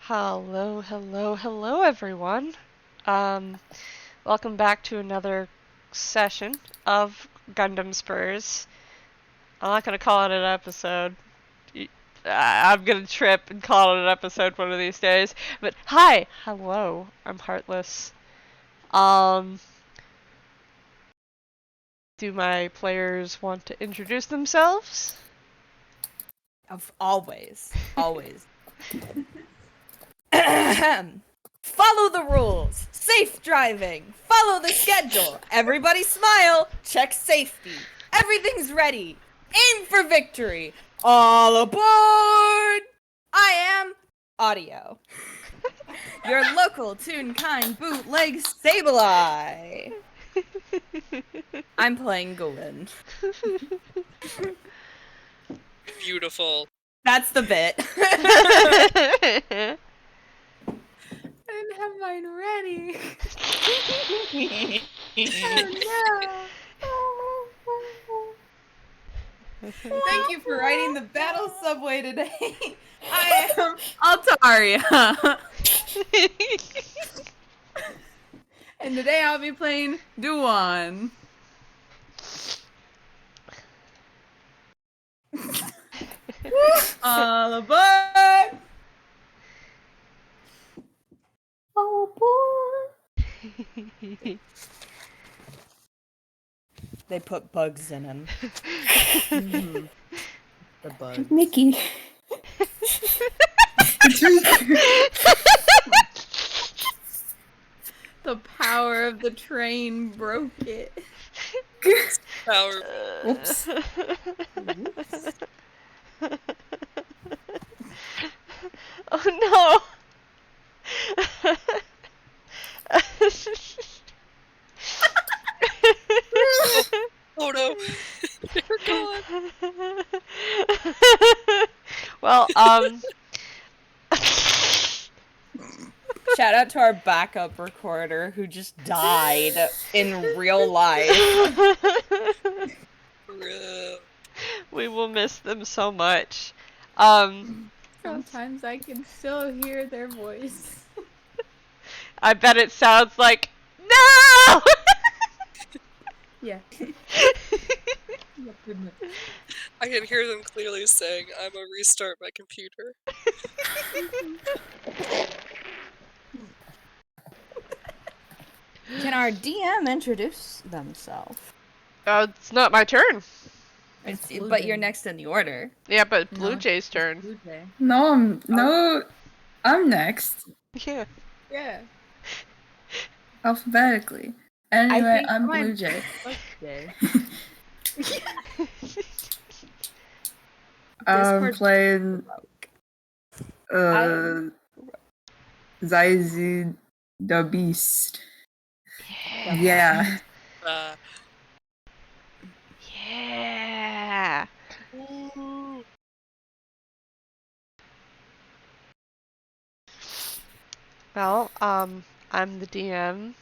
Hello, hello, hello, everyone. Welcome back to another session of Gundam Spurs. I'm not gonna call it an episode. I'm gonna trip and call it an episode one of these days. But hi, hello, I'm Heartless. Do my players want to introduce themselves? Always. Follow the rules. Safe driving. Follow the schedule. Everybody smile. Check safety. Everything's ready. Aim for victory. All aboard! I am Audio. Your local tune-kind bootleg Sableye. I'm playing Gwyn. Beautiful. That's the bit. I didn't have mine ready. Oh no. Thank you for riding the battle subway today. I am Altaria. And today I'll be playing Dubhán. All aboard! All aboard! They put bugs in him. The bugs. Mickey. The power of the train broke it. Power. Oops. Oh no! Oh no. They're gone. Well, Shout out to our backup recorder who just died in real life. we will miss them so much. Sometimes I can still hear their voice. I bet it sounds like, no! Yeah. I can hear them clearly saying, I'm gonna restart my computer. Can our DM introduce themselves? It's not my turn. But you're next in the order. Yeah, but Bluejay's turn. Bluejay. No, I'm next. Yeah. Yeah. Alphabetically. Anyway, think I'm mine- Bluejay. I'm Discord- playing Zyzie the Beast. Yeah. Yeah. Ooh. Well, I'm the DM.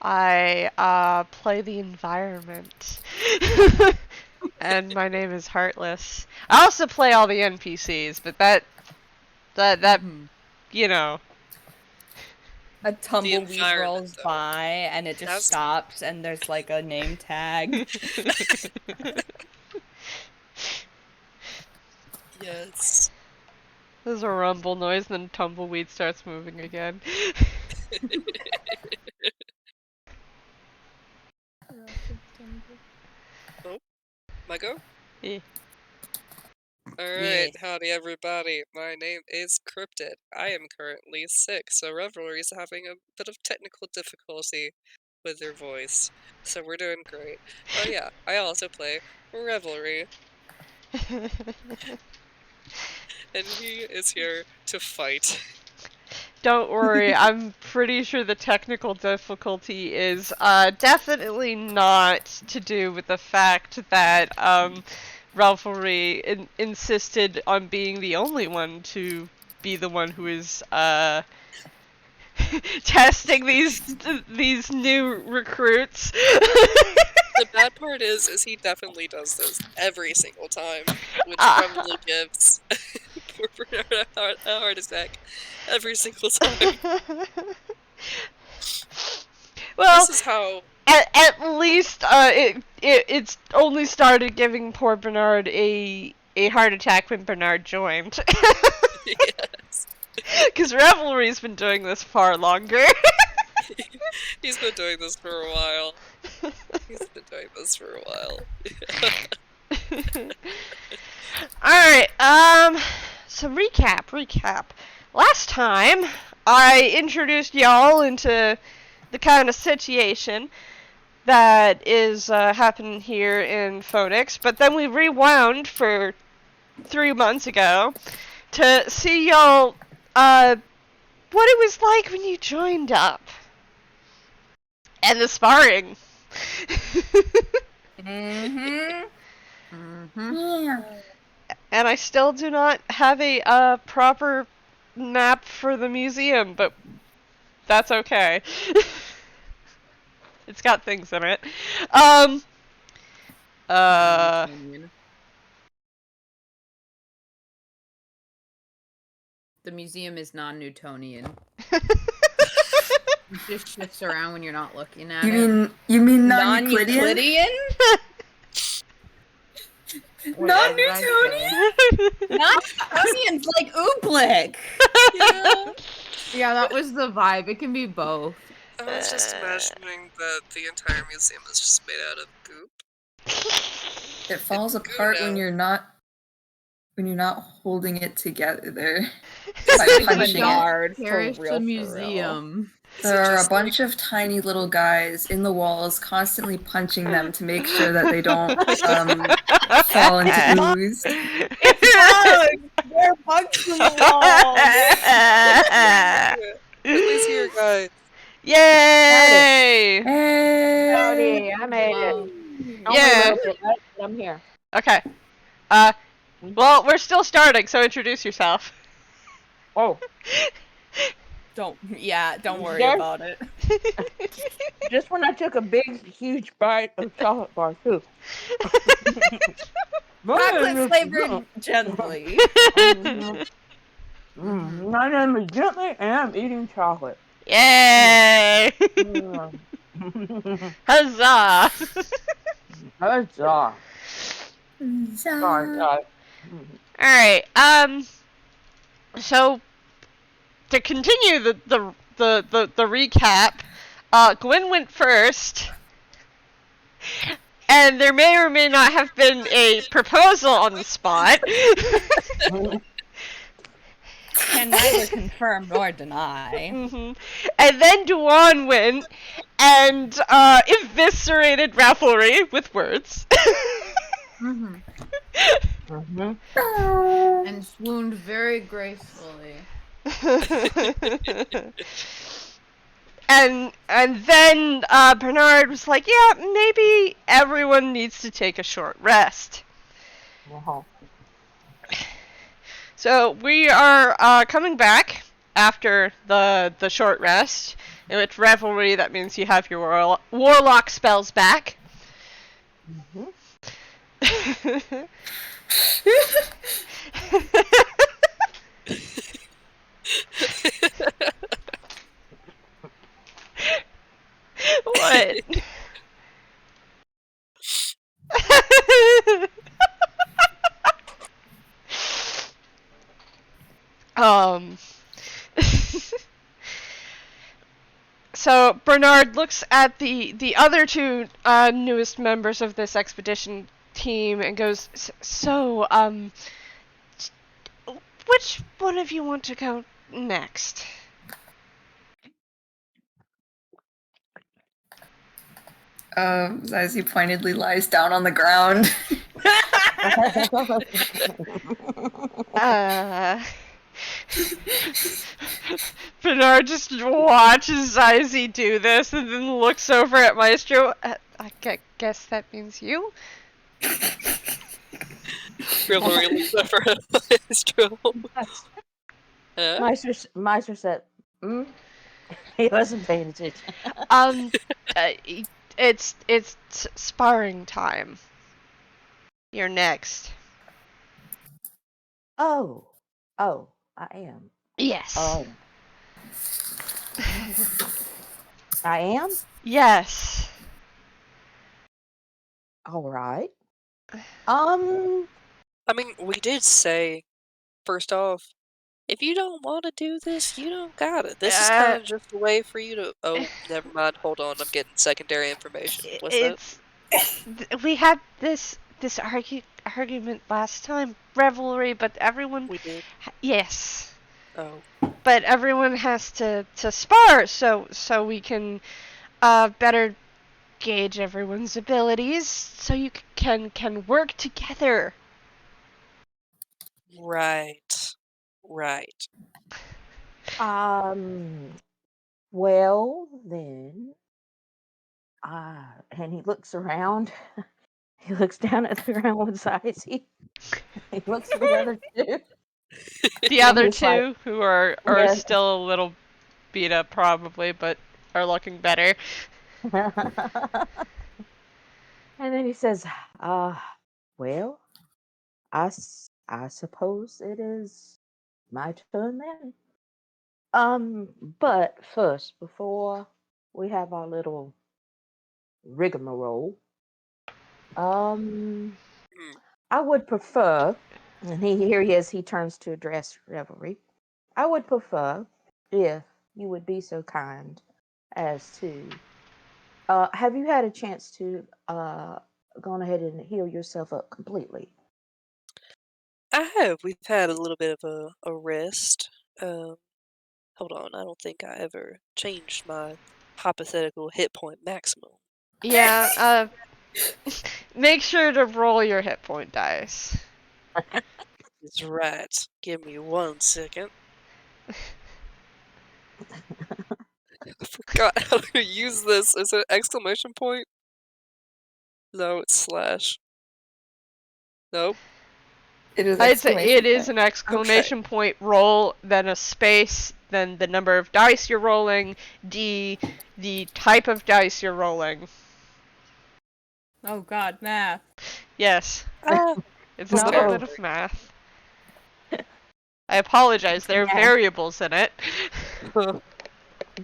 I play the environment. And my name is Heartless. I also play all the NPCs, but that you know. A tumbleweed environment, rolls though. by and it just stops and there's like a name tag. Yes. There's a rumble noise, then tumbleweed starts moving again. My go? Yeah. Alright, howdy everybody. My name is Cryptid. I am currently sick, so Revelry is having a bit of technical difficulty with their voice. So we're doing great. Oh yeah, I also play Revelry, and he is here to fight. Don't worry, I'm pretty sure the technical difficulty is definitely not to do with the fact that Revelry insisted on being the only one to be the one who is testing these new recruits. The bad part is he definitely does this every single time, which probably gives poor Bernard a heart attack every single time. Well, This is how. at least it's only started giving poor Bernard a heart attack when Bernard joined. Yes. Because Revelry's been doing this far longer. He's been doing this for a while. Alright, so recap. Last time, I introduced y'all into the kind of situation that is happening here in Phoenix, but then we rewound for 3 months ago to see y'all, what it was like when you joined up. And the sparring. Mm-hmm. Yeah. And I still do not have a proper map for the museum, but that's okay. It's got things in it. The museum is non-Newtonian. It just shifts around when you're not looking at it. You mean non-Euclidean? Non-Euclidean? Non-Newtonian? Non-Newtonian's like Ooblik. Yeah. Yeah, that was the vibe. It can be both. I was just imagining that the entire museum is just made out of goop. It falls apart when you're not holding it together. By punching it. Bernard, for Perish real, the for museum. There are a bunch of tiny little guys in the walls constantly punching them to make sure that they don't fall into ooze. They're bugs in the wall. Ridley's here, guys. Yay! Hey! Howdy, I made it. Yeah. I'm here. Okay. Well, we're still starting, so introduce yourself. Oh, Don't worry Yes. about it. just when I took a big, huge bite of chocolate bar too. Chocolate flavored gently. My name is Gently, and I'm eating chocolate. Yay! Mm. Huzzah! Huzzah. Sorry, guys. Alright, so to continue the recap, Gwyn went first, and there may or may not have been a proposal on the spot. Can neither confirm nor deny. Mm-hmm. And then Dubhán went and eviscerated Revelry with words. Mm-hmm. Mm-hmm. And swooned very gracefully. and then Bernard was like, yeah, maybe everyone needs to take a short rest. Uh-huh. So we are coming back after the short rest. It's Revelry, that means you have your warlock spells back. Mm-hmm. What? So Bernard looks at the other two newest members of this expedition team and goes, so, which one of you want to go next? Zyzie pointedly lies down on the ground. Bernard just watches Zyzie do this and then looks over at Maestro. I guess that means you? Revelry looks over at Maestro. Maestro said, he wasn't paying attention. It's sparring time. You're next. Oh, Oh, I am. Yes. Oh. I am? Yes. Alright. I mean, we did say, first off, if you don't want to do this, you don't got it. This is kind of just a way for you to. Oh, never mind. Hold on. I'm getting secondary information. What's that? We had this argument last time, Revelry, but everyone. We did. Yes. Oh. But everyone has to spar so we can better gauge everyone's abilities so you can work together. Right. Right. Well, then. And he looks around. He looks down at the ground with Zyzie. He looks at the other two. The And other he's like, two, who are Yes. still a little beat up probably, but are looking better. And then he says, well, I suppose it is my turn then. But first, before we have our little rigmarole, I would prefer, and here he is, he turns to address Revelry. I would prefer if you would be so kind as to, have you had a chance to go ahead and heal yourself up completely? I have. We've had a little bit of a rest. Hold on. I don't think I ever changed my hypothetical hit point maximum. Yeah, make sure to roll your hit point dice. That's right. Give me 1 second. I forgot how to use this. Is it exclamation point? No, it's slash. Nope. It is I'd say exclamation it is point. an exclamation point roll, then a space, then the number of dice you're rolling, the type of dice you're rolling. Oh god, math. Yes. Ah, It's It's a little No. bit of math. I apologize, there are Math. variables in it.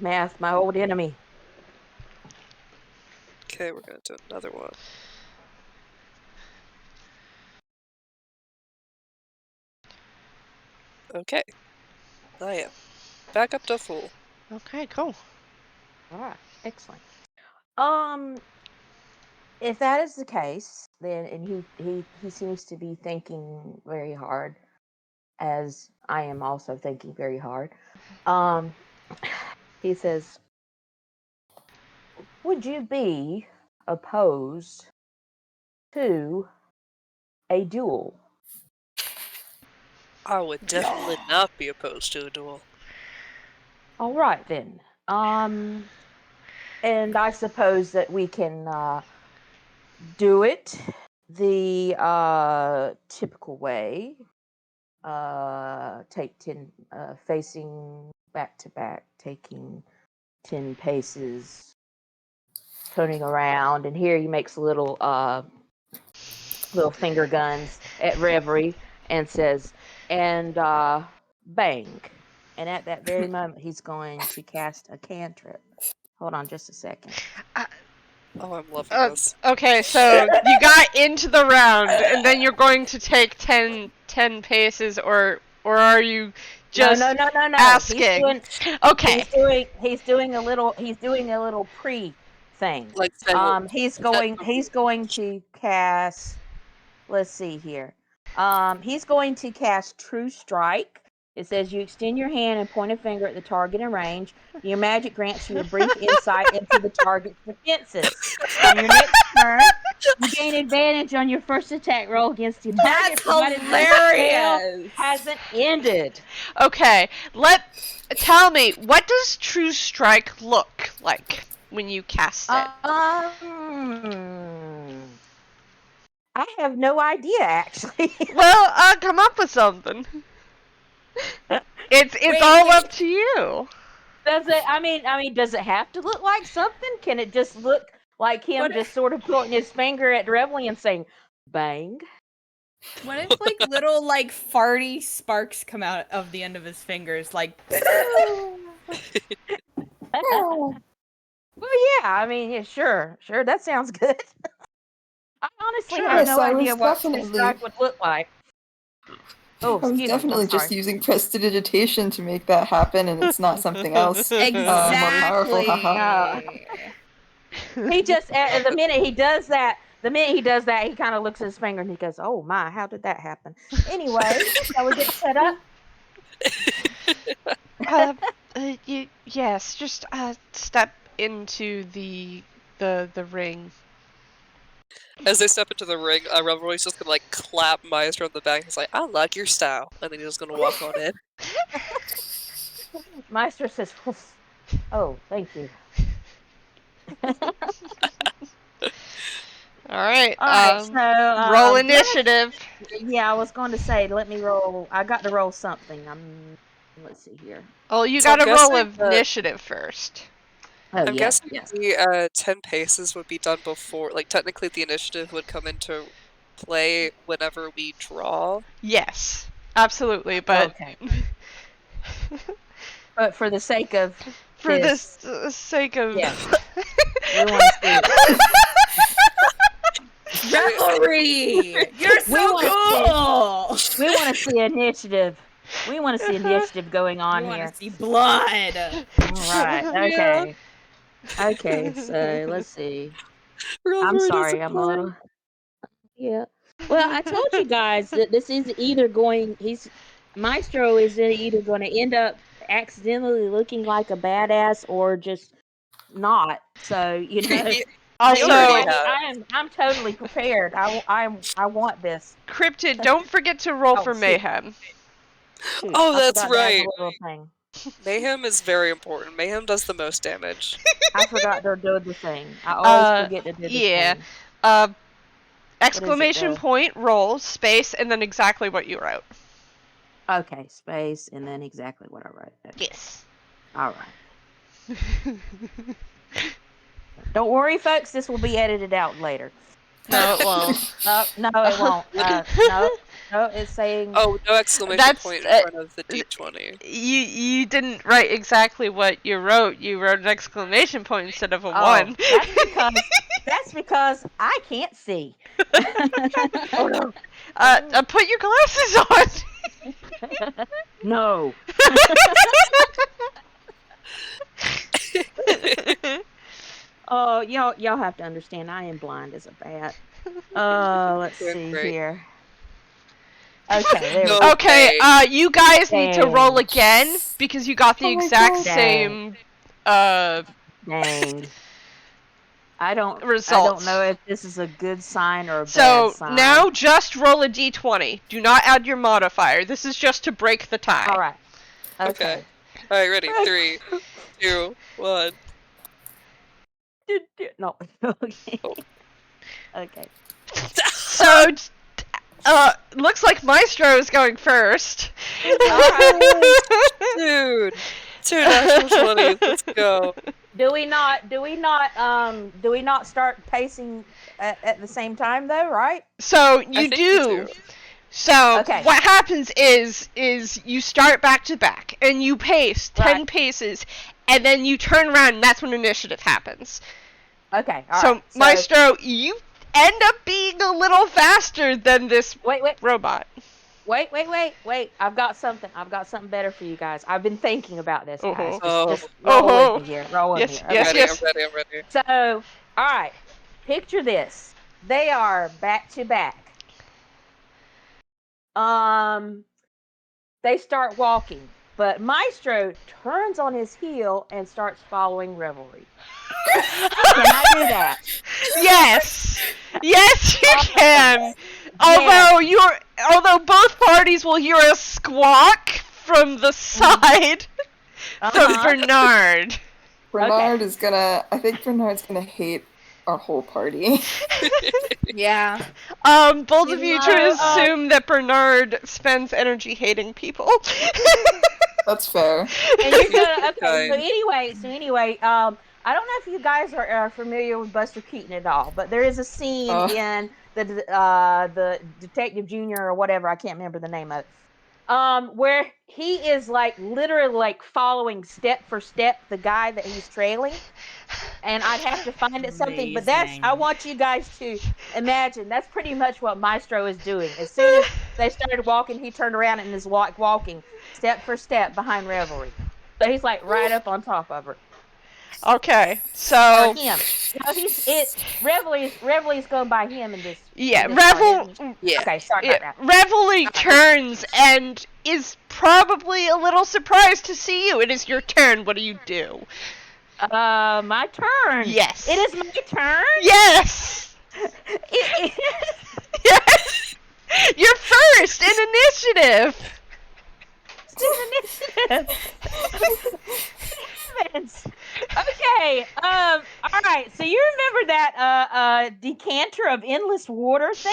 Math, my old enemy. Okay, we're gonna do another one. Okay. I am. Back up to full. Okay, cool. All right, excellent. If that is the case, then and he seems to be thinking very hard, as I am also thinking very hard. He says, "Would you be opposed to a duel?" I would definitely not be opposed to a duel. All right then. And I suppose that we can do it the typical way. Take 10, facing back to back, taking 10 paces, turning around, and here he makes little finger guns at Reverie and says, and bang. And at that very moment, he's going to cast a cantrip. Hold on just a second. Oh, I'm loving this. Okay, so you got into the round, and then you're going to take 10 paces, or are you just No. asking? Okay. He's doing a little pre thing. Like saying, He's going to cast. Let's see here. He's going to cast True Strike. It says you extend your hand and point a finger at the target in range. Your magic grants you a brief insight into the target's defenses. On your next turn, you gain advantage on your first attack roll against your target. That's provided the spell hilarious. hasn't ended. Okay, tell me, what does True Strike look like when you cast it? I have no idea, actually. Well, come up with something. It's all up to you. Does it? I mean, does it have to look like something? Can it just look like him just sort of pointing his finger at Revelry and saying, "Bang"? What if like little like farty sparks come out of the end of his fingers, like? Well, yeah, I mean, yeah, sure, that sounds good. I honestly Sure. have Yes, no I idea was what True definitely- Strike would look like. Oh, I was excuse me, I'm definitely just sorry. using prestidigitation to make that happen, and it's not something else. More powerful, haha. He just the minute he does that, he kind of looks at his finger and he goes, "Oh my, how did that happen?" Anyway, shall we get set up? Yes, just step into the ring. As they step into the ring, Revelry's just gonna like clap Maestro on the back. He's like, "I like your style," and then he's just gonna walk on in. Maestro says, "Oh, thank you." All right. All right, so roll initiative. Yeah, I was going to say, let me roll. I got to roll something. Let's see here. Oh, you So I'm gotta roll guessing that- initiative first. Oh, I'm yes, guessing yes. the 10 paces would be done before, like technically the initiative would come into play whenever we draw. Yes, absolutely. But Okay. But for the sake of for this, the sake of yeah. We want to see. Revelry! You're so wanna cool! We want to see initiative. We want to see initiative going on You here. want to see blood? All right. Yeah. Okay. Okay. So let's see. I'm Revelry sorry. doesn't I'm a play. little. Yeah. Well, I told you guys that this is either going. Maestro is either going to end up accidentally looking like a badass or just not. So you know. Also, I'm totally prepared. I want this. Cryptid, don't forget to roll Oh, for shoot. mayhem. Shoot, Oh, I that's forgot to add right. the little thing. Mayhem is very important. Mayhem does the most damage. I forgot to do the thing. I always forget to do the yeah. thing. Exclamation though? point, roll, space, and then exactly what you wrote. Okay, space, and then exactly what I wrote. Okay. Yes. All right. Don't worry, folks. This will be edited out later. No, it won't. No, it won't. No, it's saying. Oh, no exclamation That's, point in front of the D20. You didn't write exactly what you wrote. You wrote an exclamation point instead of a Oh, 1. That's because I can't see. Oh no. Put your glasses on. No. Oh, y'all have to understand. I am blind as a bat. Let's Doing see great. here. Okay, there we No. go. Okay, you guys need to roll again because you got the Oh my exact God. same Dang. I don't results. know if this is a good sign or a So bad sign. now just roll a d20. Do not add your modifier. This is just to break the tie. All right. Okay. Alright, ready? 3, 2, 1. No. Okay. Oh. Okay. So, looks like Maestro is going first. Dude! 2 natural 20s, let's go. Do we not start pacing at the same time though, right? So I you think we do. do. So Okay. what happens is you start back to back and you pace 10 Right. paces, and then you turn around and that's when initiative happens. Okay. All So right. Maestro, you end up being a little faster than this Wait. robot. Wait. I've got something better for you guys. I've been thinking about this, guys. Oh. Just roll Oh. with me here. Roll with Yes, me. yes, Okay. yes. I'm ready. So, all right. Picture this. They are back to back. They start walking, but Maestro turns on his heel and starts following Revelry. Can I do that? Yes, yes, you can. Although both parties will hear a squawk from the side from Bernard. Bernard is gonna. I think Bernard's gonna hate our whole party. Yeah. Both of you to assume that Bernard spends energy hating people. That's fair. And you're gonna, okay. Fine. So anyway, I don't know if you guys are familiar with Buster Keaton at all, but there is a scene the detective junior or whatever, I can't remember the name of it. Where he is like literally like following step for step the guy that he's trailing. And I'd have to find it something, but I Amazing. want you guys to imagine that's pretty much what Maestro is doing. As soon as they started walking, he turned around and is walking step for step behind Revelry. So he's like right up on top of her. Okay, Or so him. No, Revelry's going by him in this. yeah, in this part, Revel. isn't Yeah. he? Okay, sorry Yeah, about that. Revelry turns and is probably a little surprised to see you. It is your turn. What do you do? My turn. Yes. It is my turn. Yes. Yes. You're first in initiative. Okay. All right. So you remember that decanter of endless water thing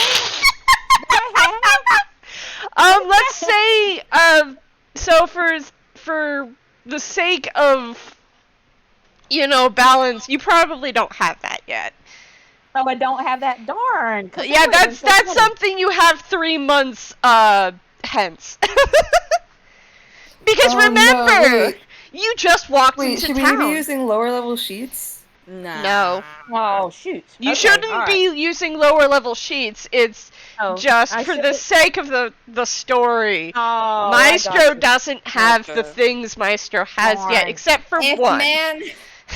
that I have? Let's say so for the sake of balance, you probably don't have that yet. Oh, I don't have that. Darn. 'Cause Yeah, that would've been that's so funny. something you have 3 months hence. Because Oh, remember, no, wait. you just walked Wait, into should town. we be using lower level sheets? No. Oh shoot. You Okay, shouldn't all right. be using lower level sheets. It's Oh, just I for the should've- sake of the story. Oh, I Maestro got you. doesn't have the Okay. things Maestro has yet, Darn. except for If one.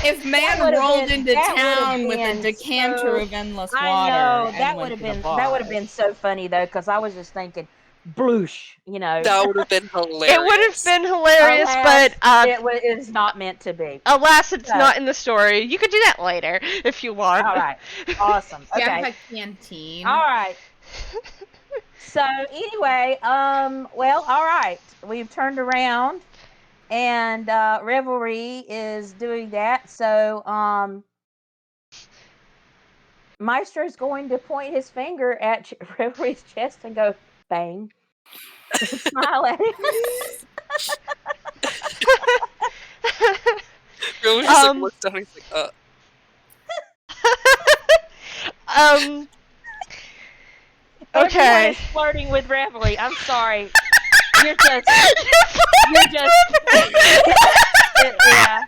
If man would've rolled been- into that would've town with a been decanter so- of endless water, I know and that went would have to the been bar. so funny though, because I was just thinking, bloosh, That would have been hilarious. It would have been hilarious, Alas, but it is not meant to be. alas, it's So- not in the story. You could do that later if you want. All right, awesome. You Okay, have a canteen. all right. So anyway, well, all right. We've turned around, and Revelry is doing that. So Maestro's going to point his finger at Revelry's chest and go bang. Smile at him. Really just like Um, looks down and he's like, Everyone Okay. is flirting with Revelry. I'm sorry. You're just yeah.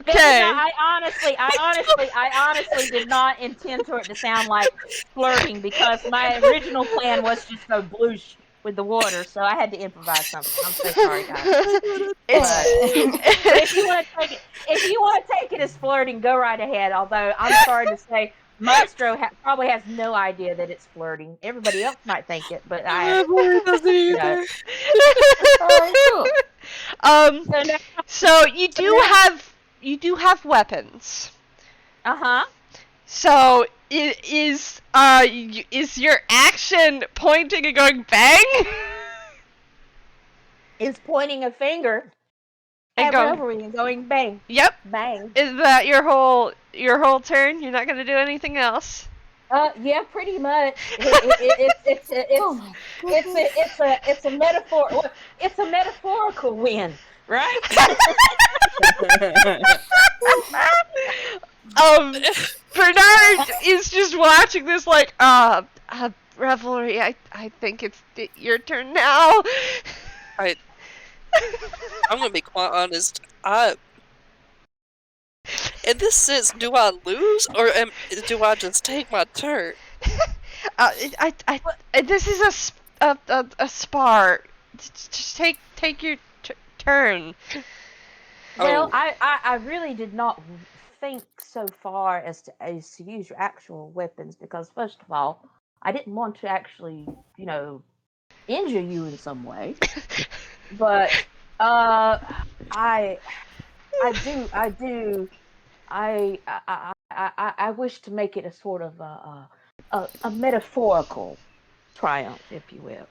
Okay. I honestly did not intend for it to sound like flirting because my original plan was just go bloosh with the water, so I had to improvise something. I'm so sorry, guys. But if you want to take it as flirting, go right ahead. Although I'm sorry to say, Maestro probably has no idea that it's flirting. Everybody else might think it, but I. doesn't either. Alright, cool. So now, So you do have weapons. So is your action pointing and going bang? is pointing a finger And at go- Revelry and going bang, Yep. bang. Is that your whole turn? You're not gonna do anything else? Yeah, pretty much. It's a metaphor. Well, it's a metaphorical win, right? Bernard is just watching this like, Revelry, I think it's your turn now. I'm gonna be quite honest. In this sense, do I lose or do I just take my turn? This is a spar. Just take your turn. Well, Oh. I really did not think so far as to use your actual weapons because first of all, I didn't want to actually, injure you in some way. But I wish to make it a sort of a metaphorical triumph, if you will.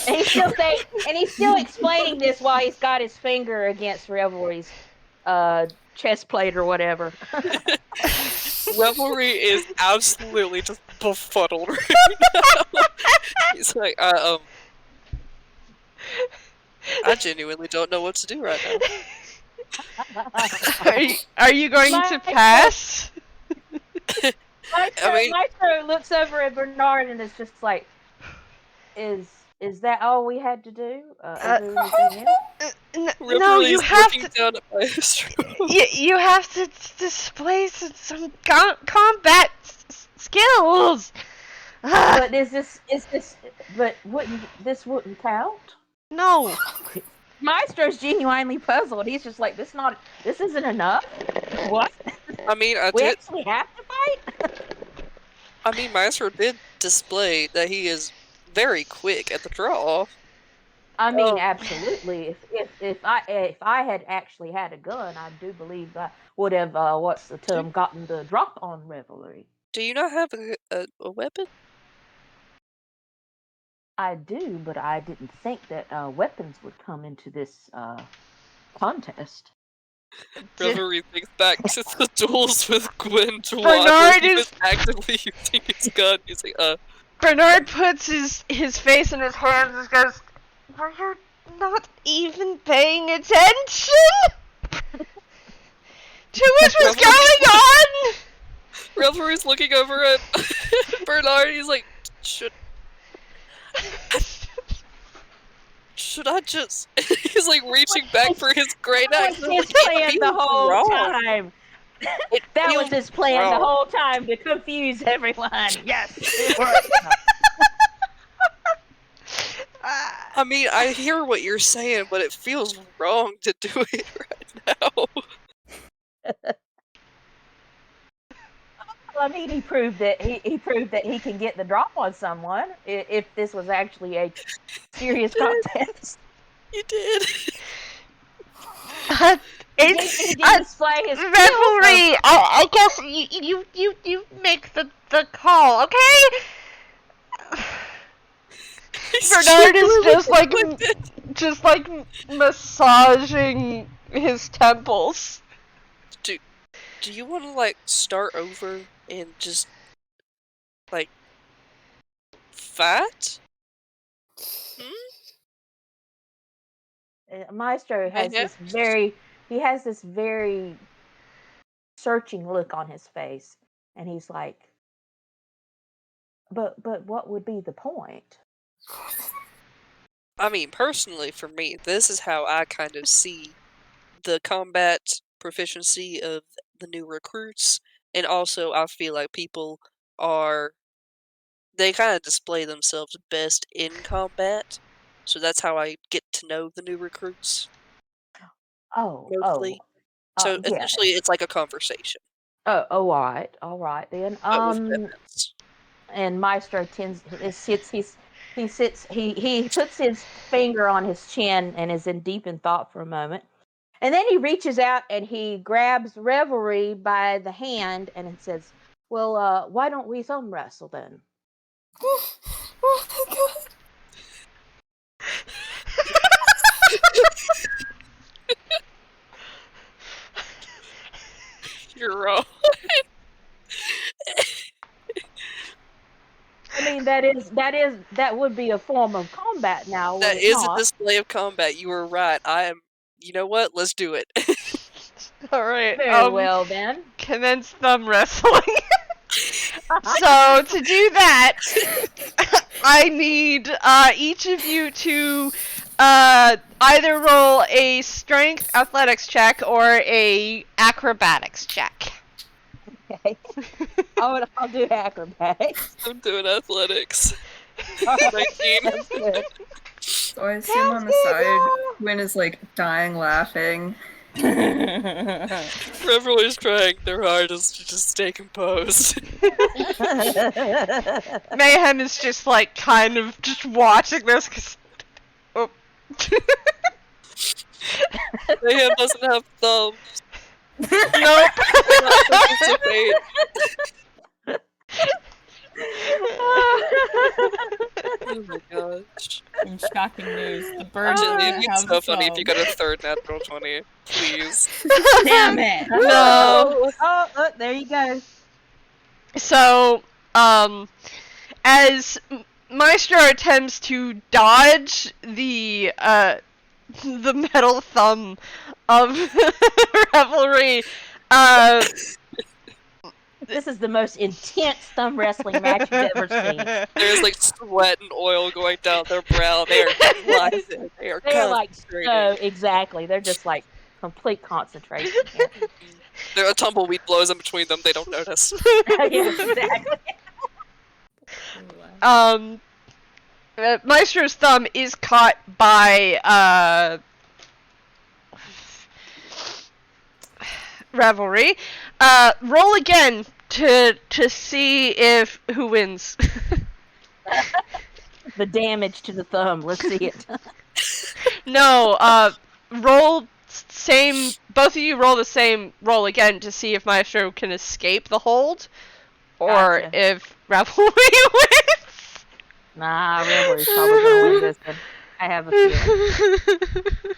And he's still explaining this while he's got his finger against Revelry's chest plate or whatever. Revelry is absolutely just befuddled right now. He's like, I genuinely don't know what to do right now. Are you going to pass? Maestro looks over at Bernard and is just like, "Is that all we had to do? Is there anything else?" No, you have to. Down at Maestro. You have to display some combat skills. But but wouldn't count? No. Maestro's genuinely puzzled. He's just like, this isn't enough. What? I mean, We actually have to fight? I mean, Maestro did display that he is very quick at the draw. I mean, absolutely. If I had actually had a gun, I do believe I would have gotten the drop on Revelry. Do you not have a weapon? I do, but I didn't think that weapons would come into this contest. Revelry thinks back to the duels with Gwyn Bernard he was actively using his gun. He's like, Bernard puts his face in his hands and goes, "Were you not even paying attention to what was going on?" Revelry's looking over at Bernard. He's like, should I just? He's like reaching back for his great axe. That was his plan the whole time. That was his plan the whole time to confuse everyone. Yes, it worked. I mean, I hear what you're saying, but it feels wrong to do it right now. I mean, he proved that he can get the drop on someone if this was actually a serious contest. You did. It's display his Revelry. I guess you make the call, okay? Bernard is just like massaging his temples. Do you want to like start over and just like fight? Maestro has this very searching look on his face, and he's like, but what would be the point? I mean, personally, for me, this is how I kind of see the combat proficiency of the new recruits, and also I feel like people they kind of display themselves best in combat, so that's how I get to know the new recruits. Mostly. So essentially, it's like a conversation. All right then. And Maestro he puts his finger on his chin and is in deep in thought for a moment. And then he reaches out and he grabs Revelry by the hand and it says, "Well, why don't we thumb wrestle then?" Oh my god. You're wrong. I mean, that would be a form of combat now. That is a display of combat. You were right. You know what? Let's do it. All right. Very well then. Commence thumb wrestling. So to do that, I need each of you to either roll a strength athletics check or a acrobatics check. Okay. I'll do acrobatics. I'm doing athletics. Right. 19. That's good. So I assume on the side, Gwyn is like dying laughing. Everyone's trying their hardest to just stay composed. Mayhem is just like kind of just watching this because. Oh. Mayhem doesn't have thumbs. Nope. Oh my gosh. In shocking news, the bird Actually, it'd be have so funny if you got a thumbs. third natural 20. Please. Damn it! No. Oh, look, there you go. So, as Maestro attempts to dodge the metal thumb of Revelry, This is the most intense thumb wrestling match you've ever seen. There's like sweat and oil going down their brow. They are realizing. They are They're like concentrating. so exactly. They're just like complete concentration here. There a tumbleweed blows in between them. They don't notice. Yes, exactly. Maestro's thumb is caught by Revelry. Roll again to see if who wins. The damage to the thumb. Let's see it. No, roll same. Both of you roll the same roll again to see if Maestro can escape the hold, or Gotcha. if Revelry wins. Nah, Revelry's probably gonna win this one. I have a feeling.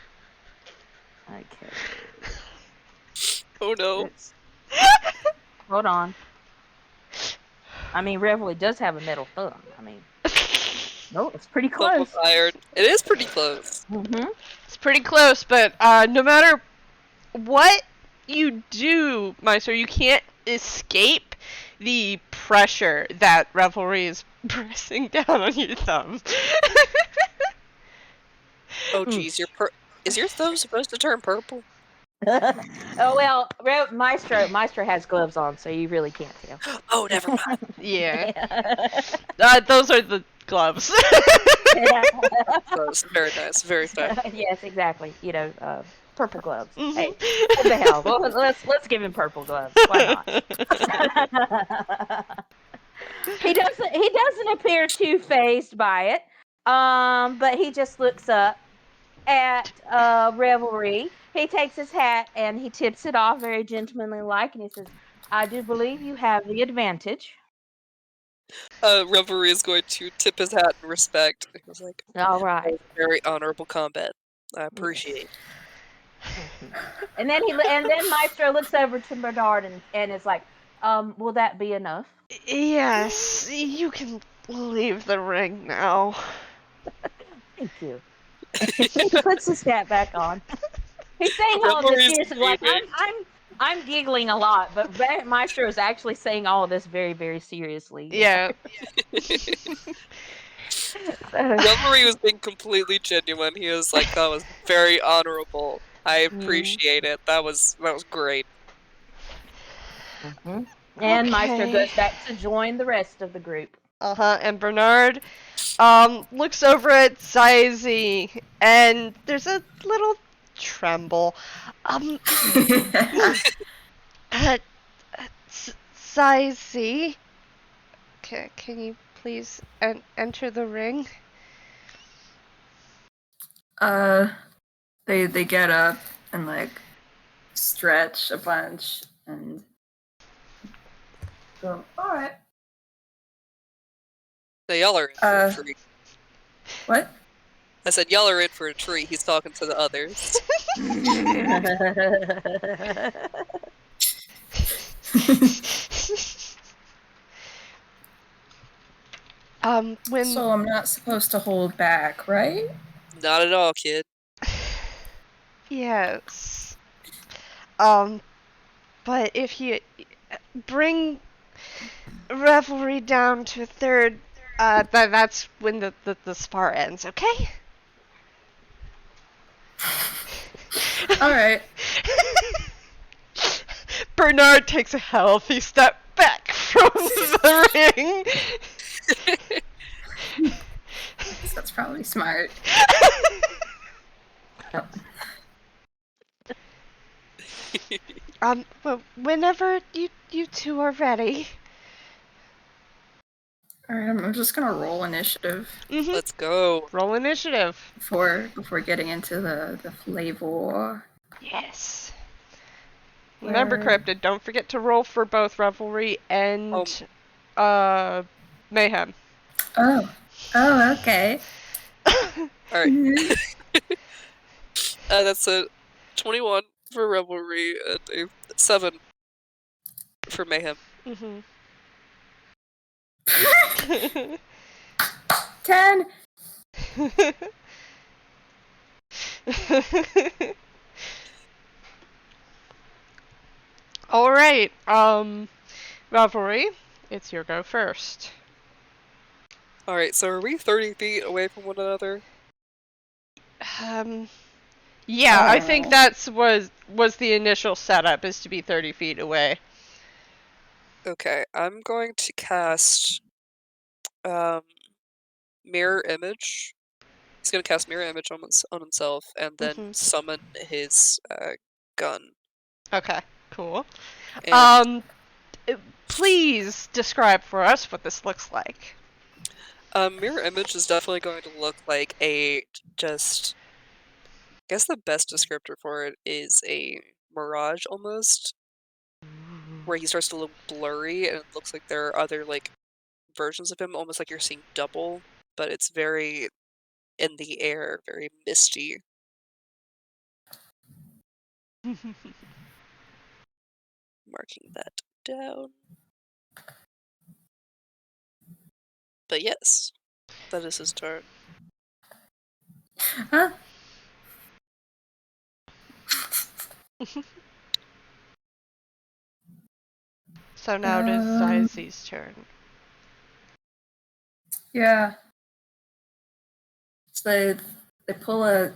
Okay. Oh no. Let's- Hold on. I mean, Revelry does have a metal thumb. I mean, no, it's pretty Double close. fired. It is pretty close. Mm-hmm. It's pretty close, but no matter what you do, Maestro, you can't escape the pressure that Revelry is pressing down on your thumb. Oh geez, is your thumb supposed to turn purple? Oh well, Maestro has gloves on, so you really can't tell. Oh, never mind. Yeah. Yeah. Those are the gloves. Close. Very nice. Very fun. Yes, exactly. You know, purple gloves. Mhm. Hey, what the hell? Well, let's give him purple gloves. Why not? He doesn't appear too fazed by it. But he just looks up at Revelry. He takes his hat and he tips it off very gentlemanly like, and he says, "I do believe you have the advantage." Revelry is going to tip his hat in respect. He was like, All right. very honorable combat. I appreciate. And then Maestro looks over to Bernard and is like, will that be enough? Yes, you can leave the ring now. Thank you. He puts his hat back on. He's saying all this Revelry's seriously, like leaving. I'm giggling a lot, but Maestro is actually saying all of this very, very seriously. Yeah. Revelry was being completely genuine. He was like, that was very honorable. I appreciate it. That was great. Mhm. And Maestro Okay. goes back to join the rest of the group. And Bernard looks over at Zyzie, and there's a little tremble. Zyzie, can you please enter the ring? They get up and like stretch a bunch and go, alright. Now, y'all are in for a treat. What? I said, y'all are in for a treat. He's talking to the others. When So I'm not supposed to hold back, right? Not at all, kid. Yes. But if you bring Revelry down to third, that's when the spar ends, okay? Alright. Bernard takes a healthy step back from the ring. That's probably smart. Well, whenever you two are ready. Alright, I'm just gonna roll initiative Mm-hmm. Let's go. Roll initiative. before getting into the flavor. Yes. Remember, Where- Cryptid, don't forget to roll for both Revelry and Mayhem. Oh, okay. Alright. That's a 21 for Revelry and a 7 for Mayhem. Mm-hmm. 10. All right. Revelry, it's your go first. Alright, so are we 30 feet away from one another? Yeah, I think that's was the initial setup, is to be 30 feet away. Okay, I'm going to cast Mirror Image. He's gonna cast Mirror Image on himself and then summon his gun. Okay, cool. And Please describe for us what this looks like. Mirror Image is definitely going to look like I guess the best descriptor for it is a mirage almost, where he starts to look blurry and it looks like there are other like versions of him, almost like you're seeing double, but it's very in the air, very misty. Marking that down. But yes, that is his turn. Huh? So now it is Zyzie's turn. Yeah. So they pull a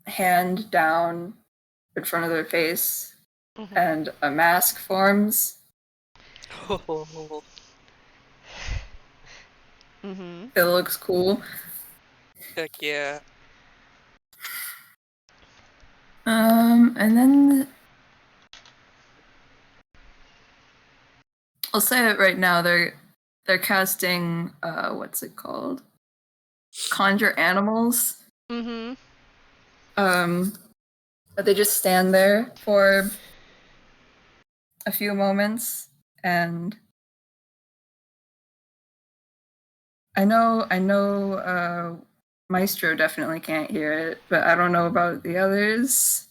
hand down in front of their face, and a mask forms. It looks cool. Heck yeah. And then I'll say it right now. They're casting what's it called? Conjure animals. But they just stand there for a few moments, and I know Maestro definitely can't hear it, but I don't know about the others.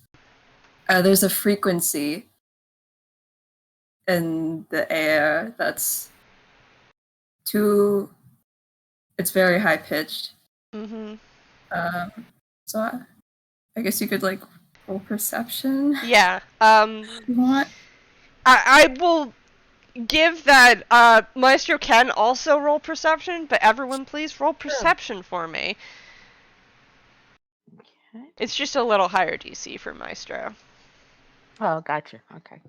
There's a frequency in the air that's it's very high pitched. So I guess you could like roll perception. Yeah. If you want. I will give that Maestro can also roll perception, but everyone please roll perception for me. Okay. It's just a little higher DC for Maestro. Oh, gotcha. Okay.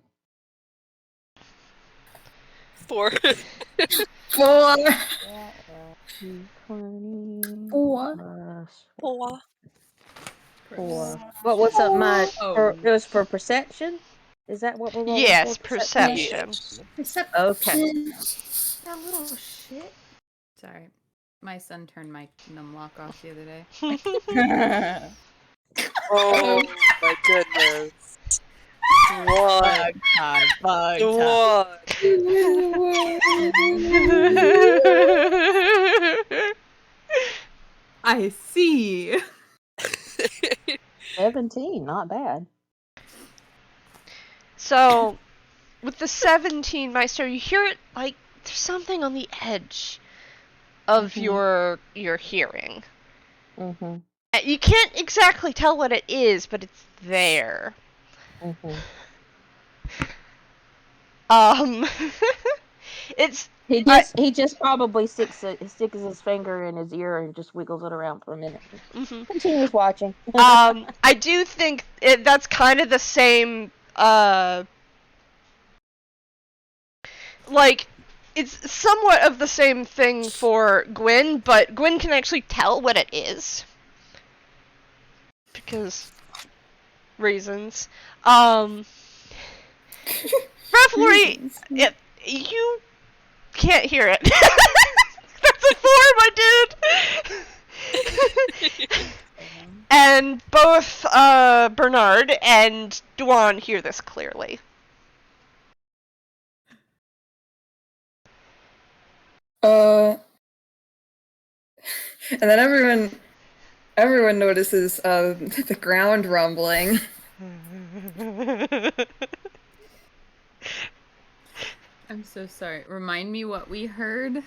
4. 4. 20 4. plus 4. 4. What was it? It was for perception? Is that what we're rolling Yes, for? perception. Okay. That little shit. Sorry. My son turned my num lock off the other day. Oh my goodness. What? Bug I see. 17, not bad. So, with the 17, Maestro, you hear it like there's something on the edge of your hearing. You can't exactly tell what it is, but it's there. It's He just probably sticks his finger in his ear and just wiggles it around for a minute. Continues watching. I do think that's kind of the same. Like, it's somewhat of the same thing for Gwyn, but Gwyn can actually tell what it is. Because reasons. Revelry, you can't hear it. That's a 4, my dude! And both Bernard and Dubhán hear this clearly. And then everyone notices the ground rumbling. I'm so sorry. Remind me what we heard.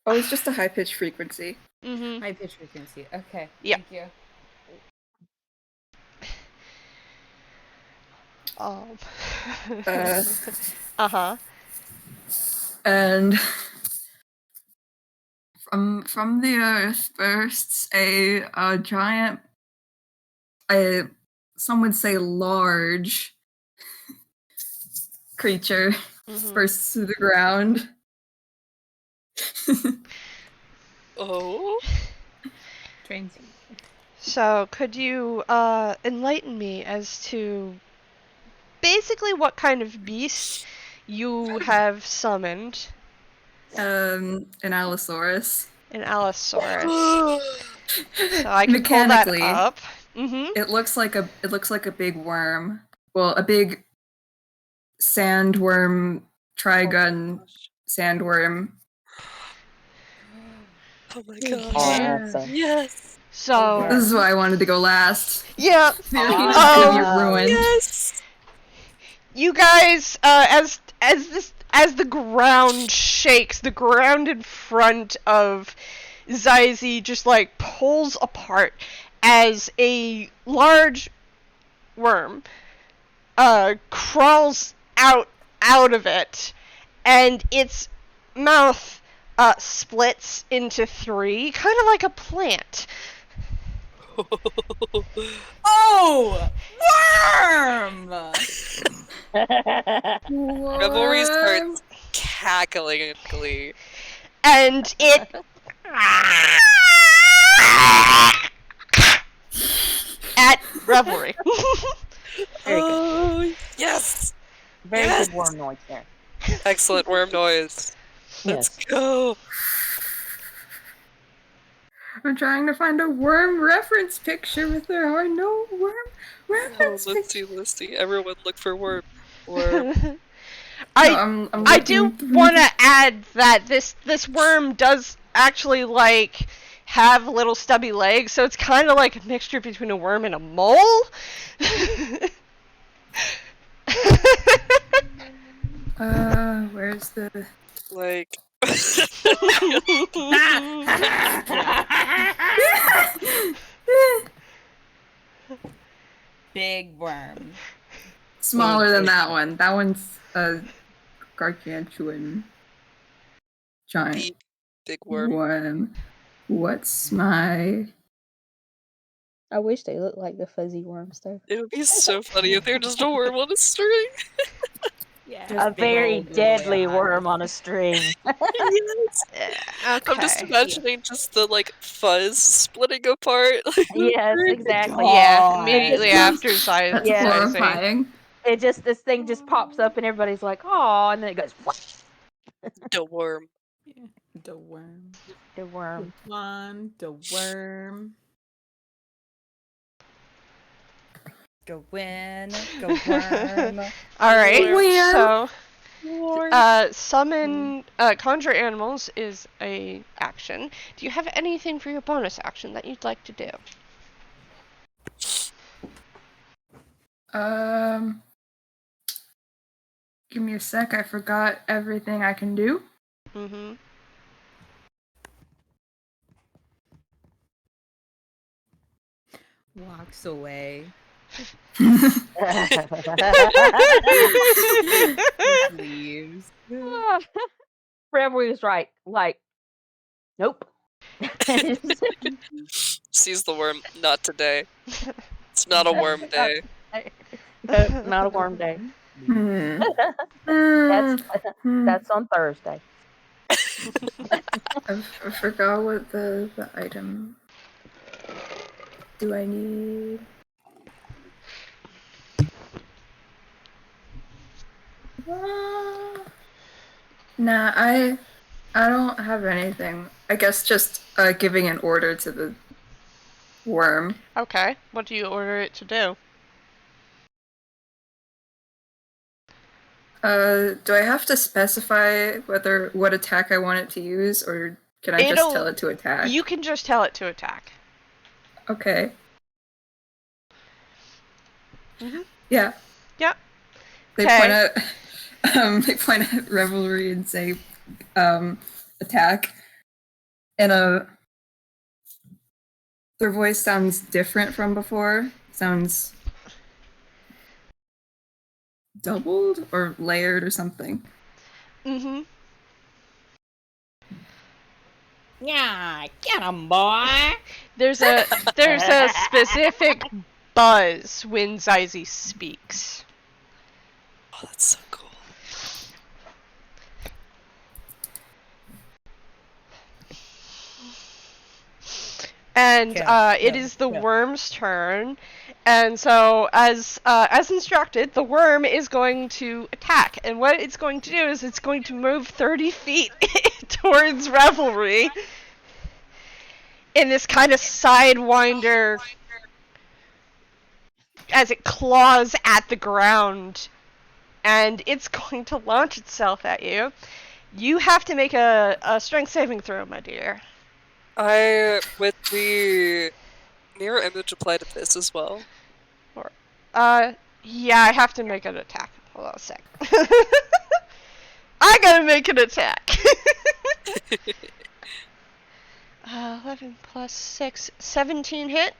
Oh, it's just a high-pitched frequency. High pitch frequency. Okay. Yep. Thank you. And from the earth bursts a giant, some would say large creature bursts through the ground. Oh. Trains. So, could you enlighten me as to basically what kind of beast you have summoned? An Allosaurus. An Allosaurus. So I can pull that Mechanically, up. Mm-hmm. it looks like a big worm. Well, a big sandworm, trigun sandworm. Oh my Okay. gosh. Awesome. Yes. So This is why I wanted to go last. yeah, It's gonna be Oh. ruined. Yes. you guys, as the ground shakes, the ground in front of Zyzie just like pulls apart as a large worm crawls out of it, and its mouth splits into three, kind of like a plant. Oh! Worm! Revelry starts cackling in glee. And it at Revelry. Very good. Oh, yes! Very Yes! good worm noise there. Excellent worm noise. Let's Yes. go. I'm trying to find a worm reference picture, but there are no worm Oh, reference pictures. let's see. Everyone look for worm. Worm. I'm I do looking through want to add that this worm does actually like have little stubby legs, so it's kind of like a mixture between a worm and a mole. Where's the... Like. Big worm. Smaller than that one. That one's a gargantuan giant Big, big worm. worm. What's my... I wish they looked like the fuzzy worm stuff. It would be so funny if they're just a worm on a string. Yeah. A very deadly worm on a string. Yes. I'm just Okay. imagining just the like fuzz splitting apart. Like, Yes, exactly. Yeah, God. immediately It's- after Zyzie. That's Yeah. horrifying. This thing just pops up and everybody's like, "Oh," and then it goes, "What?" the worm. The worm. The worm. One, the worm. Gwyn, go worm. All right, Weird. so summon conjure animals is a action. Do you have anything for your bonus action that you'd like to do? Give me a sec. I forgot everything I can do. Mm-hmm. Walks away. Leaves. Revelry was right. Like, nope. Sees the worm. Not today. It's not a worm day. Not a worm day. Hmm. That's on Thursday. I forgot what the item do I need. Nah, I don't have anything. I guess just giving an order to the worm. Okay, what do you order it to do? Do I have to specify what attack I want it to use, or can I just tell it to attack? You can just tell it to attack. Okay. Mhm. Yeah. Yep. They Okay. point at Revelry and say, attack. And their voice sounds different from before. Sounds doubled or layered or something. Mm-hmm. Yeah, get him, boy. There's a specific buzz when Zyzie speaks. Oh, that's so cool. And Yeah, it yeah, is the yeah. worm's turn. And so, as instructed, the worm is going to attack. And what it's going to do is it's going to move 30 feet towards Revelry in this kind of sidewinder as it claws at the ground. And it's going to launch itself at you. You have to make a strength saving throw, my dear. With the mirror image applied to this as well. Yeah, I have to make an attack. Hold on a sec. I gotta make an attack. 11 plus 6, 17 hit.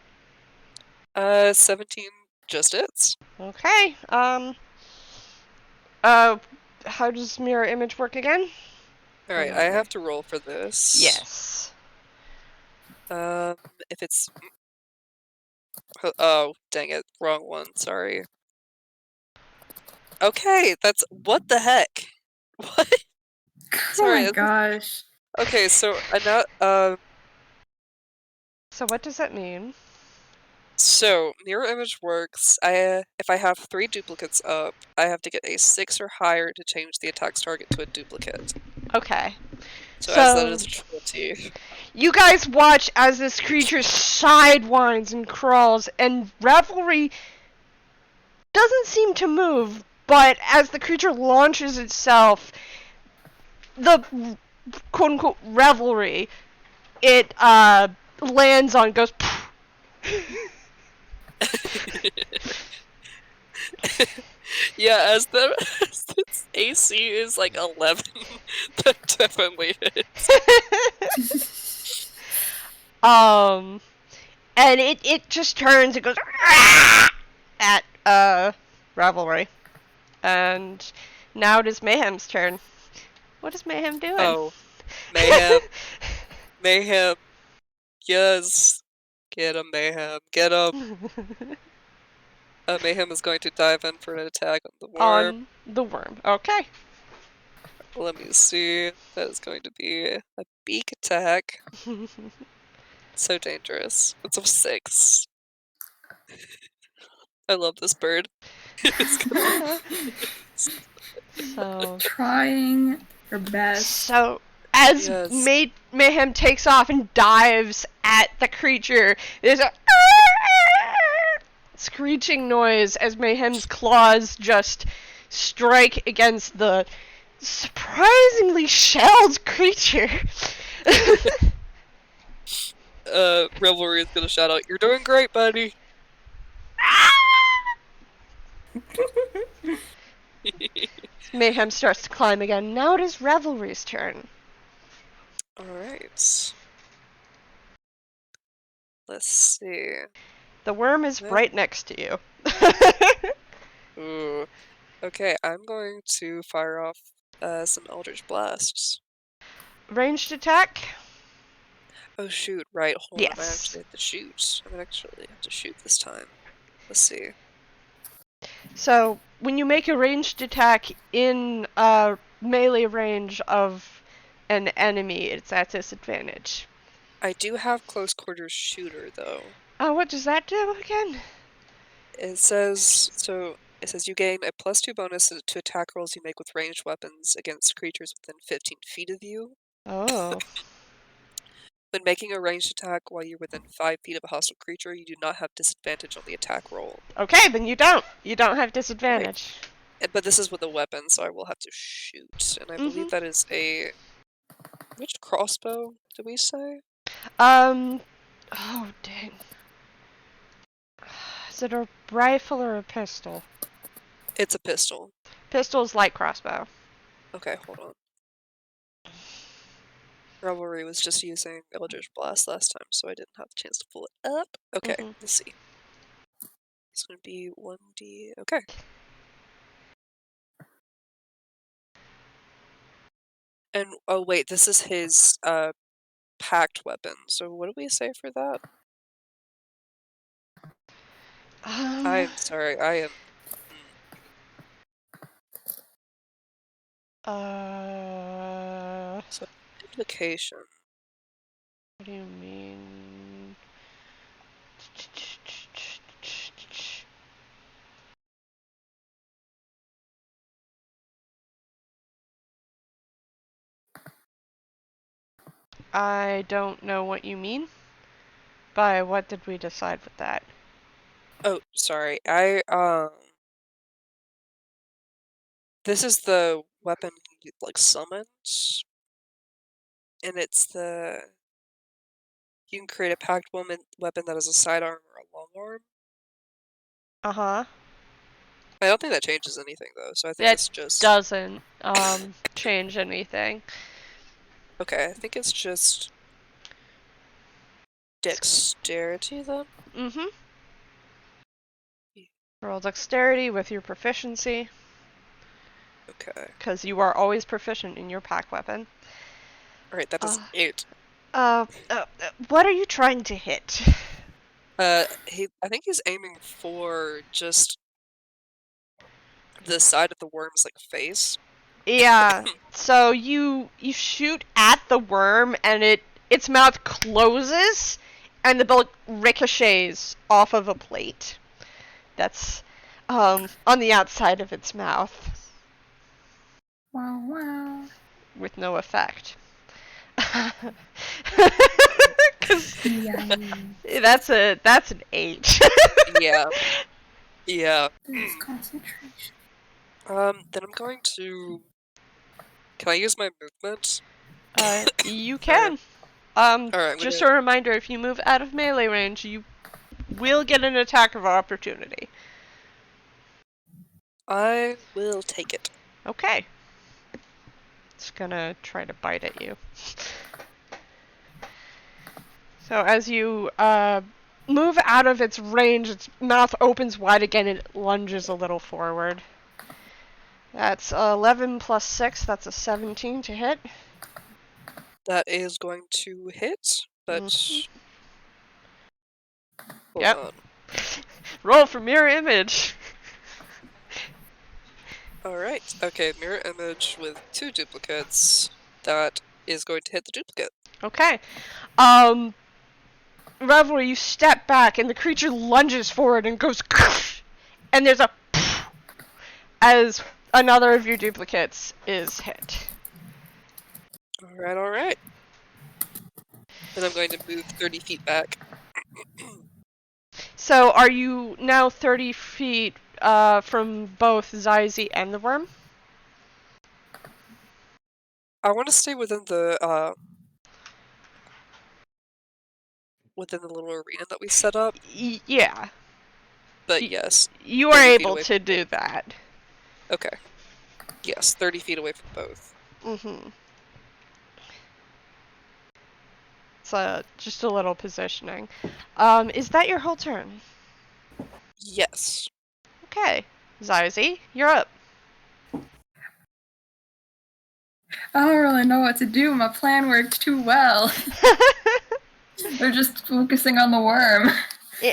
17 just hits. Okay. How does mirror image work again? Alright, I have to roll for this. Yes. If it's... Oh, dang it. Wrong one. Sorry. Okay, that's... What the heck? What? Sorry. Oh my gosh. Okay, so So what does that mean? So mirror image works. If I have 3 duplicates up, I have to get a 6 or higher to change the attack's target to a duplicate. Okay. So as that is 20. You guys watch as this creature sidewinds and crawls, and Revelry doesn't seem to move, but as the creature launches itself, the quote-unquote Revelry, it lands on, goes Yeah, as its AC is like 11, that definitely hits. And it just turns and goes at Revelry. And now it is Mayhem's turn. What is Mayhem doing? Oh, Mayhem. Mayhem. Yes. Get him, Mayhem. Get him. Mayhem is going to dive in for an attack on the worm. On the worm. Okay. Let me see. That is going to be a beak attack. So dangerous. It's a 6. I love this bird. So Trying her best. So as Yes. Mayhem takes off and dives at the creature, there's a screeching noise as Mayhem's claws just strike against the surprisingly shelled creature. Revelry is gonna shout out, "You're doing great, buddy!" Mayhem starts to climb again. Now it is Revelry's turn. Alright. Let's see. The worm is right next to you. Ooh. Okay, I'm going to fire off some Eldritch Blasts. Ranged attack? Oh shoot, right, hold on, I Yes. actually have to shoot. I actually have to shoot this time. Let's see. So, when you make a ranged attack in melee range of an enemy, it's at disadvantage. I do have close quarters shooter though. Oh, what does that do again? It says you gain a +2 bonus to attack rolls you make with ranged weapons against creatures within 15 feet of you. Oh. When making a ranged attack while you're within 5 feet of a hostile creature, you do not have disadvantage on the attack roll. Okay, then you don't. You don't have disadvantage. But this is with a weapon, so I will have to shoot. And I believe that is a... Which crossbow did we say? Oh, dang. Is it a rifle or a pistol? It's a pistol. Pistol's light crossbow. Okay, hold on. Revelry was just using Eldritch Blast last time, so I didn't have a chance to pull it up. Okay, let's see. It's gonna be 1d... Okay. And, oh wait, this is his, packed weapon. So what do we say for that? I'm sorry, I am... So, duplication. What do you mean? I don't know what you mean. By what did we decide with that? Oh, sorry. This is the weapon he, like, summons. And it's the... You can create a packed weapon that has a sidearm or a long arm. Uh-huh. I don't think that changes anything, though, so I think That it's just... doesn't change anything. Okay, I think it's just... dexterity, then? Mm-hmm. Roll dexterity with your proficiency, Okay. because you are always proficient in your pack weapon. Alright, that is 8. What are you trying to hit? I think he's aiming for just the side of the worm's, like, face. Yeah, so you shoot at the worm, and its mouth closes, and the bullet ricochets off of a plate that's on the outside of its mouth. Wow, wow. With no effect. Cause that's an 8. Yeah. Yeah. There's concentration. Then I'm going to... Can I use my movement? You can. Alright, Just a reminder, if you move out of melee range, you will get an attack of opportunity. I will take it. Okay. It's gonna try to bite at you. So as you move out of its range, its mouth opens wide again and it lunges a little forward. That's 11 plus 6, that's a 17 to hit. That is going to hit, but... Hold Yep. on. Roll for mirror image. Alright, okay, mirror image with 2 duplicates. That is going to hit the duplicate. Okay. Revelry, you step back and the creature lunges forward and goes and there's a as another of your duplicates is hit. Alright. Then I'm going to move 30 feet back. So are you now 30 feet from both Zyzie and the worm? I want to stay within the little arena that we set up. Yeah. But yes. You are 30 feet able away to from do both. that. Okay. Yes, 30 feet away from both. Mm-hmm. So just a little positioning. Is that your whole turn? Yes. Okay. Zyzie, you're up. I don't really know what to do. My plan worked too well. They're just focusing on the worm.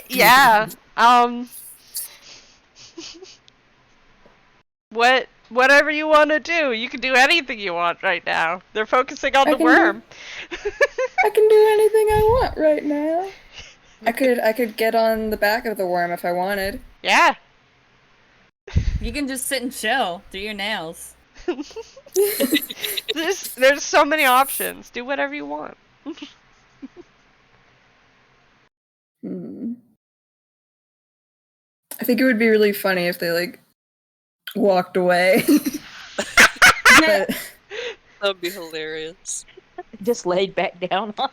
Yeah. Whatever you want to do. You can do anything you want right now. They're focusing on the worm. I can do anything I want right now. I could get on the back of the worm if I wanted. Yeah. You can just sit and chill. Do your nails. There's so many options. Do whatever you want. I think it would be really funny if they, like, walked away. But... That would be hilarious. Just laid back down on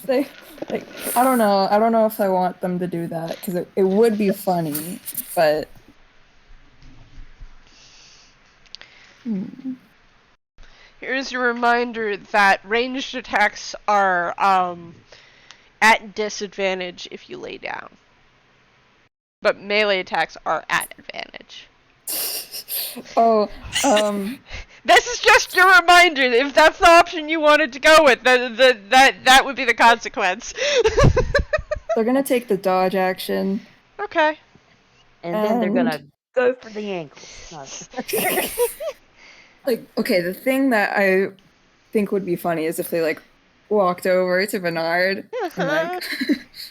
they, like, I don't know if I want them to do that, because it would be funny, but... Here's your reminder that ranged attacks are at disadvantage if you lay down. But melee attacks are at advantage. Oh, This is just your reminder. If that's the option you wanted to go with, that would be the consequence. They're gonna take the dodge action. Okay. And then they're gonna go for the ankles. No. Like, okay, the thing that I think would be funny is if they like walked over to Bernard and like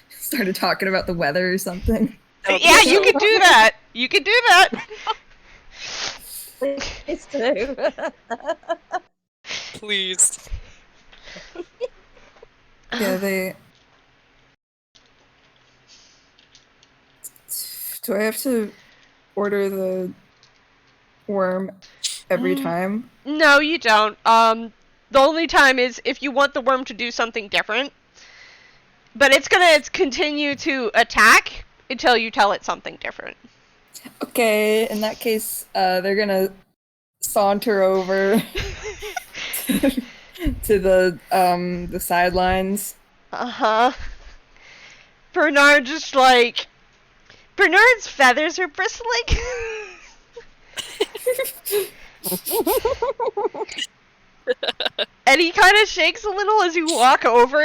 started talking about the weather or something. Yeah, you can do that. You can do that. It's too. Please. Yeah, they. Do I have to order the worm every time? No, you don't. The only time is if you want the worm to do something different. But it's gonna continue to attack until you tell it something different. Okay, in that case, they're gonna saunter over to the sidelines. Uh-huh. Bernard just like... Bernard's feathers are bristling. And he kind of shakes a little as you walk over.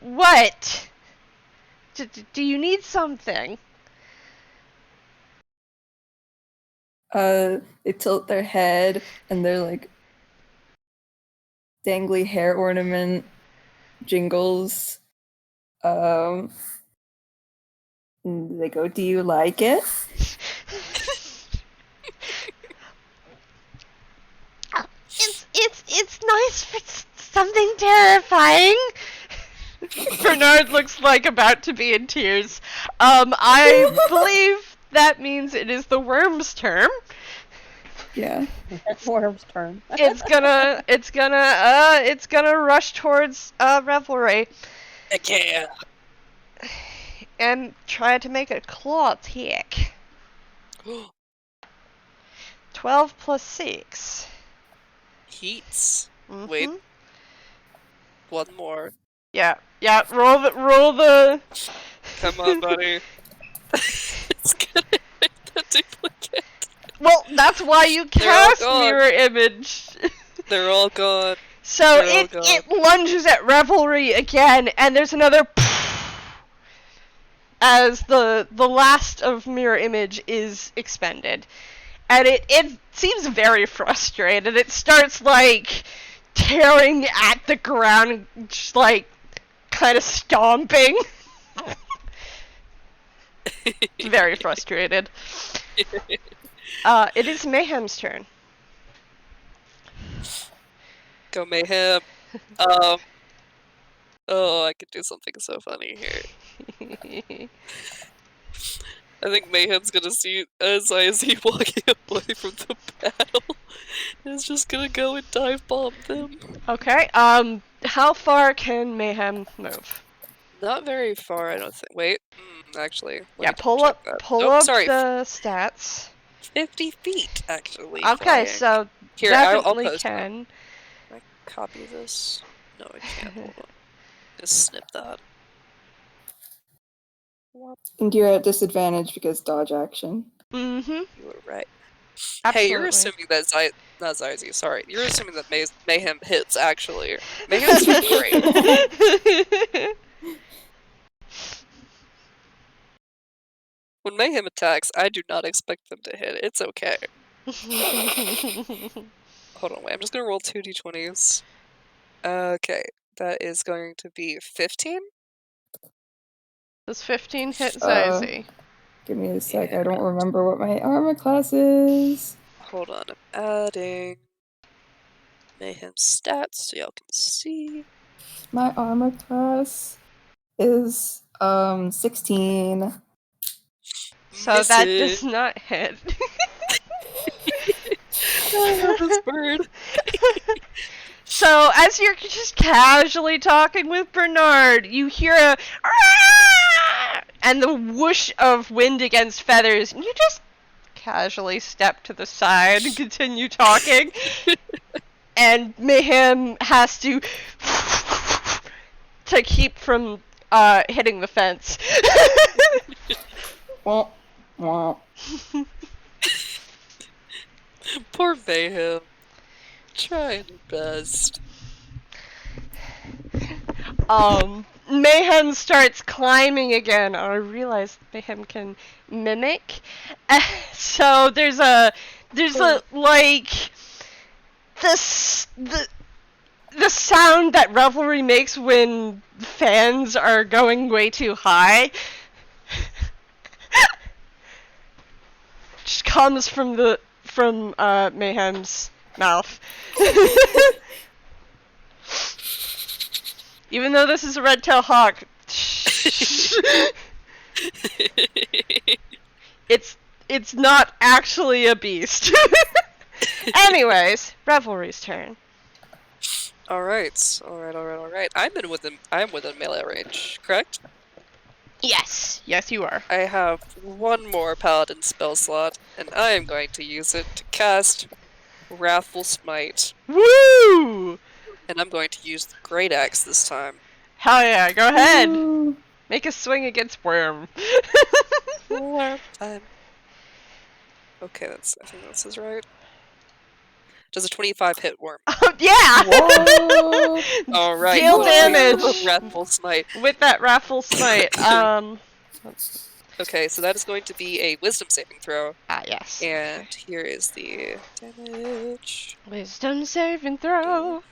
What? Do you need something? They tilt their head and their like dangly hair ornament jingles. And they go, "Do you like it?" It's nice, but something terrifying. Bernard looks like about to be in tears. I believe that means it is the worm's turn. Yeah. That's Worm's turn. It's gonna rush towards Revelry. Yeah. And try to make a claw attack. 12 plus 6. Heats. Mm-hmm. Wait. One more. Yeah. Roll the. Come on, buddy. It's gonna hit the duplicate. Well, that's why you They're all cast gone. mirror image. They're all gone. So They're all gone. it lunges at Revelry again, and there's another as the last of mirror image is expended. And it seems very frustrated. It starts like tearing at the ground, just like kind of stomping. Very frustrated. It is Mayhem's turn. Go Mayhem. Oh, I could do something so funny here. I think Mayhem's gonna see Zyzie walking away from the battle. And is just gonna go and dive bomb them. Okay, how far can Mayhem move? Not very far, I don't think. Wait, actually. let Yeah, me pull double-check up that. pull Nope, up sorry, the stats. 50 feet, actually. Okay, flying. so Here, I'll definitely post that. can. Can I copy this? No, I can't. Hold on. Just snip that. What? And you're at disadvantage because dodge action. Mm-hmm. You were right. Absolutely. Hey, you're assuming that not Zyzie, sorry. You're assuming that Mayhem hits, actually. Mayhem's great. When Mayhem attacks, I do not expect them to hit. It's okay. Hold on, wait. I'm just gonna roll 2 d20s. Okay, that is going to be 15? Does 15 hit Zyzie? Give me a sec. Yeah. I don't remember what my armor class is. Hold on, I'm adding Mayhem's stats so y'all can see. My armor class is 16. So that Miss does not hit. I love this bird. So as you're just casually talking with Bernard, you hear a "Arrgh!" and the whoosh of wind against feathers, and you just casually step to the side and continue talking. And Mayhem has to keep from hitting the fence. Womp, womp. Poor Mayhem. Trying her best. Mayhem starts climbing again. I realize Mayhem can mimic. So there's like the sound that Revelry makes when fans are going way too high just comes from Mayhem's mouth. Even though this is a red-tailed hawk, it's not actually a beast. Anyways, Revelry's turn. Alright. I'm within melee range, correct? Yes, you are. I have one more paladin spell slot, and I am going to use it to cast Wrathful Smite. Woo! And I'm going to use the Great Axe this time. Hell yeah, go ahead. Ooh. Make a swing against Worm. Worm time. Okay, I think this is right. Does a 25 hit Worm? Oh, yeah! Whoa. Alright. Deal damage. Wrathful Smite. With that Wrathful Smite. Okay, so that is going to be a Wisdom saving throw. Yes. And here is the damage. Wisdom saving throw.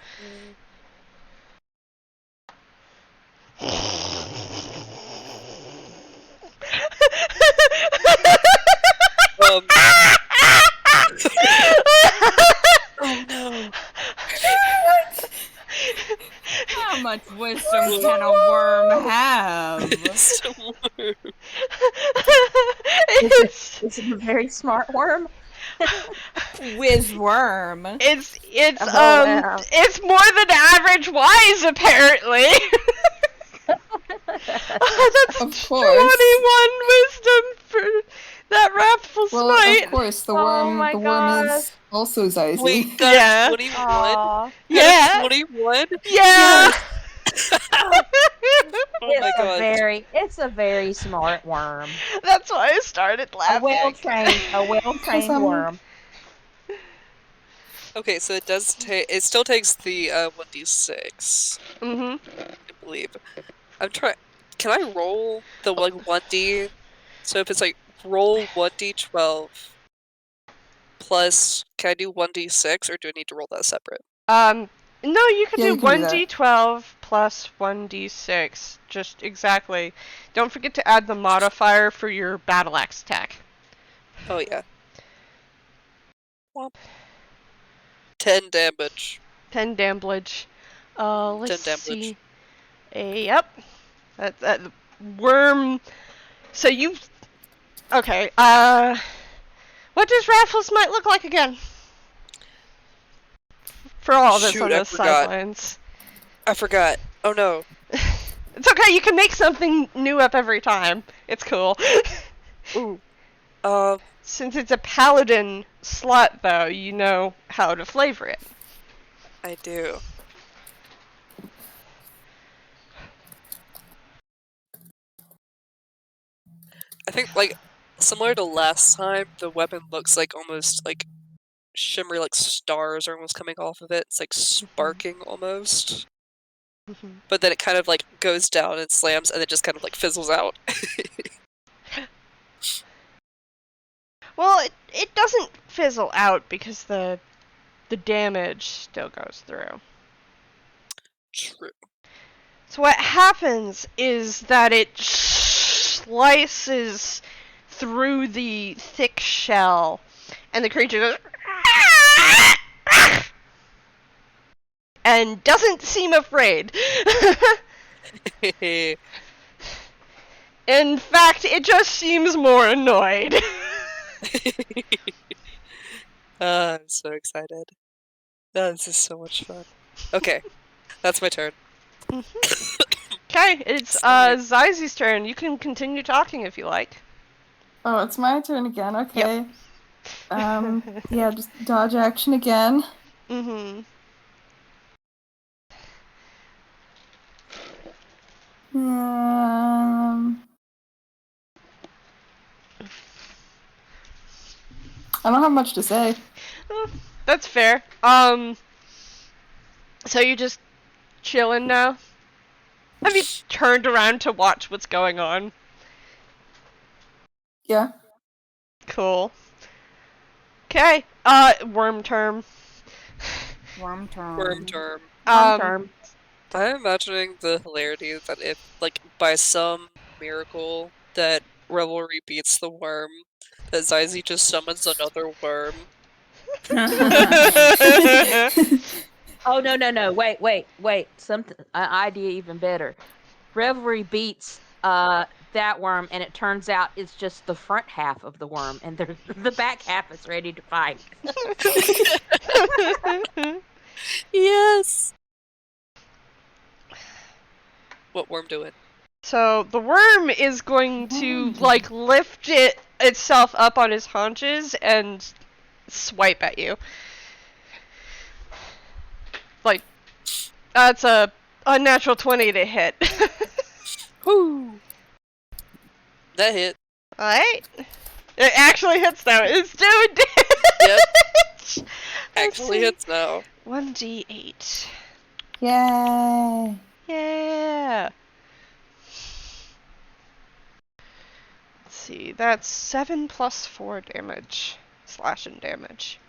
Oh no. How much wisdom can a worm have? Wisdom worm. It's Is it a very smart worm? Wizworm. it's Oh, wow. it's more than average wise apparently. That's Of course. 21 wisdom for that Wrathful Well, Smite. of course, the Oh worm. my The worm gosh. is also Zyzie. Wait, got Yeah. 21? Aw. Yeah. 21? Yeah. Oh my god. It's a very smart worm. That's why I started A laughing. well-trained I'm- worm. Okay, so it still takes the 1d6, Mhm. I believe. Can I roll the 1d? So if it's like roll 1d12 plus, can I do 1d6 or do I need to roll that separate? No, you can Yeah, do you can do that. 1d12 plus 1d6. Just exactly. Don't forget to add the modifier for your battle axe attack. Oh yeah. Womp. 10 damage. 10 damage. Let's 10 damage. see. Yep. That worm. So you. Okay. What does Wrathful Smite look like again? For all of us Shoot, on I the forgot. sidelines. I forgot. Oh no. It's okay. You can make something new up every time. It's cool. Ooh. Since it's a paladin slot, though, you know how to flavor it. I do. I think, like, similar to last time, the weapon looks like almost, like, shimmery, like, stars are almost coming off of it. It's, like, sparking almost. But then it kind of, like, goes down and slams, and it just kind of, like, fizzles out. Well, it doesn't fizzle out because the damage still goes through. True. So what happens is that it slices through the thick shell, and the creature goes and doesn't seem afraid. In fact, it just seems more annoyed. I'm so excited. Oh, this is so much fun. Okay, that's my turn. Okay, it's Zyzie's turn. You can continue talking if you like. Oh, it's my turn again. Okay. Yeah, just dodge action again. Mm-hmm. I don't have much to say. That's fair. So you're just chilling now? Have you turned around to watch what's going on? Yeah. Cool. Okay. Worm term. Worm term. Worm term. Term. I'm imagining the hilarity that if, like, by some miracle that Revelry beats the worm, that Zyzie just summons another worm. Oh no! Wait! Something an idea even better. Revelry beats that worm, and it turns out it's just the front half of the worm, and the back half is ready to fight. Yes! What worm doing? So the worm is going to like lift itself up on his haunches and swipe at you. Like that's a unnatural 20 to hit. Whoo! That hit. Alright. It actually hits though. It's doing Yep. damage. Actually hits now. 1d8. Yay. Yeah. Let's see. That's 7 plus 4 damage. Slashing damage.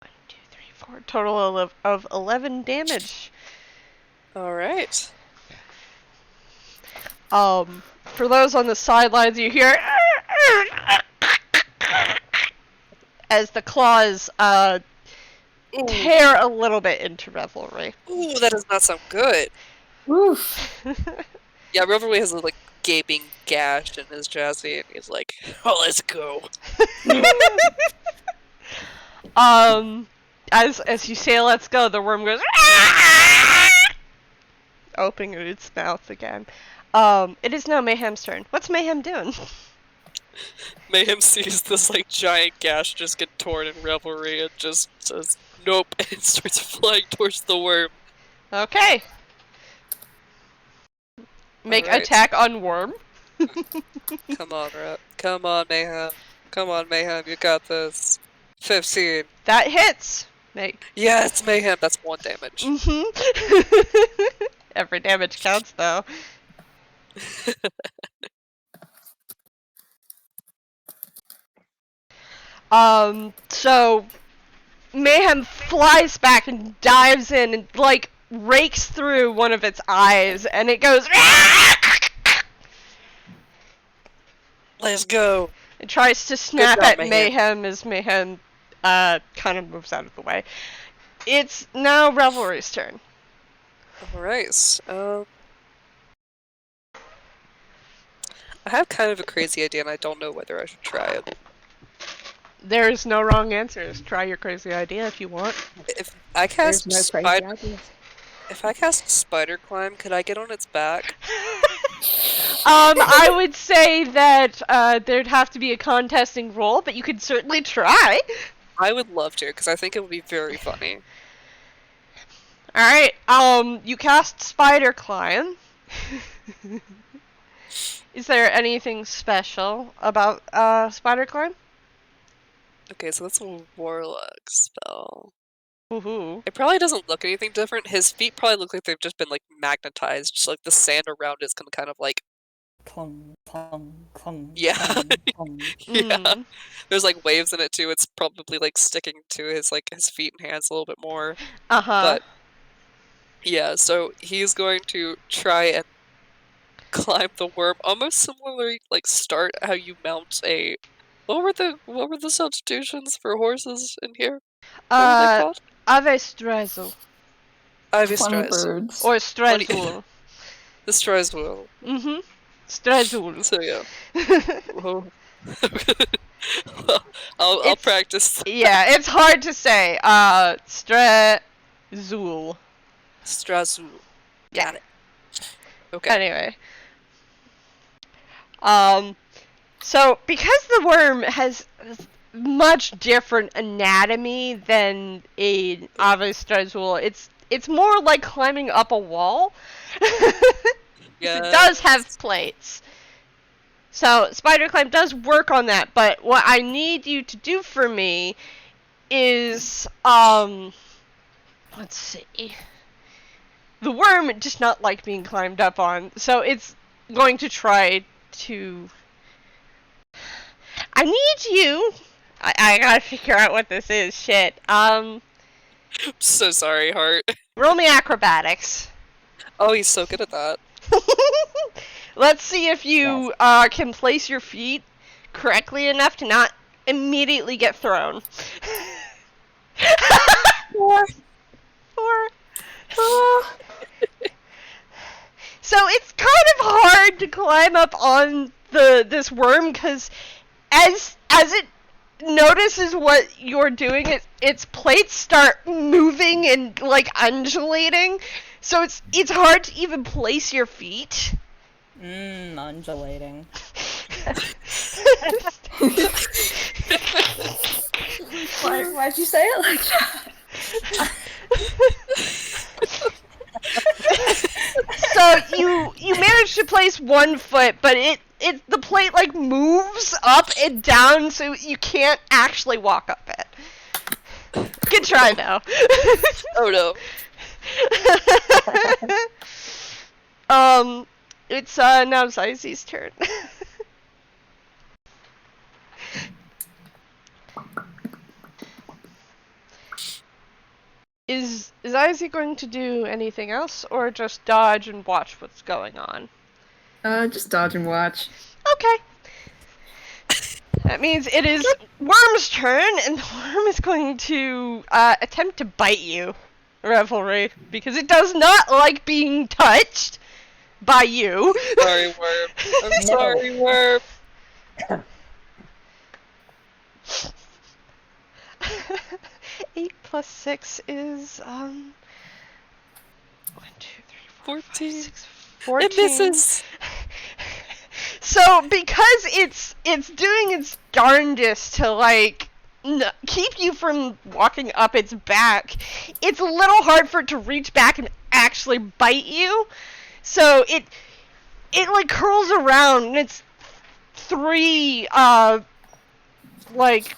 1, 2, 3, 4. Total of 11 damage. Alright. For those on the sidelines, you hear as the claws Ooh. tear a little bit into Revelry. Ooh, that does not sound good. Oof. Yeah, Revelry has a, like, gaping gash in his chassis, and he's like, oh, let's go. As you say let's go, the worm goes opening its mouth again. It is now Mayhem's turn. What's Mayhem doing? Mayhem sees this, like, giant gash just get torn in Revelry and just says, nope, and starts flying towards the worm. Okay. Make Alright. attack on worm. Come on, Come on, Mayhem. Come on, Mayhem, you got this. 15. That hits. Make. Yes, Mayhem, that's 1 damage. Every damage counts though. So Mayhem flies back and dives in and like rakes through one of its eyes and it goes Let's go. It tries to snap job, at Mayhem. Mayhem as Mayhem kind of moves out of the way. It's now Revelry's turn. Alright, I have kind of a crazy idea and I don't know whether I should try it. There's no wrong answers. Try your crazy idea if you want. If I cast There's no crazy ideas. If I cast Spider Climb, could I get on its back? I would say that there'd have to be a contesting roll, but you could certainly try. I would love to, because I think it would be very funny. Alright, you cast Spider Climb. Is there anything special about Spider Climb? Okay, so that's a Warlock spell. Woohoo. It probably doesn't look anything different. His feet probably look like they've just been, like, magnetized. Just, like, the sand around it's gonna kind of, like... Clung, clung, clung. Yeah. Clung, clung. Yeah. There's, like, waves in it, too. It's probably, like, sticking to his, like, his feet and hands a little bit more. Uh-huh. But, yeah, so he's going to try and climb the worm. Almost similarly, like, start how you mount a... What were the substitutions for horses in here? What were they called? Ave Strezel. Ivy Funny Stress. birds. Or Strezul. The Stresswell. Mm-hmm. Strezul. So yeah. Whoa. Well, I'll practice. Yeah, it's hard to say. Strezul. Strazu. Got it. Okay. Anyway. So because the worm has much different anatomy than a Ave Strezul, it's more like climbing up a wall. Yeah. It does have plates. So spider climb does work on that, but what I need you to do for me is, let's see. The worm does not like being climbed up on, so it's going to try to... I need you... I gotta figure out what this is, shit. I'm so sorry, Heart. Roll me acrobatics. Oh, he's so good at that. Let's see if you can place your feet correctly enough to not immediately get thrown. 4. 4. So it's kind of hard to climb up on this worm because as it notices what you're doing, its plates start moving and like undulating. So it's hard to even place your feet. Undulating. Why'd you say it like that? So you manage to place one foot, but the plate like moves up and down, so you can't actually walk up it. Good try though. Oh no. It's now Zyzie's turn. Is Zyzie going to do anything else, or just dodge and watch what's going on? Just dodge and watch. Okay. That means it is Worm's turn, and the Worm is going to attempt to bite you, Revelry, because it does not like being touched by you. Sorry, Worm. I'm sorry, Worm. 8 plus 6 is 1, 2, 3, 4, 5, 14. 6, 14. It misses. So because it's doing its darndest to like keep you from walking up its back, it's a little hard for it to reach back and actually bite you. So it like curls around, and it's 3 like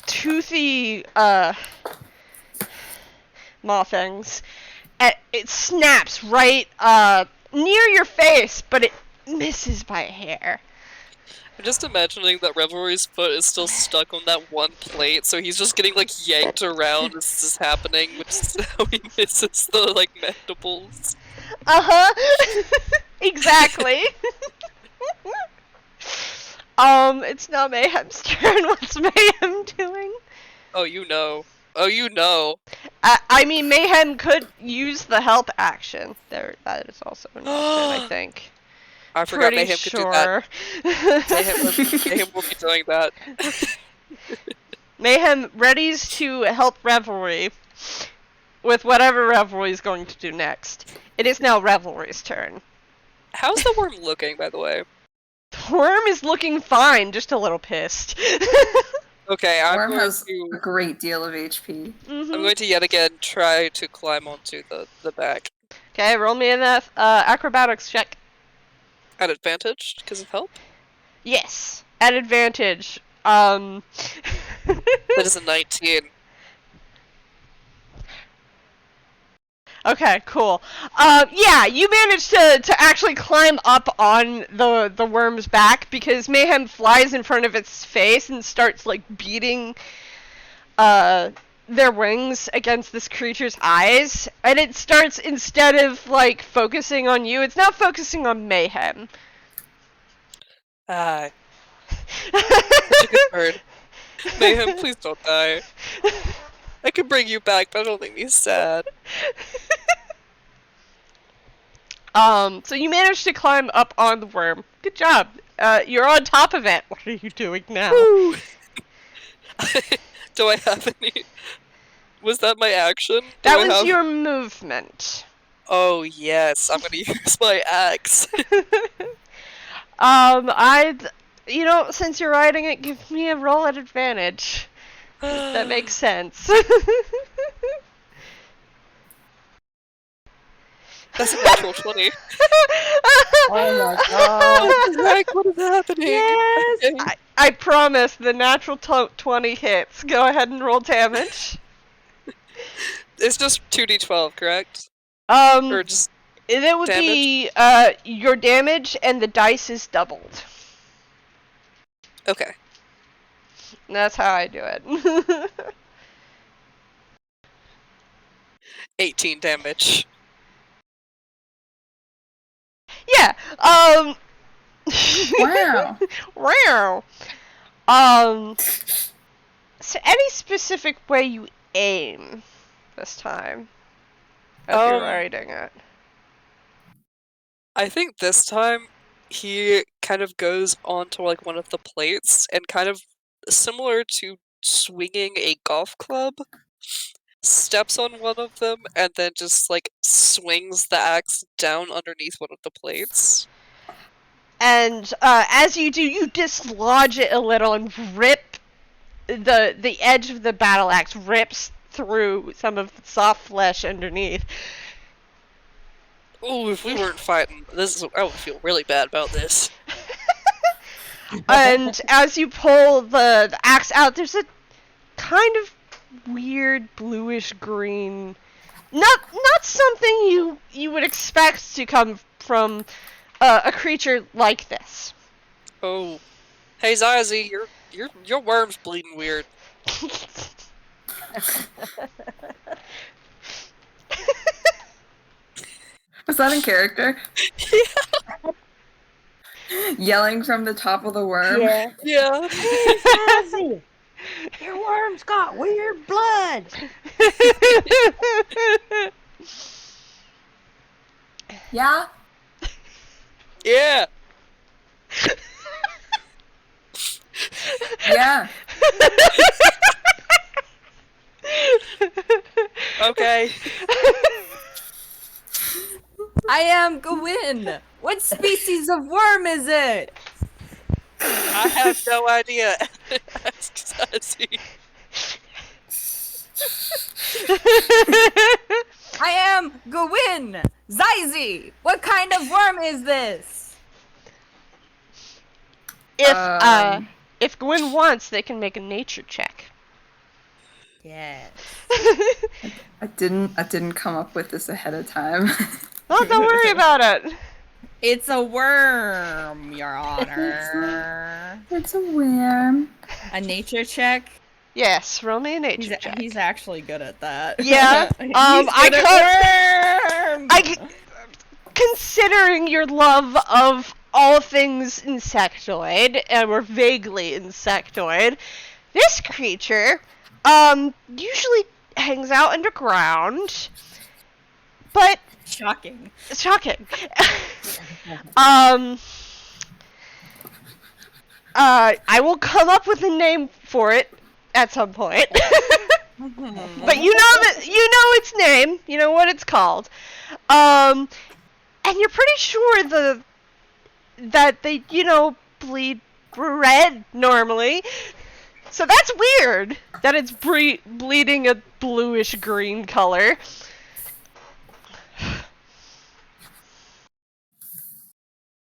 toothy maw things. It snaps right near your face, but it misses by a hair. I'm just imagining that Revelry's foot is still stuck on that one plate, so he's just getting like yanked around as this is happening, which is how he misses the like mandibles. Exactly. It's now Mayhem's turn. What's Mayhem doing? Oh, you know. Oh, you know. I mean, Mayhem could use the help action. That is also an option, I think. I forgot Pretty Mayhem sure. could do that. Mayhem will be doing that. Mayhem readies to help Revelry with whatever Revelry is going to do next. It is now Revelry's turn. How's the worm looking, by the way? The worm is looking fine, just a little pissed. Okay, I'm Worm going has to... a great deal of HP. I'm going to yet again try to climb onto the back. Okay, roll me an acrobatics check. At advantage, because of help? Yes, at advantage. That is a 19. Okay, cool. Yeah, you managed to actually climb up on the worm's back because Mayhem flies in front of its face and starts like beating their wings against this creature's eyes, and it starts, instead of like focusing on you, it's now focusing on Mayhem. Ah. Such a good bird. Mayhem, please don't die. I can bring you back, but I don't think he's sad. So you managed to climb up on the worm. Good job. You're on top of it. What are you doing now? Do I have any... Was that my action? That was your movement. Oh yes, I'm gonna use my axe. You know, since you're riding it, give me a roll at advantage. That makes sense. That's a natural 20. Oh my god. What the heck? What is happening? Yes. Okay. I promise the natural 20 hits. Go ahead and roll damage. It's just 2d12, correct? Or just It would damage? be your damage and the dice is doubled. Okay. That's how I do it. 18 damage. Yeah. Wow. Wow. So any specific way you aim this time as you're writing it? I think this time he kind of goes onto like one of the plates and kind of similar to swinging a golf club, steps on one of them and then just like swings the axe down underneath one of the plates. And as you do, you dislodge it a little and rip the edge of the battle axe rips through some of the soft flesh underneath. Oh, if we weren't fighting, I would feel really bad about this. And as you pull the axe out, there's a kind of weird bluish green, not something you would expect to come from a creature like this. Oh, hey Zyzie, your worm's bleeding weird. Was that in character? Yeah. Yelling from the top of the worm? Yeah. Yeah. Hey, Zyzie, your worm's got weird blood. Yeah? Yeah. Yeah. Okay. I am Gwyn. What species of worm is it? I have no idea. Ask Zyzie. I am Gwyn. Zyzie, what kind of worm is this? If Gwyn wants, they can make a nature check. Yes. I didn't come up with this ahead of time. Oh, don't worry about it. It's a worm, Your Honor. It's a worm. A nature check? Yes, roll me a nature check. He's actually good at that. Yeah. Considering your love of all things insectoid, and we're vaguely insectoid, this creature usually hangs out underground, but Shocking. shocking. I will come up with a name for it at some point. But you know its name, you know what it's called. And you're pretty sure that they, bleed red normally. So that's weird that it's bleeding a bluish green color.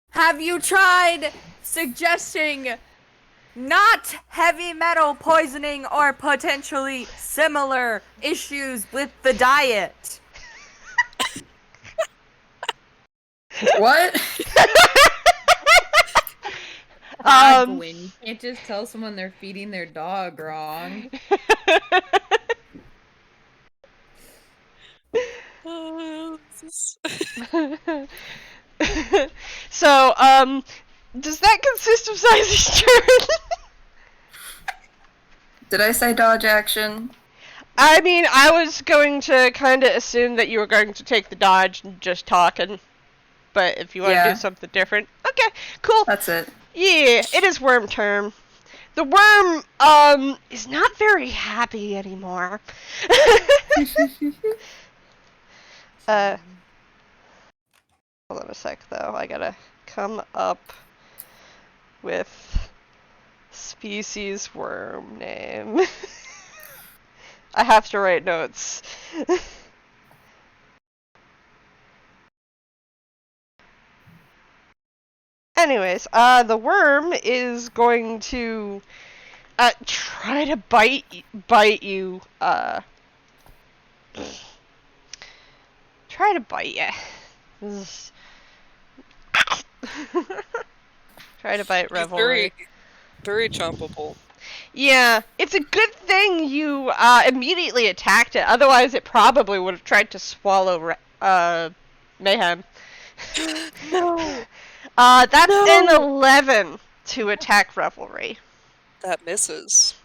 Have you tried suggesting not heavy metal poisoning or potentially similar issues with the diet? What? Gwyn, you can't just tell someone they're feeding their dog wrong. So, does that consist of Zizie's turn? Did I say dodge action? I mean, I was going to kind of assume that you were going to take the dodge and just talking. But if you want to do something different, okay, cool. That's it. Yeah, it is worm term. The worm, is not very happy anymore. Hold on a sec, though. I gotta come up with species worm name. I have to write notes. Anyways, the worm is going to try to bite you. Try to bite you. Try to bite He's Revelry. very chompable. Yeah, it's a good thing you immediately attacked it. Otherwise, it probably would have tried to swallow Mayhem. No! That's No! an 11 to attack Revelry. That misses.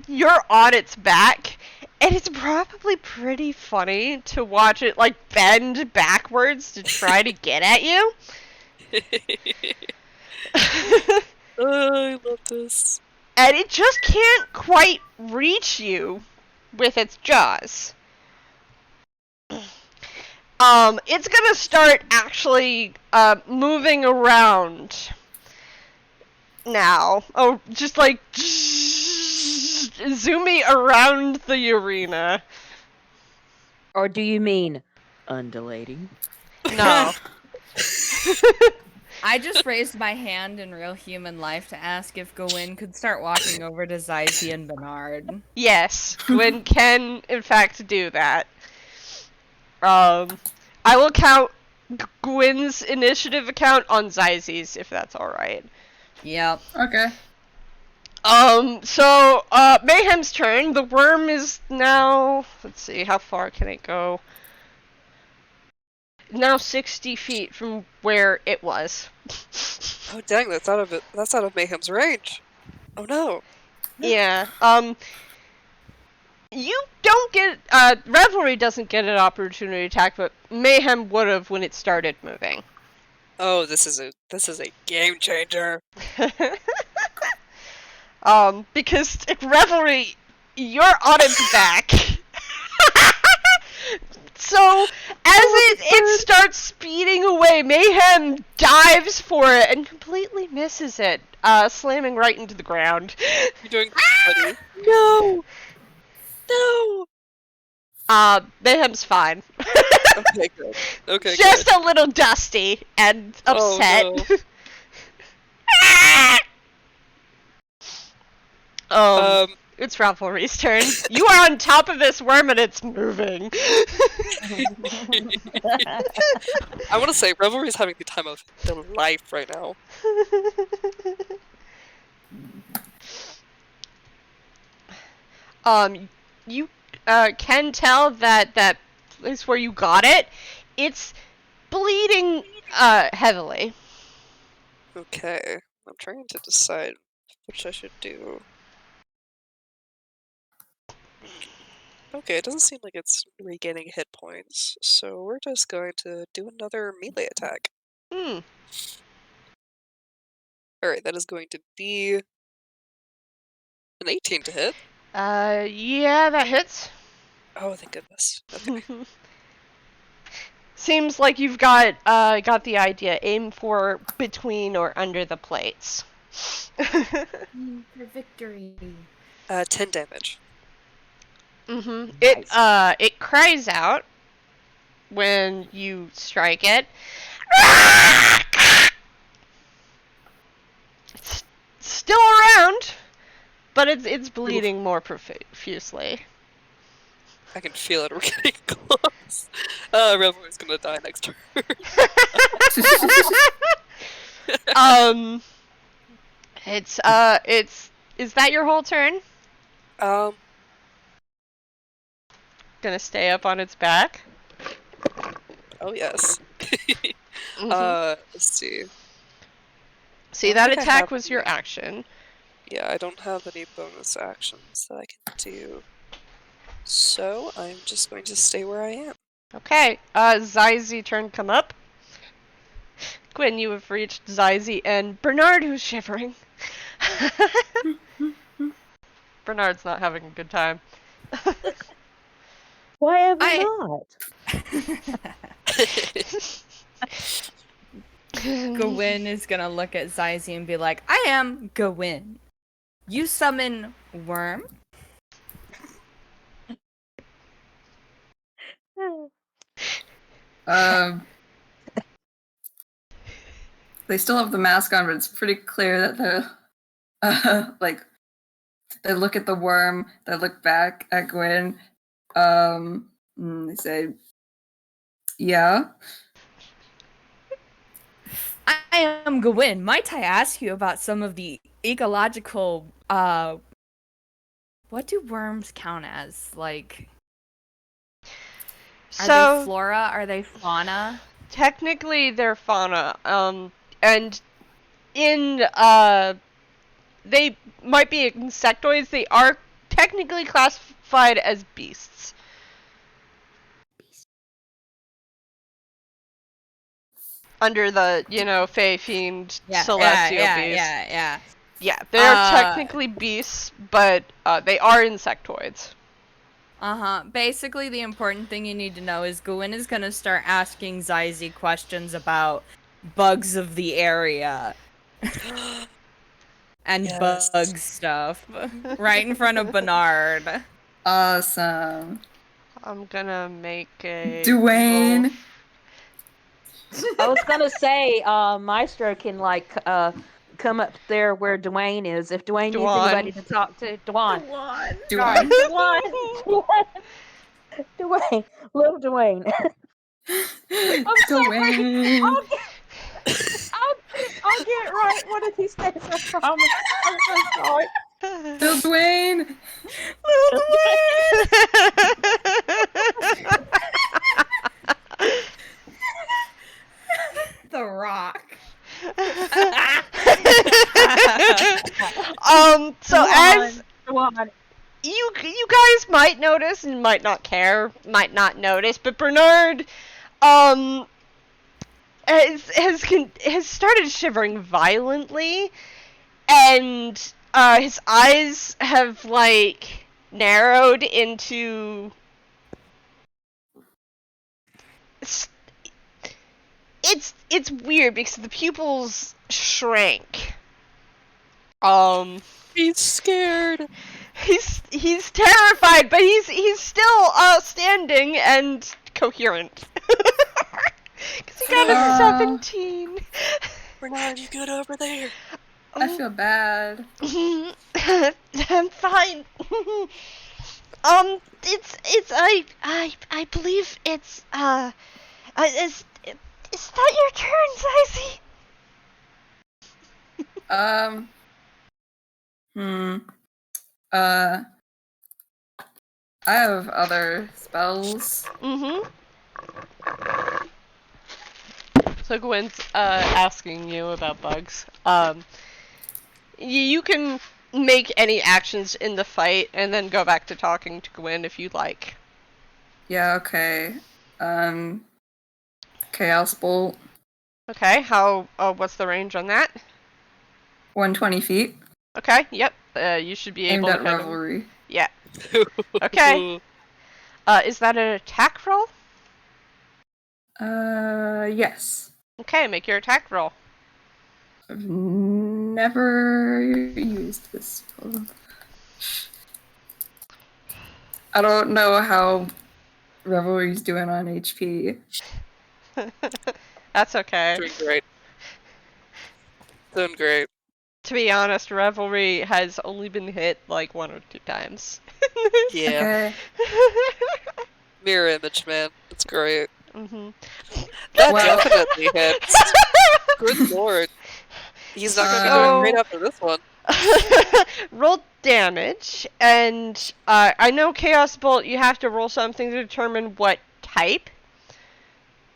You're on its back, and it's probably pretty funny to watch it, like, bend backwards to try to get at you. I love this. And it just can't quite reach you with its jaws. It's gonna start actually moving around now. Oh, just like zooming around the arena. Or do you mean undulating? No. I just raised my hand in real human life to ask if Gwyn could start walking over to Zyzie and Bernard. Yes, Gwyn can in fact do that. I will count Gwyn's initiative account on Zyzie's if that's alright. Yep. Okay. So, Mayhem's turn. The worm is now, let's see, how far can it go? Now 60 feet from where it was. Oh dang, that's out of Mayhem's range. Oh no. Yeah, you don't get, Revelry doesn't get an opportunity attack, but Mayhem would've when it started moving. Oh, this is a game changer. Because Revelry, you're on its back. So, as it starts speeding away, Mayhem dives for it and completely misses it, slamming right into the ground. You're doing great, buddy. No! No! Mayhem's fine. Okay, good. Okay, Just good. a little dusty and upset. Oh, no. It's Revelry's turn. You are on top of this worm and it's moving. I want to say, Revelry's having the time of their life right now. You can tell that place where you got it, it's bleeding heavily. Okay, I'm trying to decide which I should do. Okay, it doesn't seem like it's regaining hit points, so we're just going to do another melee attack. Alright, that is going to be an 18 to hit. Yeah, that hits. Oh, thank goodness. Okay. Seems like you've got the idea. Aim for between or under the plates. For victory. 10 damage. It cries out when you strike it. It's still around, but it's bleeding more profusely. I can feel it, we're getting close. Revelry's gonna die next turn. Is that your whole turn? Gonna stay up on its back? Oh yes. Let's see. See, that attack was your action. Yeah, I don't have any bonus actions that I can do. So, I'm just going to stay where I am. Okay, Zyzie turn come up. Gwyn, you have reached Zyzie and Bernard, who's shivering. Bernard's not having a good time. Why am I not? Gwyn is gonna look at Zyzie and be like, I am Gwyn. You summon worm? they still have the mask on, but it's pretty clear that they're like they look at the worm, they look back at Gwyn, and they say, "Yeah." I am Gwyn. Might I ask you about some of the ecological, what do worms count as? Like, are they flora? Are they fauna? Technically, they're fauna. And in, they might be insectoids. They are technically classified as beasts. Under the, Fey Fiend Celestial Beast. Yeah. Yeah, they're technically beasts, but they are insectoids. Basically, the important thing you need to know is Gwyn is gonna start asking Zyzie questions about bugs of the area. And Yes. bug stuff. Right in front of Bernard. Awesome. I'm gonna make a... Dwayne. I was gonna say, Maestro can come up there where Dwayne is. If Dwayne needs anybody to talk to, Dwayne. Dwayne. Dwayne. Little Dwayne. Dwayne. I'll get it right one of these days, I promise. I'm so sorry. Little Dwayne. The Rock. So as you guys might notice and might not care, might not notice, but Bernard has started shivering violently, and his eyes have narrowed into it's weird because the pupils shrank. He's scared. He's terrified, but he's still standing and coherent. Because he got a 17. Bernard, you good over there? I feel bad. I'm fine. I believe it's is that your turn, Zyzie? I have other spells. So Gwyn's asking you about bugs. You can make any actions in the fight and then go back to talking to Gwyn if you'd like. Yeah, okay. Chaos Bolt. Okay, what's the range on that? 120 feet. Okay, yep. You should be Aimed able at to hit him. Revelry. Yeah. Okay. Is that an attack roll? Yes. Okay, make your attack roll. I've never used this spell. I don't know how Revelry's doing on HP. That's okay. Doing great. Doing great. To be honest, Revelry has only been hit 1 or 2 times. Yeah. Okay. Mirror image, man. It's great. That definitely hits. Good lord. He's not gonna be doing great after this one. Roll damage, and I know Chaos Bolt, you have to roll something to determine what type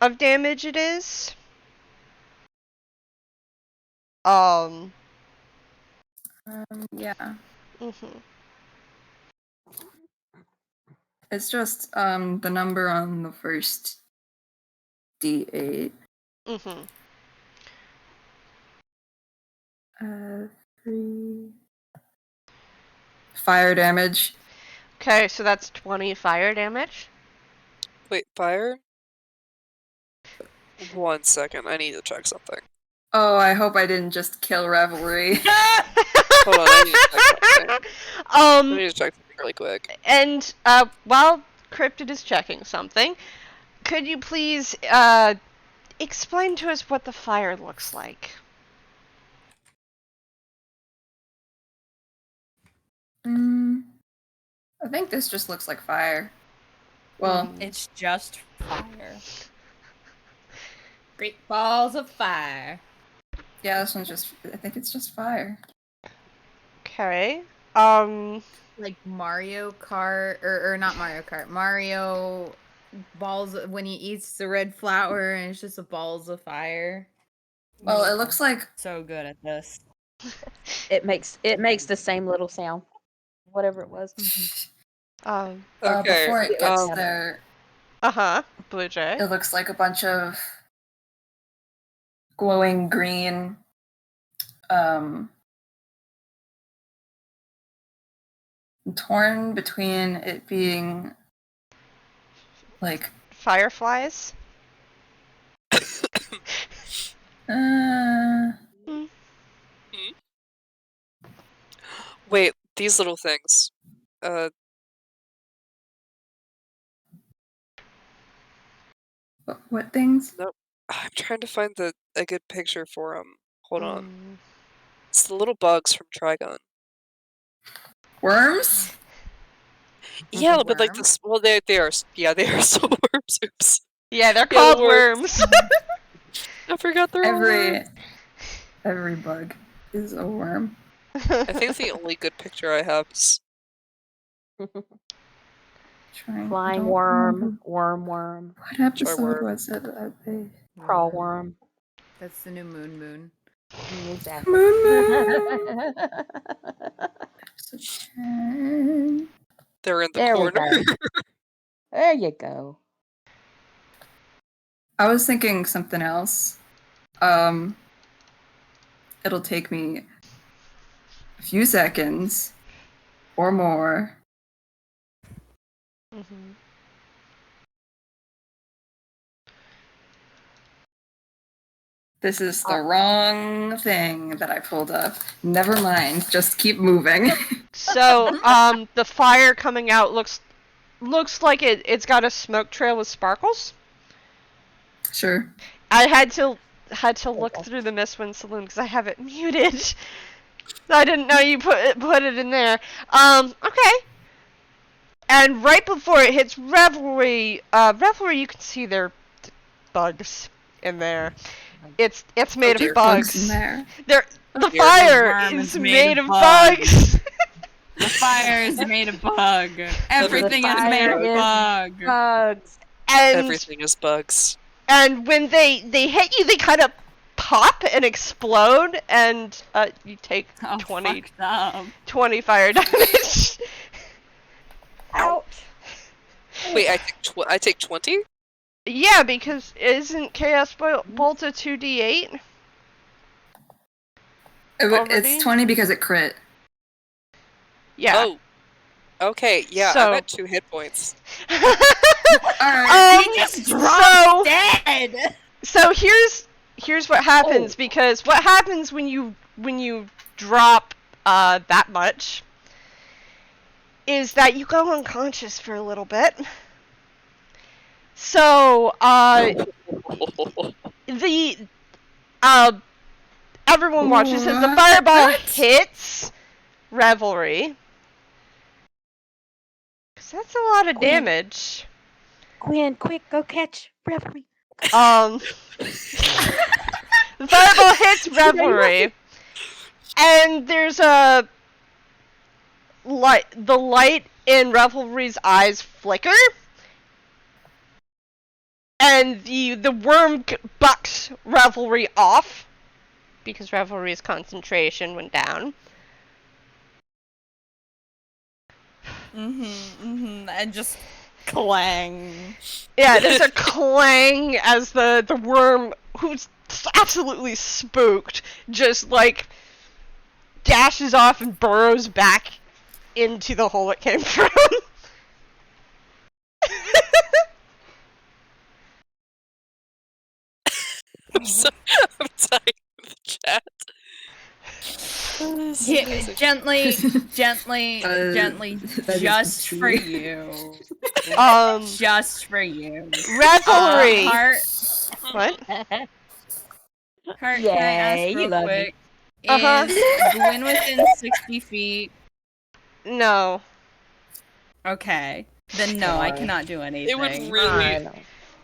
of damage it is. Yeah. It's just the number on the first D8. 3 fire damage. Okay, so that's 20 fire damage. Wait, fire? 1 second, I need to check something. Oh, I hope I didn't just kill Revelry. Hold on, I need to check something. I need to check something really quick. And while Cryptid is checking something, could you please explain to us what the fire looks like. I think this just looks like fire. Well, It's just fire. Great balls of fire. yeah, this one's just. I think it's just fire. Okay. Like Mario Kart, or not Mario Kart. Mario balls when he eats the red flower, and it's just the balls of fire. Well, it looks like. So good at this. It makes the same little sound, whatever it was. Um. Okay. Before it gets um, there, Bluejay. it looks like a bunch of glowing green, torn between it being like Fireflies. Wait, these little things. what things? Nope. I'm trying to find a good picture for them. Hold on. Mm. It's the little bugs from Trigon. Worms? Yeah, but like worm? this. Well, they are. Yeah, they are so worms. Oops. Yeah, they're Yeah, called the worms. worms. I forgot they're all worms. Every bug is a worm. I think the only good picture I have is. Flying worm, worm, What episode worm. was it? crawl worm. That's the new moon. Exactly. Moon. Episode 10. They're in the There we corner. go. There you go. I was thinking something else. It'll take me a few seconds or more. Mm-hmm. This is the wrong thing that I pulled up. Never mind. Just keep moving. So, the fire coming out looks like it's got a smoke trail with sparkles. Sure. I had to look through the Mistwind Saloon because I have it muted. I didn't know you put it in there. Okay. And right before it hits Revelry, you can see there bugs in there. It's made dear. of bugs. In there. The dear. fire The worm is made of bugs. The fire is made of bug. Everything is made fire of is bug. Bugs. And Everything is bugs. and when they hit you, they kind of pop and explode, and you take Oh, 20 fucked up. 20 fire damage. Ouch. Wait, I take 20? Yeah, because isn't Chaos Bolt a 2d8? Already? It's 20 because it crit. Yeah. Oh. Okay, yeah, So- I'm at 2 hit points. Alright. He just dropped dead. So here's what happens, because what happens when you drop that much is that you go unconscious for a little bit. So everyone watches as the fireball hits Revelry. 'Cause that's a lot of damage. Gwyn, quick, go catch Revelry. The fireball hits Revelry, and there's a light. The light in Revelry's eyes flicker, and the worm bucks Revelry off because Revelry's concentration went down. And just clang. Yeah, there's a clang as the worm, who's absolutely spooked, just like dashes off and burrows back into the hole it came from. I'm typing in the chat. Gently, that is just for true. you. Um, Just for you. Revelry. What? Heart, can I ask Yay, you real love me. quick? Uh-huh. Is Gwyn within 60 feet? No. Okay. Then no, I Sorry. cannot do anything. It would I really, know.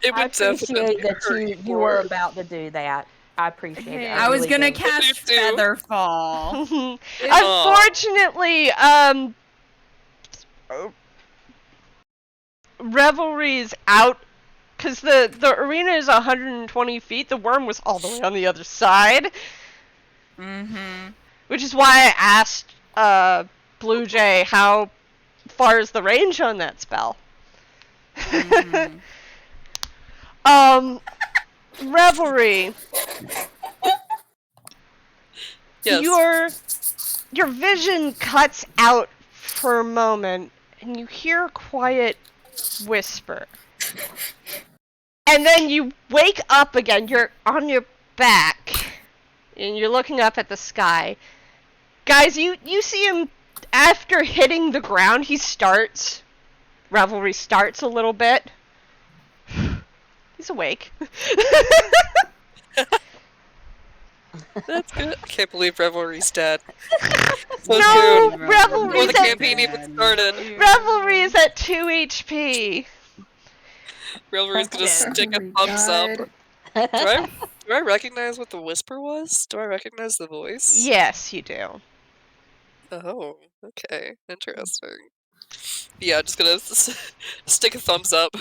it I would definitely appreciate that hurt you were more. about to do that. I appreciate it. I was really gonna do. cast do. Featherfall. Unfortunately, Revelry's out because the arena is 120 feet. The worm was all the way on the other side, Mm-hmm. which is why I asked Bluejay how far is the range on that spell. Mhm. Revelry. Yes. Your vision cuts out for a moment, and you hear a quiet whisper. And then you wake up again. You're on your back, and you're looking up at the sky. Guys, you see him after hitting the ground. Revelry starts a little bit. He's awake. That's good. I can't believe Revelry's dead. So No, soon. Revelry's Before the at- campaign even started. Revelry is at 2 HP. Revelry's gonna That's stick a Revelry thumbs up. died. Do I recognize what the whisper was? Do I recognize the voice? Yes, you do. Oh, okay. Interesting. Yeah, just gonna stick a thumbs up.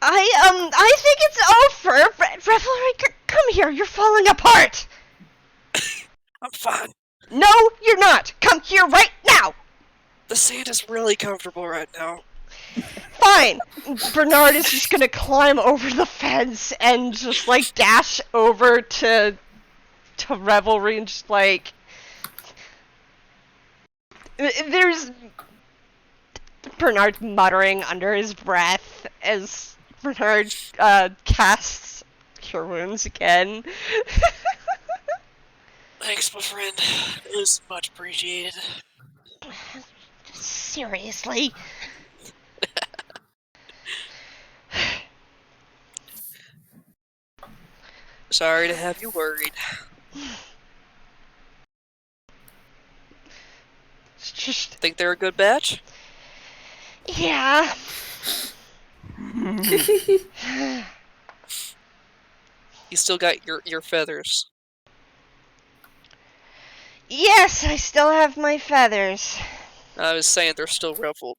I think it's over. Revelry, come here. You're falling apart. I'm fine. No, you're not. Come here right now. The sand is really comfortable right now. Fine. Bernard is just gonna climb over the fence and just like dash over to Revelry and just like there's Bernard muttering under his breath as Bernard casts Cure Wounds again. Thanks, my friend. It was much appreciated. Seriously? Sorry to have you worried. It's just Think they're a good batch? yeah. You still got your feathers. Yes, I still have my feathers. I was saying they're still ruffled.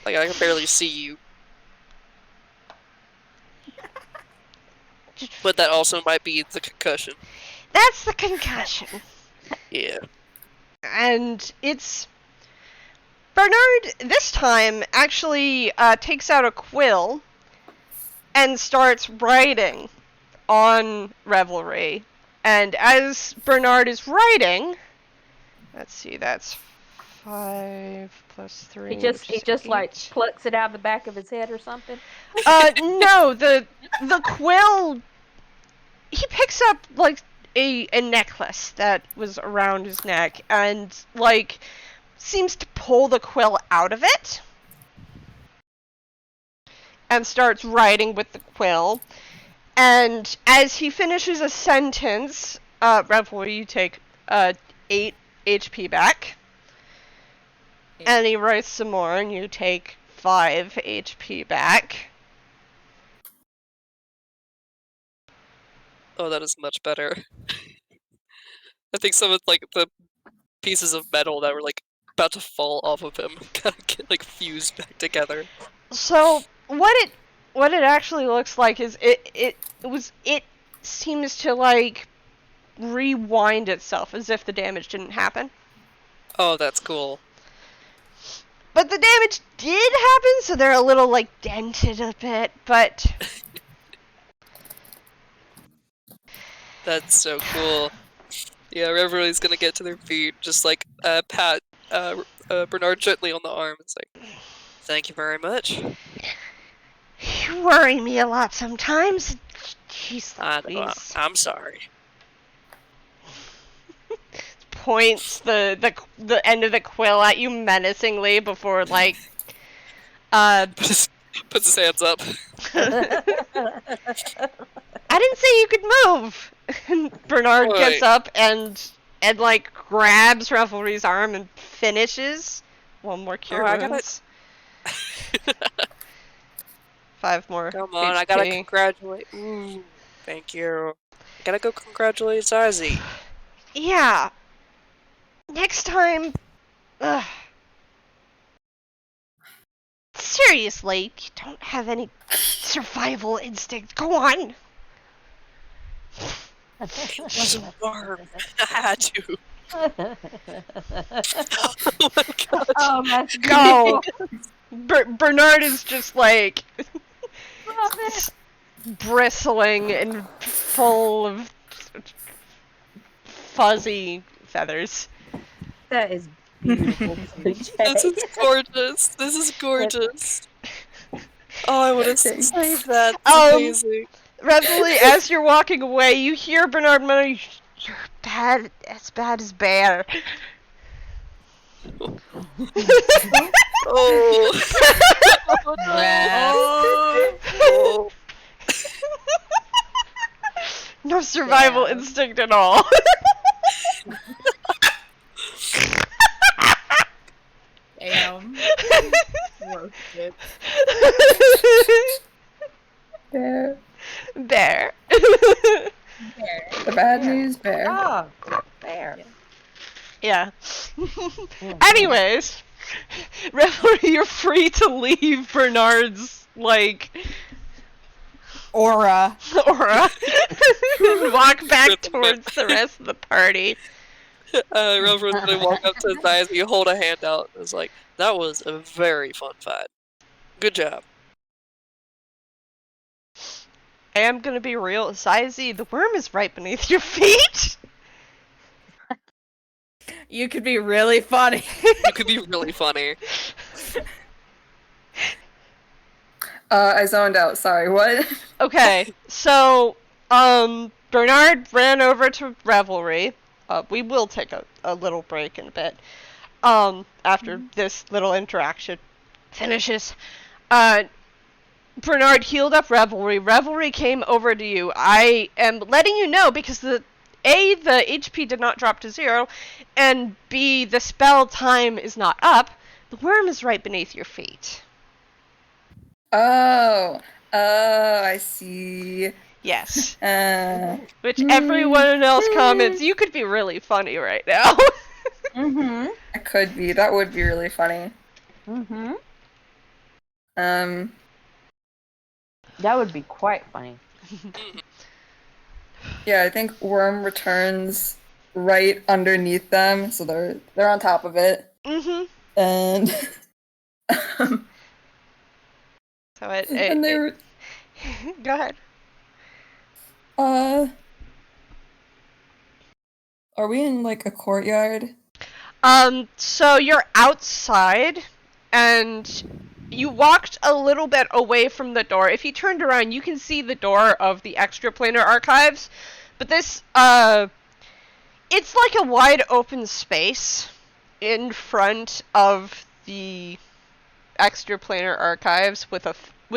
Like I can barely see you. But that also might be the concussion. That's the concussion. Yeah. And it's Bernard this time actually takes out a quill and starts writing on Revelry. And as Bernard is writing, let's see, that's 5 plus 3. He just which is like 8. plucks it out of the back of his head or something. No, the quill. He picks up like a necklace that was around his neck and like seems to pull the quill out of it and starts writing with the quill. And as he finishes a sentence, Revelry, you take 8 HP back. And he writes some more, and you take 5 HP back. Oh, that is much better. I think some of like the pieces of metal that were like about to fall off of him kind of get like fused back together. So what it actually looks like is it seems to like rewind itself as if the damage didn't happen. Oh, that's cool. But the damage did happen, so they're a little like dented a bit, but That's so cool. Yeah, everybody's gonna get to their feet, just like pat Bernard gently on the arm. It's like, thank you very much. you worry me a lot sometimes. Jeez I know, Louise. I'm sorry. Points the end of the quill at you menacingly before like Puts his hands up. I didn't say you could move. And Bernard gets Right. up and like grabs Revelry's arm and finishes. One more cure I gotta- wounds. 5 more. Come on, I gotta HP. congratulate. Ooh, thank you. I gotta go congratulate Zyzie. Yeah. Next time. Ugh. Seriously, you don't have any survival instinct. Go on. She's a worm. I had to. Oh my god. Oh, that's Go. Bernard is just like bristling and full of fuzzy feathers. That is beautiful. This is gorgeous. This is gorgeous. Oh, I want to save that. It's amazing. Revelry, as you're walking away, you hear Bernard mutter, "You're bad, as bad as Bear." Oh. Oh. No survival Damn. instinct at all. Damn. Roasted. Bear. Bear. The bad news, Bear. Oh, there. Yeah. Anyways, Revelry, you're free to leave Bernard's, like, Aura. aura and walk back towards the rest of the party. Reverend's gonna walk up to Zyzie, hold a hand out, and is like, that was a very fun fight. Good job. I am gonna be real, Zyzie, the worm is right beneath your feet. You could be really funny. You could be really funny. I zoned out. Sorry, what? Okay, so, Bernard ran over to Revelry. We will take a little break in a bit. After this little interaction finishes. Bernard healed up Revelry. Revelry came over to you. I am letting you know because the HP did not drop to 0, and B, the spell time is not up. The worm is right beneath your feet. Oh, I see. Yes. Which Which everyone else comments, you could be really funny right now. Mm-hmm. It could be. That would be really funny. Mm-hmm. Um, That would be quite funny. yeah, I think Worm returns right underneath them, so they're on top of it, Mm-hmm. and So and they were Go ahead. Are we in like a courtyard? So you're outside, and you walked a little bit away from the door. If you turned around, you can see the door of the extraplanar archives, but this, it's like a wide open space in front of the extraplanar archives with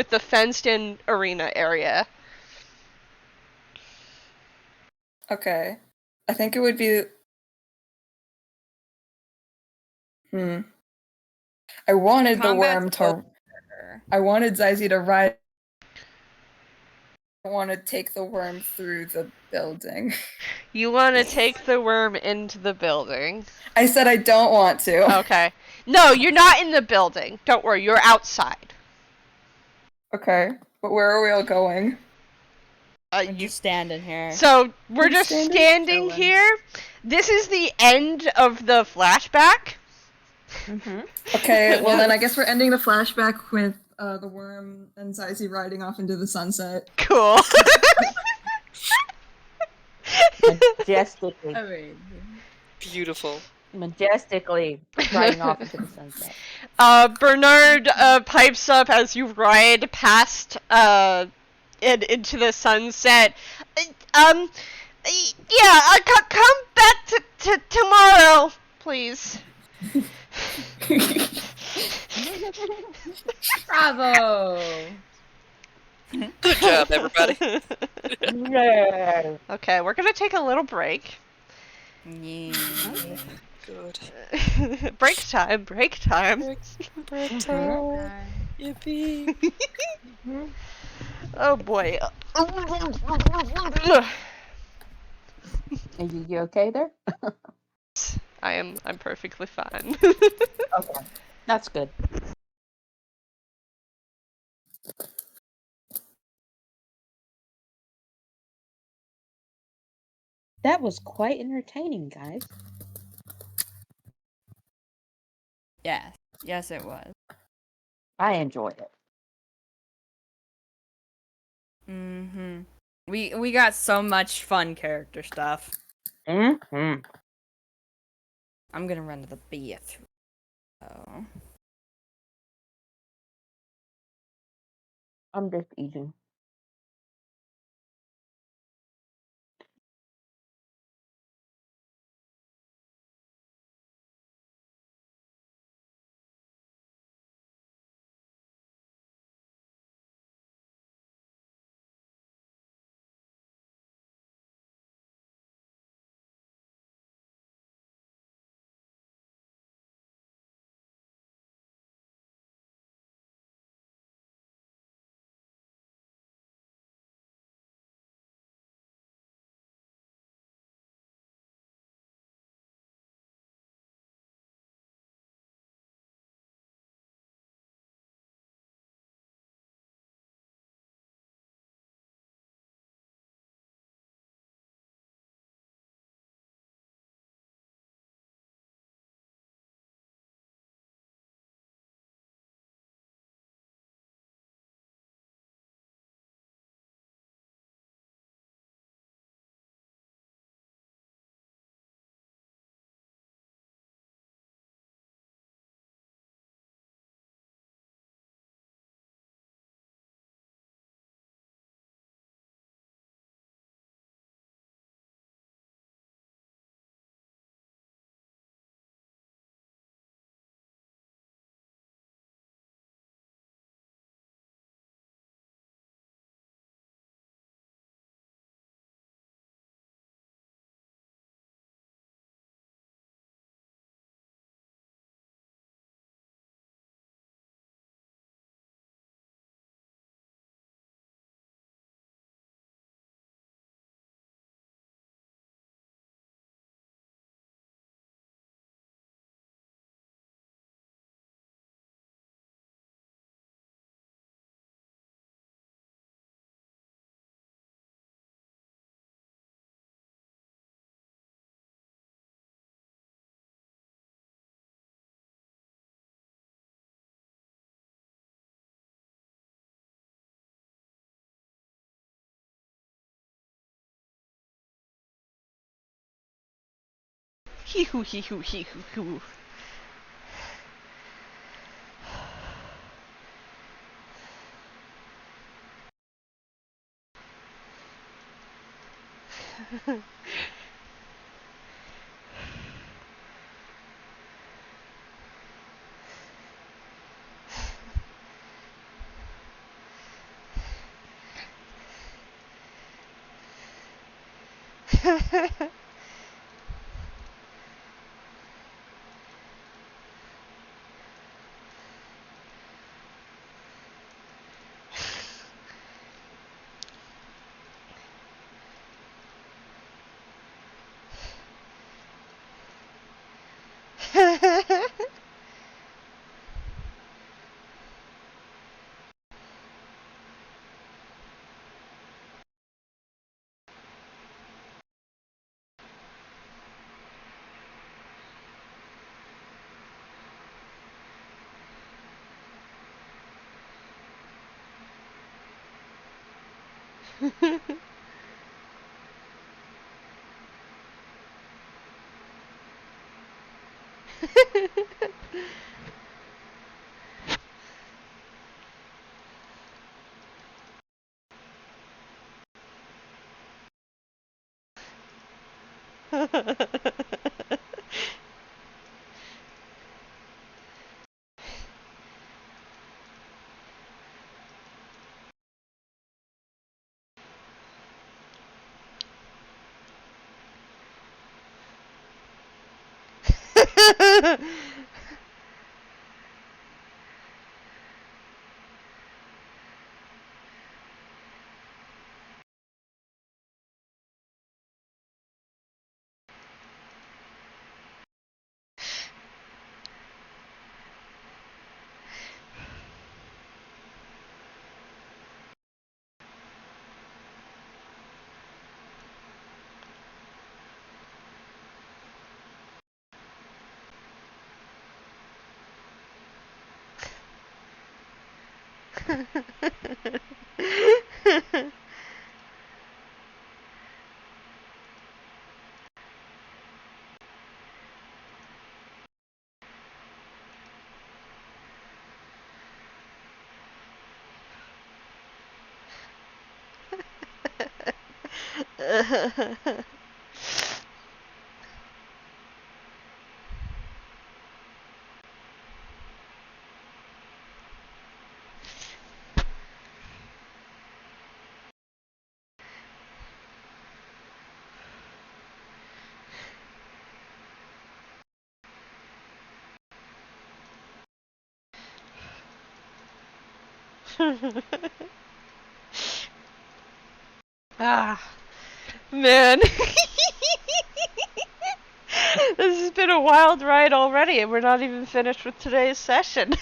the fenced-in arena area. Okay. I think it would be... I wanted the worm to... I wanted Zyzie to ride... I want to take the worm through the building. You want to take the worm into the building. I said I don't want to. Okay. No, you're not in the building. Don't worry, you're outside. Okay. But where are we all going? I'm just standing here. So, we're I'm just standing standing chilling. here. This is the end of the flashback. Mm-hmm. Okay, well then I guess we're ending the flashback with the worm and Zyzie riding off into the sunset. Cool. Majestically. Amazing. Beautiful. Majestically riding off into the sunset. Bernard pipes up as you ride past into the sunset. Come back to tomorrow, please. Bravo! Good job, everybody. Yeah. Okay, we're gonna take a little break. Yeah. Good. Break time, break time. Break Mhm. time. Yippee. Mhm. Oh boy. Are you okay there? I'm perfectly fine. Okay, that's good. That was quite entertaining, guys. Yes. Yes, it was. I enjoyed it. Mm-hmm. We got so much fun character stuff. Mm-hmm. I'm gonna run to the bathroom. Oh. I'm just eating. Hee hoo hee hoo hee hoo hoo. Ah, man. This has been a wild ride already, and we're not even finished with today's session.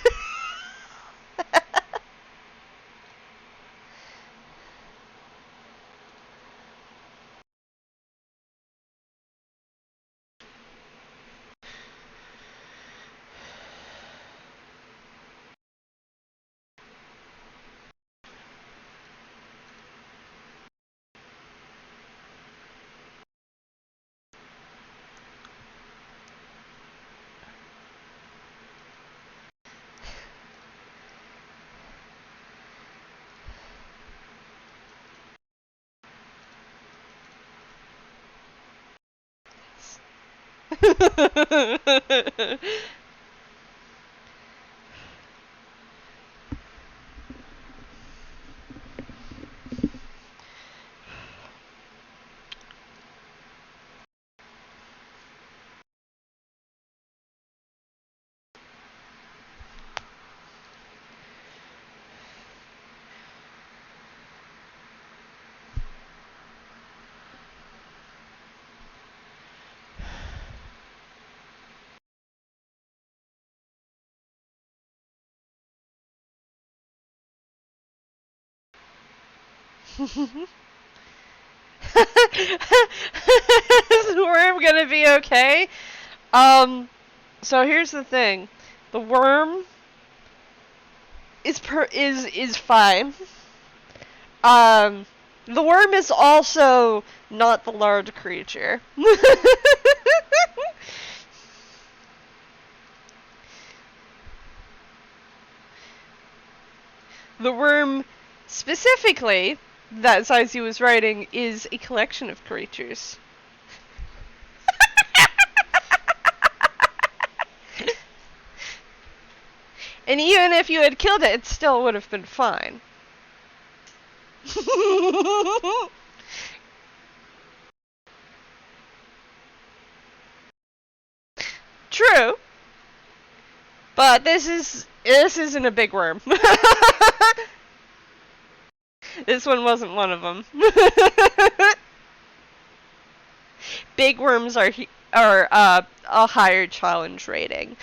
Is the worm gonna be okay? So here's the thing. The worm is fine. The worm is also not the large creature. The worm, specifically, that Zyzie was writing, is a collection of creatures. And even if you had killed it, it still would have been fine. True. But this isn't a big worm. This one wasn't one of them. Big worms are a higher challenge rating.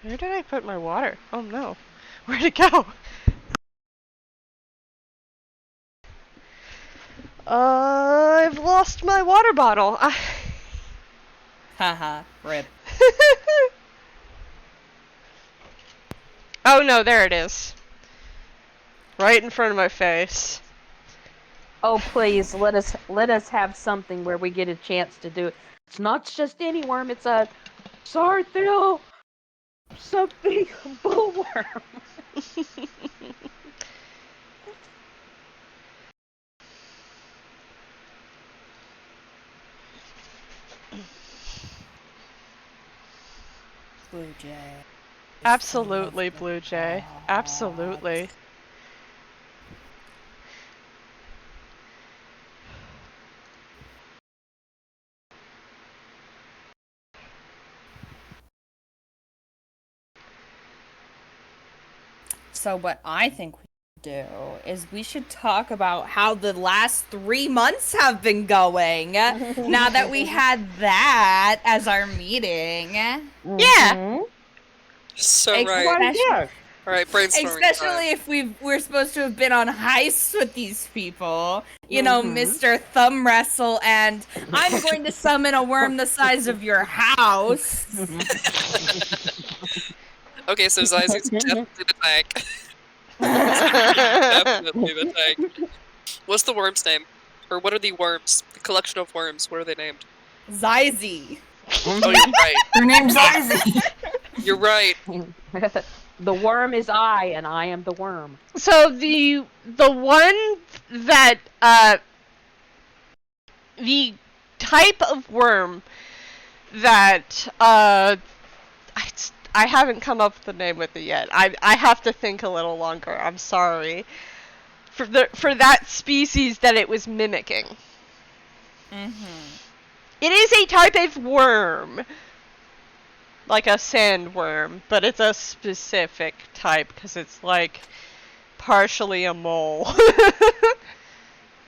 Where did I put my water? Oh no. Where'd it go? I've lost my water bottle. Haha, rip. Oh no, there it is. Right in front of my face. Oh please, let us have something where we get a chance to do it. It's not just any worm, it's a Sarthil something bullworm. Bluejay. Absolutely, Bluejay. Absolutely. So what I think we should do is we should talk about how the last 3 months have been going. Now that we had that as our meeting. Yeah. So Especially- right. Yeah. All right, brainstorming Especially time. if we're supposed to have been on heists with these people. You know, Mr. Thumb Wrestle, and I'm going to summon a worm the size of your house. Okay, so Zyzie's definitely the tank. Definitely the tank. What's the worm's name? Or what are the worms? The collection of worms. What are they named? Zyzie. Oh, you're right. Her name's Zyzie. You're right. The worm is I, and I am the worm. So the one that the type of worm that I haven't come up with the name with it yet. I have to think a little longer. I'm sorry. For that species that it was mimicking. It is a type of worm. Like a sandworm, but it's a specific type because it's like partially a mole.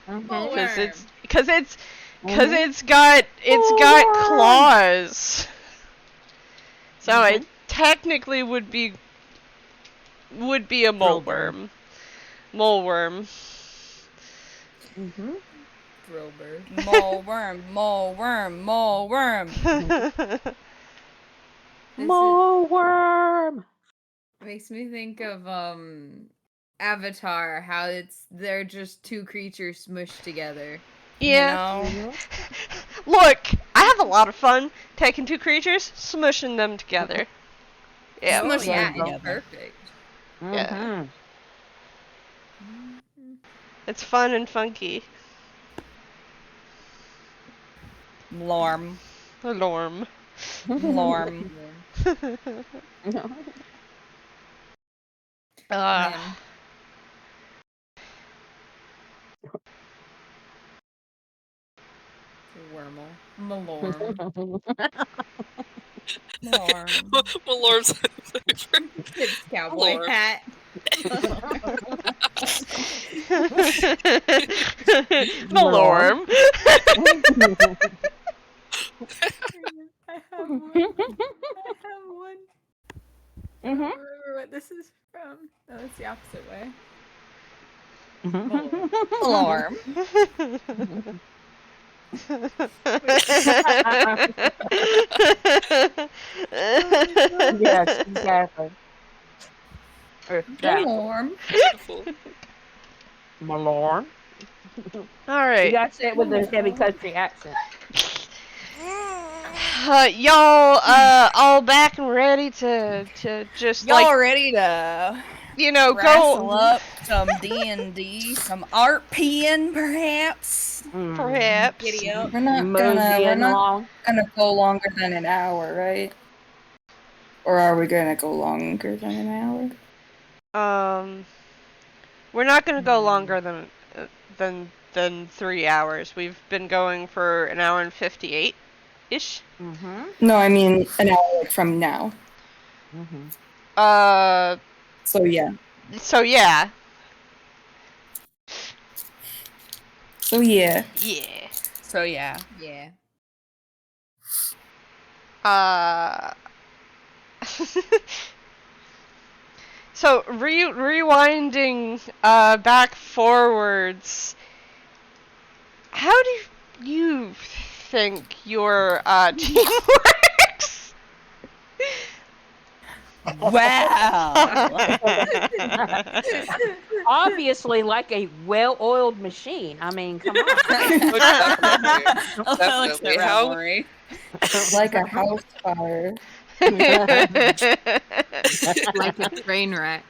Because it's got claws. So it technically would be a mole worm. Mole worm. Drillbird. Mole worm, mole worm, mole worm. Mole worm. Makes me think of Avatar, how they're just two creatures smushed together. Yeah. You know? Look, I have a lot of fun taking two creatures, smushing them together. Yeah. Smush Yeah, them it's together. perfect. Yeah. It's fun and funky. Lorm. Lorm. Lorm. Man. Wormel. Malorm. Lorm. Malorm's favorite. It's cowboy Malorm. hat. Malorm. I have one. I don't remember what this is from. No, it's the opposite way. Lorm. Yes, exactly. Lorm. Beautiful. Malorm. You Alright. gotta say it with a heavy country accent. Y'all all back and ready to just Y'all like, ready to go wrestle up some D&D, some art peeing perhaps? perhaps. Giddy up. We're not Moseying along. gonna go longer than an hour, right? Or are we gonna go longer than an hour? We're not gonna go longer than 3 hours. We've been going for an hour and 58 ish. No, I mean an hour from now. So yeah. So yeah. So yeah. Yeah. So yeah. Yeah. So rewinding back forwards, how do you think your team works? Wow. Obviously, like a well-oiled machine. I mean, come on. Oh, definitely. How? Like a house fire. Like a train wreck.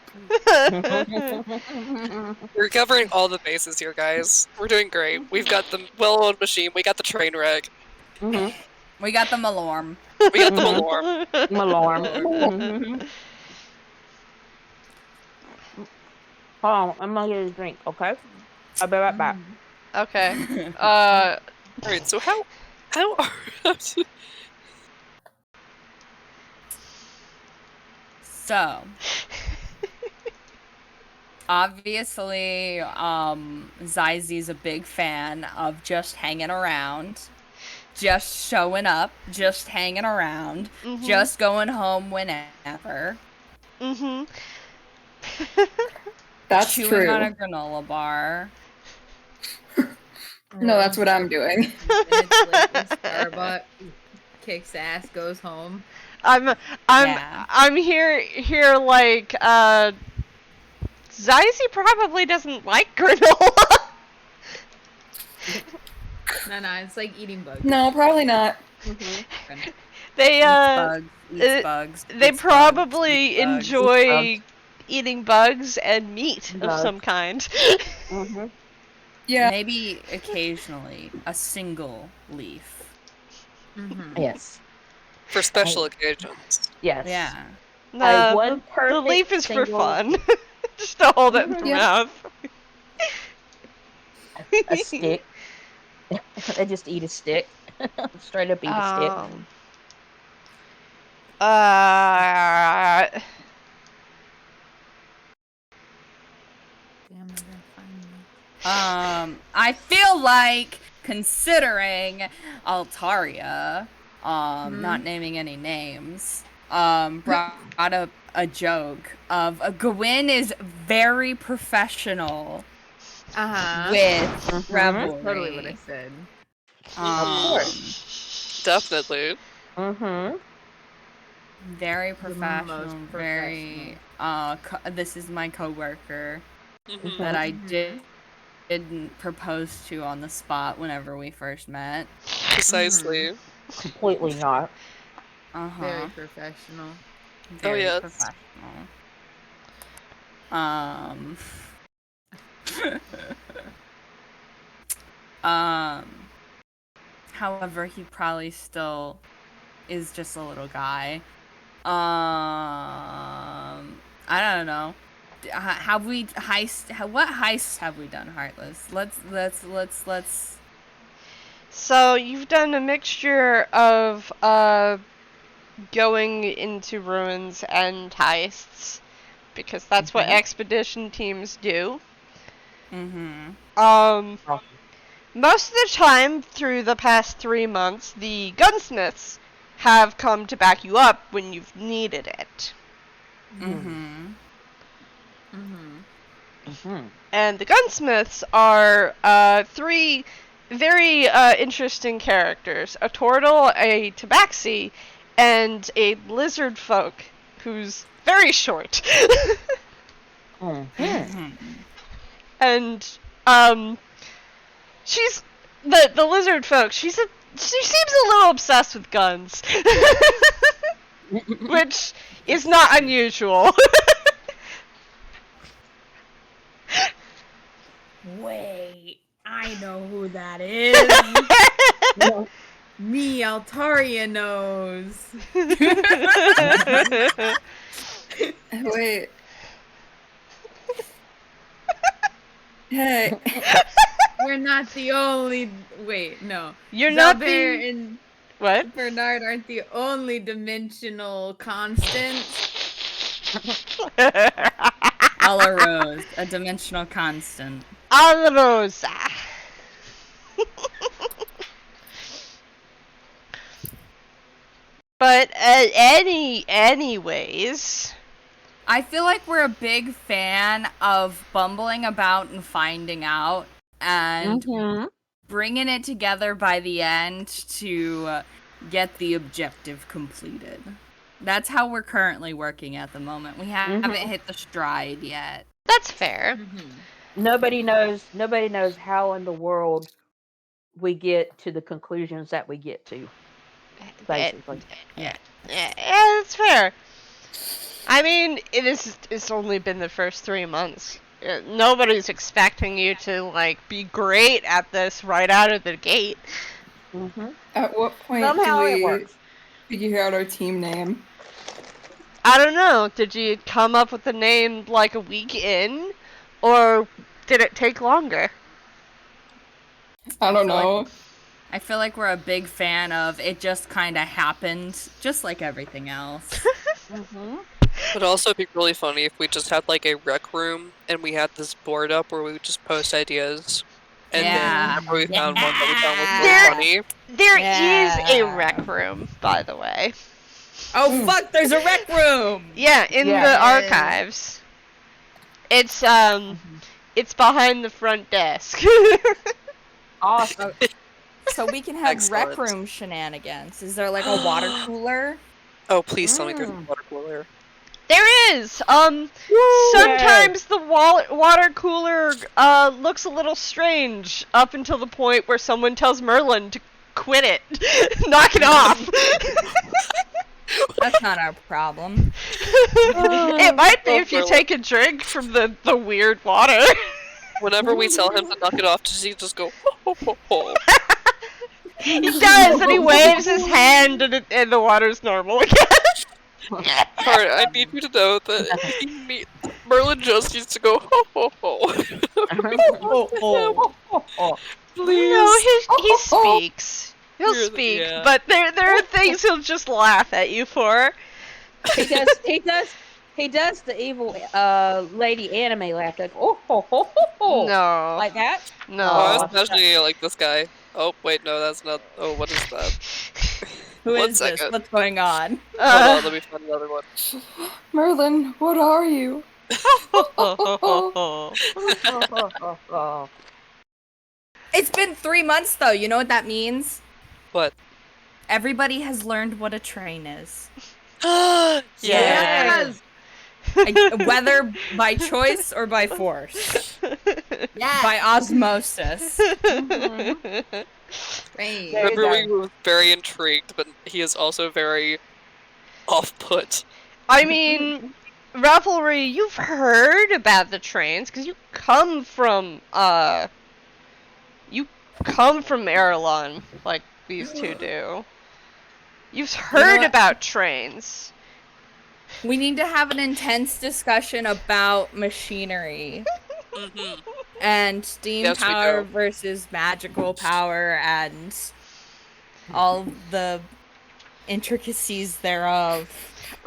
We're covering all the bases here, guys. We're doing great. We've got the well-oiled machine. We got the train wreck. We got the Malorm. We got the Malorm. Alarm. Mhm. Hold on, I'm gonna get a drink, okay? I'll be right back. Okay. Alright, so how are So, obviously, Zyzie's a big fan of just hanging around, just showing up, just hanging around, just going home whenever, Mm-hmm. That's chewing true. on a granola bar. No, that's what I'm doing. Minutes later, Starbucks kicks ass, goes home. I'm here like Zyzie probably doesn't like granola. No, it's like eating bugs. No, probably not. They Eats bugs. they eats probably bugs, eats bugs. enjoy eating bugs and meat of Bugs. some kind. Mhm. Yeah. Maybe occasionally a single leaf. Yes. for special occasions? Yes. Yeah. No, one the perfect leaf is for single- fun. Just to hold it in the Yeah. mouth. A stick. They just eat a stick. Straight up eat a stick. Damn, they're gonna find me. I feel like considering Altaria, not naming any names, brought up a joke of Gwyn is very professional with Revelry. Totally what I said. Of course. Definitely. Mm-hmm. Very The professional. most Very. This is my coworker Mhm. that I didn't propose to on the spot whenever we first met. Precisely. Completely not. Very professional. Very yes. professional. However, he probably still is just a little guy. I don't know. Have we what heists have we done, Heartless? Let's. So you've done a mixture of going into ruins and heists, because that's what expedition teams do. Most of the time through the past 3 months, the gunsmiths have come to back you up when you've needed it. And the gunsmiths are 3 very interesting characters: a turtle, a tabaxi, and a lizard folk who's very short. And she's the lizard folk. She seems a little obsessed with guns, which is not unusual. Wait, I know who that is. Me, Altaria knows. Wait. Hey. We're not the only. Wait, no. You're not Zalbear the and what? Bernard aren't the only dimensional constants. Alarose, a dimensional constant. Alrosa. But anyways, I feel like we're a big fan of bumbling about and finding out and bringing it together by the end to get the objective completed. That's how we're currently working at the moment. We haven't hit the stride yet. that's fair. Nobody knows how in the world we get to the conclusions that we get to. Basically. Yeah, that's fair. I mean, it's only been the first 3 months. Nobody's expecting you to be great at this right out of the gate. At what point Somehow do it we works. figure out our team name? I don't know. Did you come up with the name like a week in? Or did it take longer? I don't know. I feel like we're a big fan of it just kind of happened, just like everything else. It'd also be really funny if we just had like a rec room and we had this board up where we would just post ideas. And Yeah. then whenever we found one that we found was There- really funny. There is a Yeah. rec room, by the way. Oh fuck, there's a rec room! Yeah, in Yeah. the Yes. archives. It's behind the front desk. Awesome. So we can have rec Excellent. room shenanigans. Is there like a water cooler? Oh, please tell me there's a water cooler. There is. Sometimes the water cooler looks a little strange up until the point where someone tells Merlin to quit it. Knock it off. That's not our problem. It might be if you Merlin. take a drink from the weird water. Whenever we tell him to knock it off, does he just go, ho, ho, ho, ho? He does, and he waves his hand, and the water's normal again. Alright, I need you to know that Merlin just used to go, ho, ho, ho. Please. No, he speaks. He'll You're the- speak, yeah. but there are things he'll just laugh at you for. He does the evil lady anime laugh, like oh ho ho ho ho, No, like that. no. Oh, I was Oh, imagining like this guy. Oh, wait, no, that's not. Oh, what is that? Who One is this? second. What's going on? Hold on, let me find another one. Merlin, what are you? It's been 3 months though. You know what that means? What? Everybody has learned what a train is. Yeah. Yes. Whether by choice or by force. Yes. By osmosis. Right. There you Revelry was very intrigued, but he is also very off-put. I mean, Revelry, you've heard about the trains because you come from Erelon, like these two do. You've heard what? about trains. We need to have an intense discussion about machinery Mm-hmm. and steam Yes, we power do. versus magical power and all the intricacies thereof.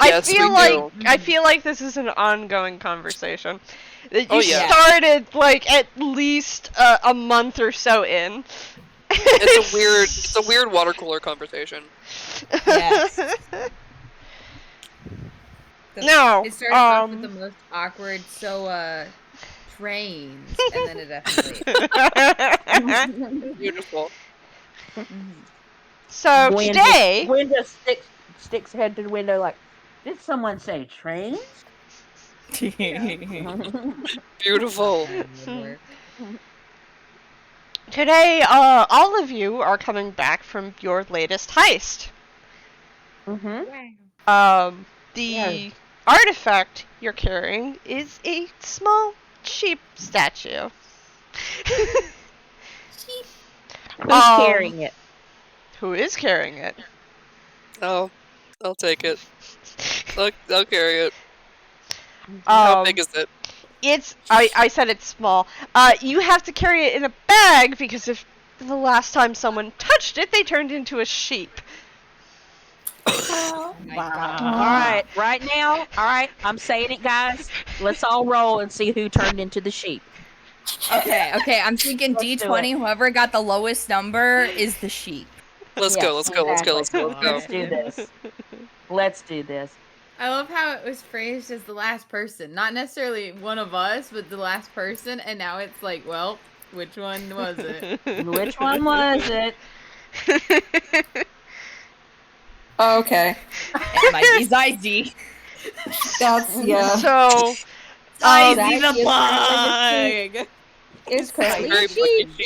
Yes, we do. I feel like this is an ongoing conversation. That you Oh, yeah. started like at least a month or so in. It's a weird water cooler conversation. Yes. No. It starts off with the most awkward, trains, and then it escalates. Beautiful. So Gwen today, Gwen just sticks head to the window like, did someone say trains? Beautiful. today, all of you are coming back from your latest heist. The Yeah. artifact you're carrying is a small sheep statue. Who's Um, carrying it? Who is carrying it? Oh, I'll take it. I'll carry it. How big is it? I said it's small. You have to carry it in a bag because if the last time someone touched it, they turned into a sheep. Oh my god. All right, right now. All right, I'm saying it, guys. Let's all roll and see who turned into the sheep. Okay, I'm thinking Let's do D20, whoever got the lowest number is the sheep. Let's Yes, go, let's go, let's go, let's go, let's go. Let's do this. Let's do this. I love how it was phrased as the last person. Not necessarily one of us, but the last person, and now it's like, well, which one was it? Which one was it? Oh, okay. It might be Zyzie. That's, yeah. So, Zyzie the Zyzie pug! It's currently Very a sheep. much a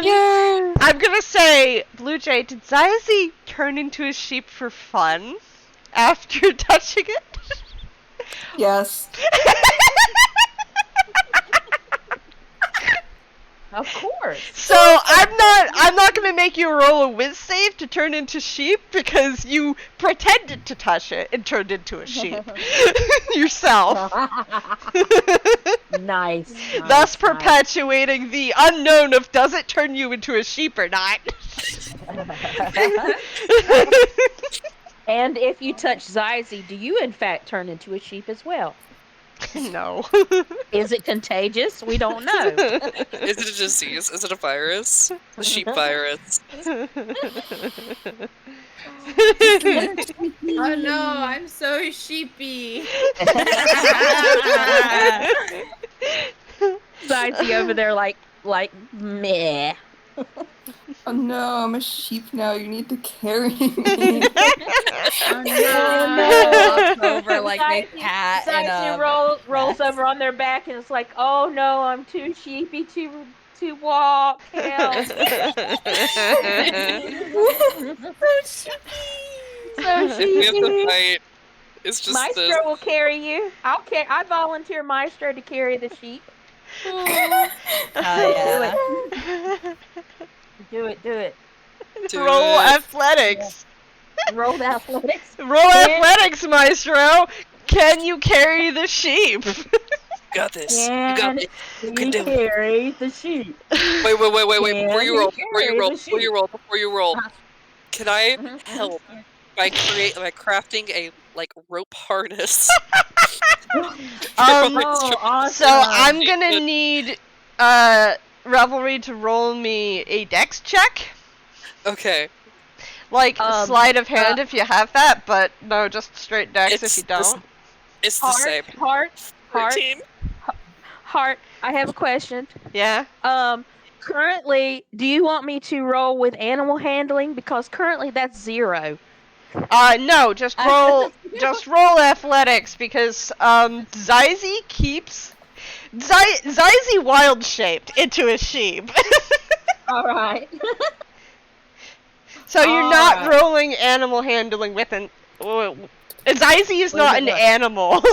sheep. I'm gonna say, Bluejay, did Zyzie turn into a sheep for fun after touching it? Yes. Of course. So I'm not gonna make you roll a whiz save to turn into sheep because you pretended to touch it and turned into a sheep yourself. Nice. Thus perpetuating the unknown of does it turn you into a sheep or not. And if you touch Zyzie, do you in fact turn into a sheep as well? No. Is it contagious? We don't know. Is it a disease? Is it a virus? The sheep virus. Oh no, I'm so sheepy. Zyzie over there like meh. Oh no, I'm a sheep now. You need to carry me. Oh no. Walks over like a cat in Zyzie a rolls over on their back and it's like, oh no, I'm too sheepy to walk. Help. So If we have to sheepy. fight, it's just Maestro this. will carry you. I volunteer Maestro to carry the sheep. Oh yeah. Do it. Do Roll it. athletics. Roll the athletics. Roll athletics, Maestro. Can you carry the sheep? You got this. You got Can it. You you can do it. carry the sheep? Wait. Before you roll, before you roll. Uh-huh. Can I help by crafting a rope harness? Oh, awesome. So I'm gonna need Revelry to roll me a dex check. Okay. Like sleight of hand if you have that, but no, just straight dex if you don't. It's the same. Heart. 13. Heart. I have a question. Yeah. Currently, do you want me to roll with animal handling? Because currently that's 0. No, just roll athletics because Zyzie keeps Zyzie wild shaped into a sheep. All right. So you're not rolling animal handling with an Zyzie is not an animal.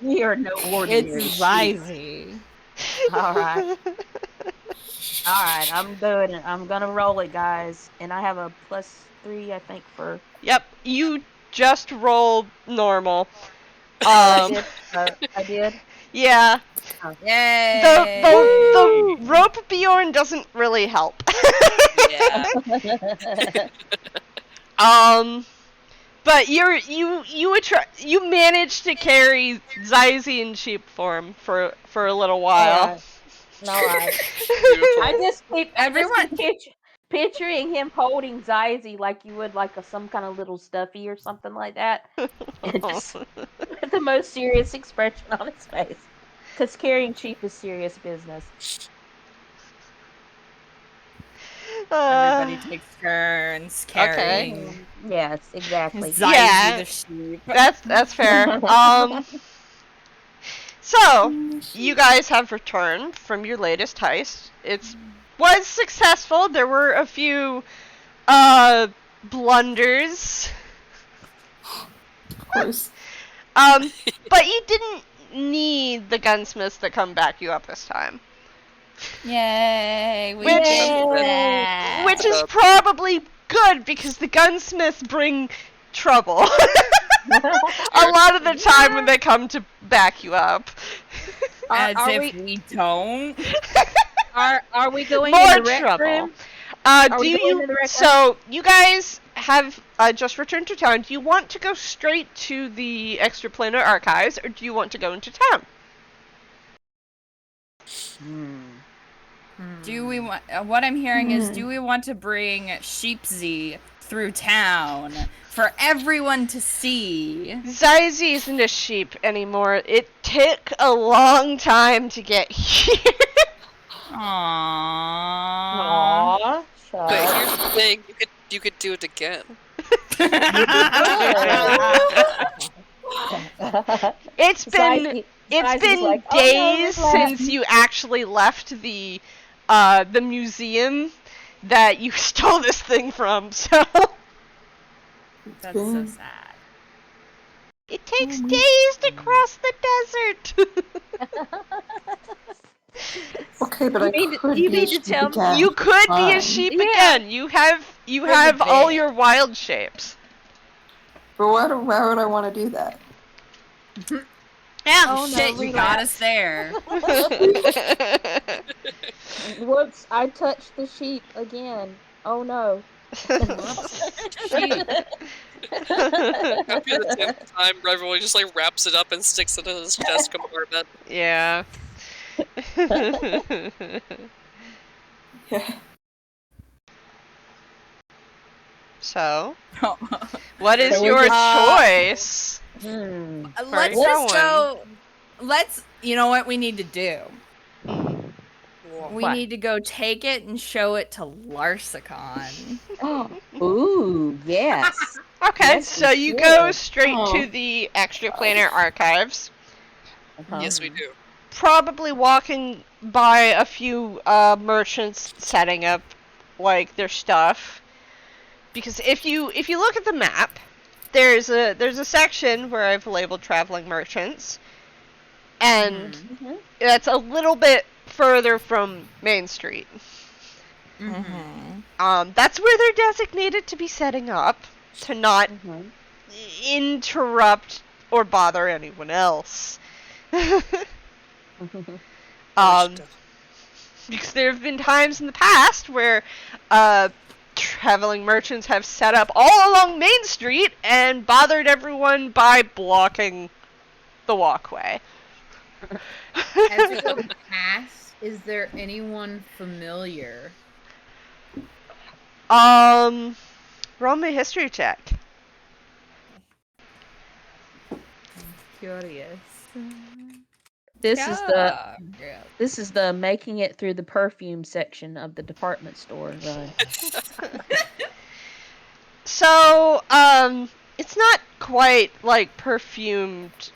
We are no ordinary. It's Zyzie. All right. All right, I'm doing it. I'm gonna roll it, guys, and I have a +3, I think, for. Yep, you just rolled normal. I did. Yeah. Yay! The rope Bjorn doesn't really help. Yeah. But you managed to carry Zyzie in sheep form for a little while. All right. I just keep picturing him holding Zyzie like you would some kind of little stuffy or something like that, and just with the most serious expression on his face. Because carrying sheep is serious business. Everybody takes turns carrying. Yes, exactly. Zyzie the sheep. That's fair. So, you guys have returned from your latest heist. It was successful. There were a few blunders. Of course. But you didn't need the gunsmiths to come back you up this time. Yay! We Which- did that. Which is probably good because the gunsmiths bring trouble. A lot of the time when they come to back you up. As Are if we don't. Are we going More in the rec trouble. room? So you guys have just returned to town. Do you want to go straight to the extraplanar archives, or do you want to go into town? Do we want? What I'm hearing is, do we want to bring Sheepsy through town for everyone to see? Zyzie isn't a sheep anymore. It took a long time to get here. Aww. Aww. But here's the thing, you could do it again. It's been Zyzie's been like, "Oh, no, days relax." since you actually left the museum that you stole this thing from, so That's so sad. it takes days to cross the desert. Okay, Okay, but you mean to tell me You could be a sheep again. You have all your wild shapes. But why would I want to do that? Yeah, Oh, no, shit, you got us there. Whoops, I touched the sheep again. Oh no. Sheep. After the 10th time, Revelry just like wraps it up and sticks it in his chest compartment. Yeah. Yeah. So, what is So your uh, choice? Let's just go. You know what we need to do? We What? need to go take it and show it to Larsicon. Ooh, yes. Okay, Yes, so we you should. go straight Oh. to the Extra Planar Archives. Yes, we do. Probably walking by a few merchants setting up like their stuff. Because if you look at the map, there's a section where I've labeled traveling merchants, and that's a little bit further from Main Street. That's where they're designated to be setting up to not interrupt or bother anyone else. Because there have been times in the past where traveling merchants have set up all along Main Street and bothered everyone by blocking the walkway. As we go past, is there anyone familiar? Roll me a history check. I'm curious. This is the making it through the perfume section of the department store run. So, it's not quite like perfumed,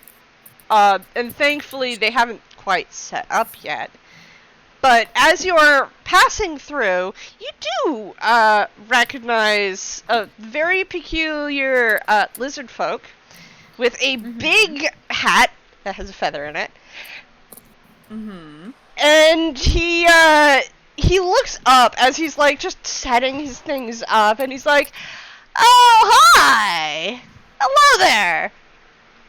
and thankfully they haven't quite set up yet. But as you're passing through, you do recognize a very peculiar lizard folk with a big hat that has a feather in it. And he looks up as he's like just setting his things up, and he's like, "Oh, hi! Hello there!"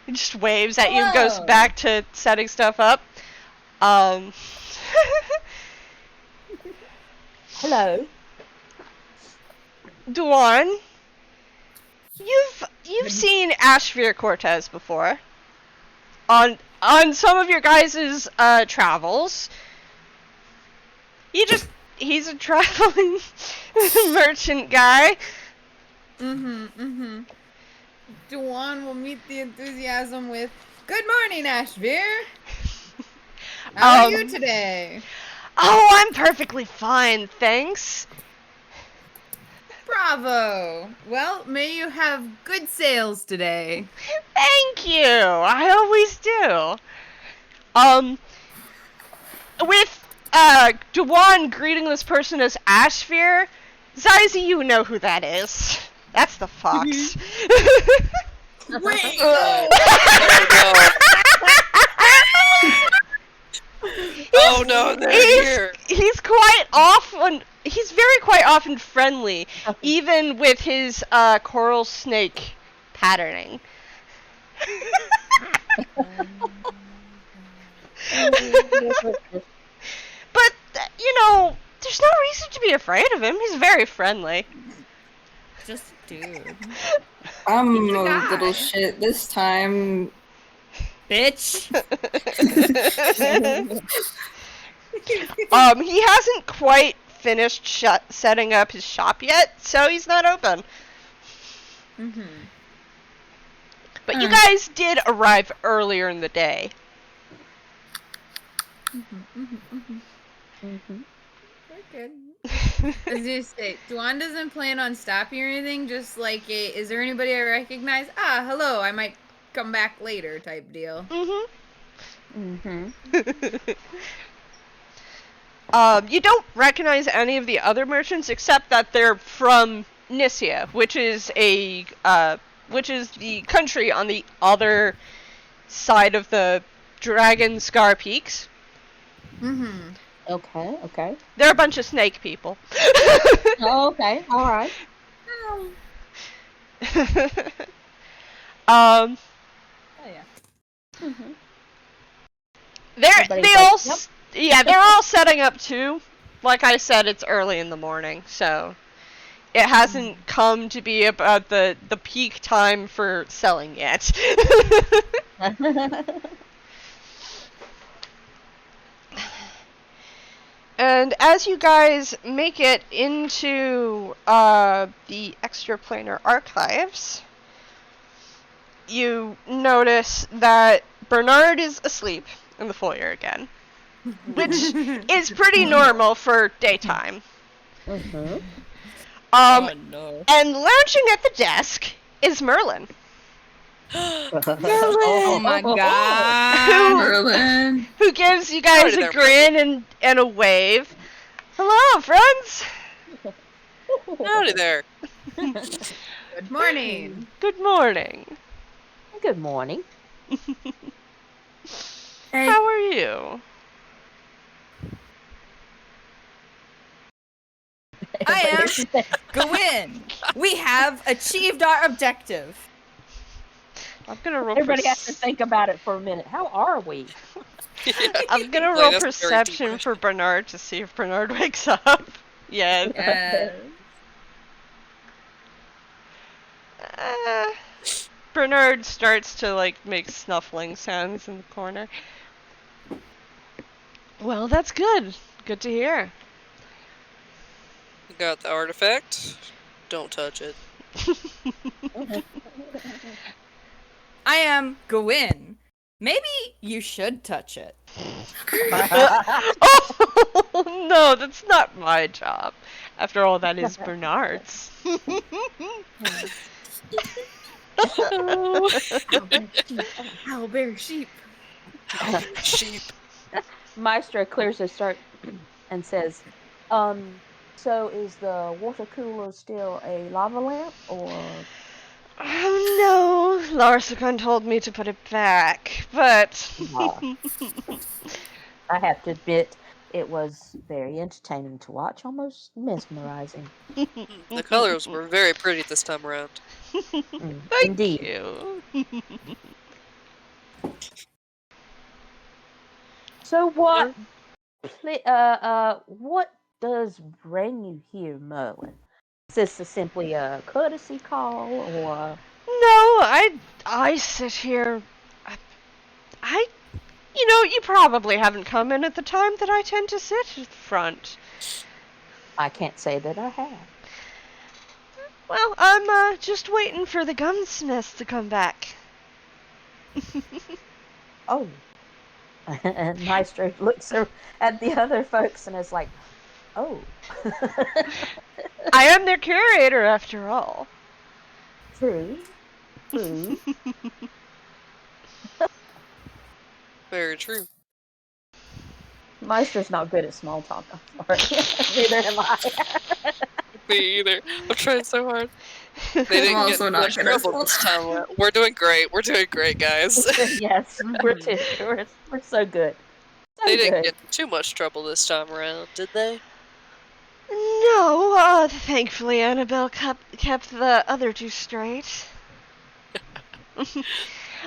He just waves at you and goes back to setting stuff up. Hello. Dubhán, you've seen Ashvir Cortez before. On some of your guys' travels. He's a traveling merchant guy. Dubhán will meet the enthusiasm with, "Good morning, Ashvir. How are you today?" Oh, I'm perfectly fine, thanks. Bravo. Well, may you have good sales today. Thank you. I always do. With Dubhán greeting this person as Ashvir, Zyzie, you know who that is. That's the fox. Wait. Oh no, they're here. He's quite often friendly, even with his coral snake patterning. But there's no reason to be afraid of him. He's very friendly. Just dude. I'm a little shit this time. Bitch. He hasn't quite finished setting up his shop yet, so he's not open. But you guys did arrive earlier in the day. We're good. I was gonna say, Dubhán doesn't plan on stopping or anything, just like is there anybody I recognize? Ah, hello, I might come back later type deal. You don't recognize any of the other merchants except that they're from Nisia, which is the country on the other side of the Dragon Scar Peaks. Okay. They're a bunch of snake people. Oh, okay. All right. Oh yeah. Mm-hmm. They're all setting up too. Like I said, it's early in the morning, so it hasn't come to be about the peak time for selling yet. And as you guys make it into the extraplanar archives, you notice that Bernard is asleep in the foyer again, which is pretty normal for daytime. Mm-hmm. Oh no. And lounging at the desk is Merlin. Oh my god. Merlin. Who gives you guys Howdy a there, grin and a wave. Hello, friends. Howdy there. Good morning. Good morning. Good morning. How are you? I am Gwyn. We have achieved our objective. I'm gonna roll. Everybody has to think about it for a minute. How are we? Yeah. I'm gonna Like, roll that's a very deep perception question. for Bernard to see if Bernard wakes up. Yeah. Yes. Bernard starts to like make snuffling sounds in the corner. Well, that's good. Good to hear. You got the artifact? Don't touch it. I am Gwyn. Maybe you should touch it. Oh no, that's not my job. After all, that is Bernard's. Owlbear sheep. Sheep. Maestro clears his throat and says, so is the water cooler still a lava lamp, or? Oh no, Larsagon told me to put it back, but... I have to admit, it was very entertaining to watch, almost mesmerizing. The colors were very pretty this time around. Thank Indeed. you. So what does bring you here, Merlin? Is this simply a courtesy call, or? No, I sit here. You probably haven't come in at the time that I tend to sit at the front. I can't say that I have. Well, I'm just waiting for the gunsmiths to come back. Oh. And Maestro looks at the other folks and is like, oh. I am their curator, after all. True. Very true. Maestro's not good at small talk, I'm sorry. Neither am I. Me either. I'm trying so hard. They didn't I'm get also in not much good at trouble small this time. We're doing great. We're doing great, guys. Yes, we're so good. They didn't get in too much trouble this time around, did they? No, thankfully Annabelle kept the other two straight.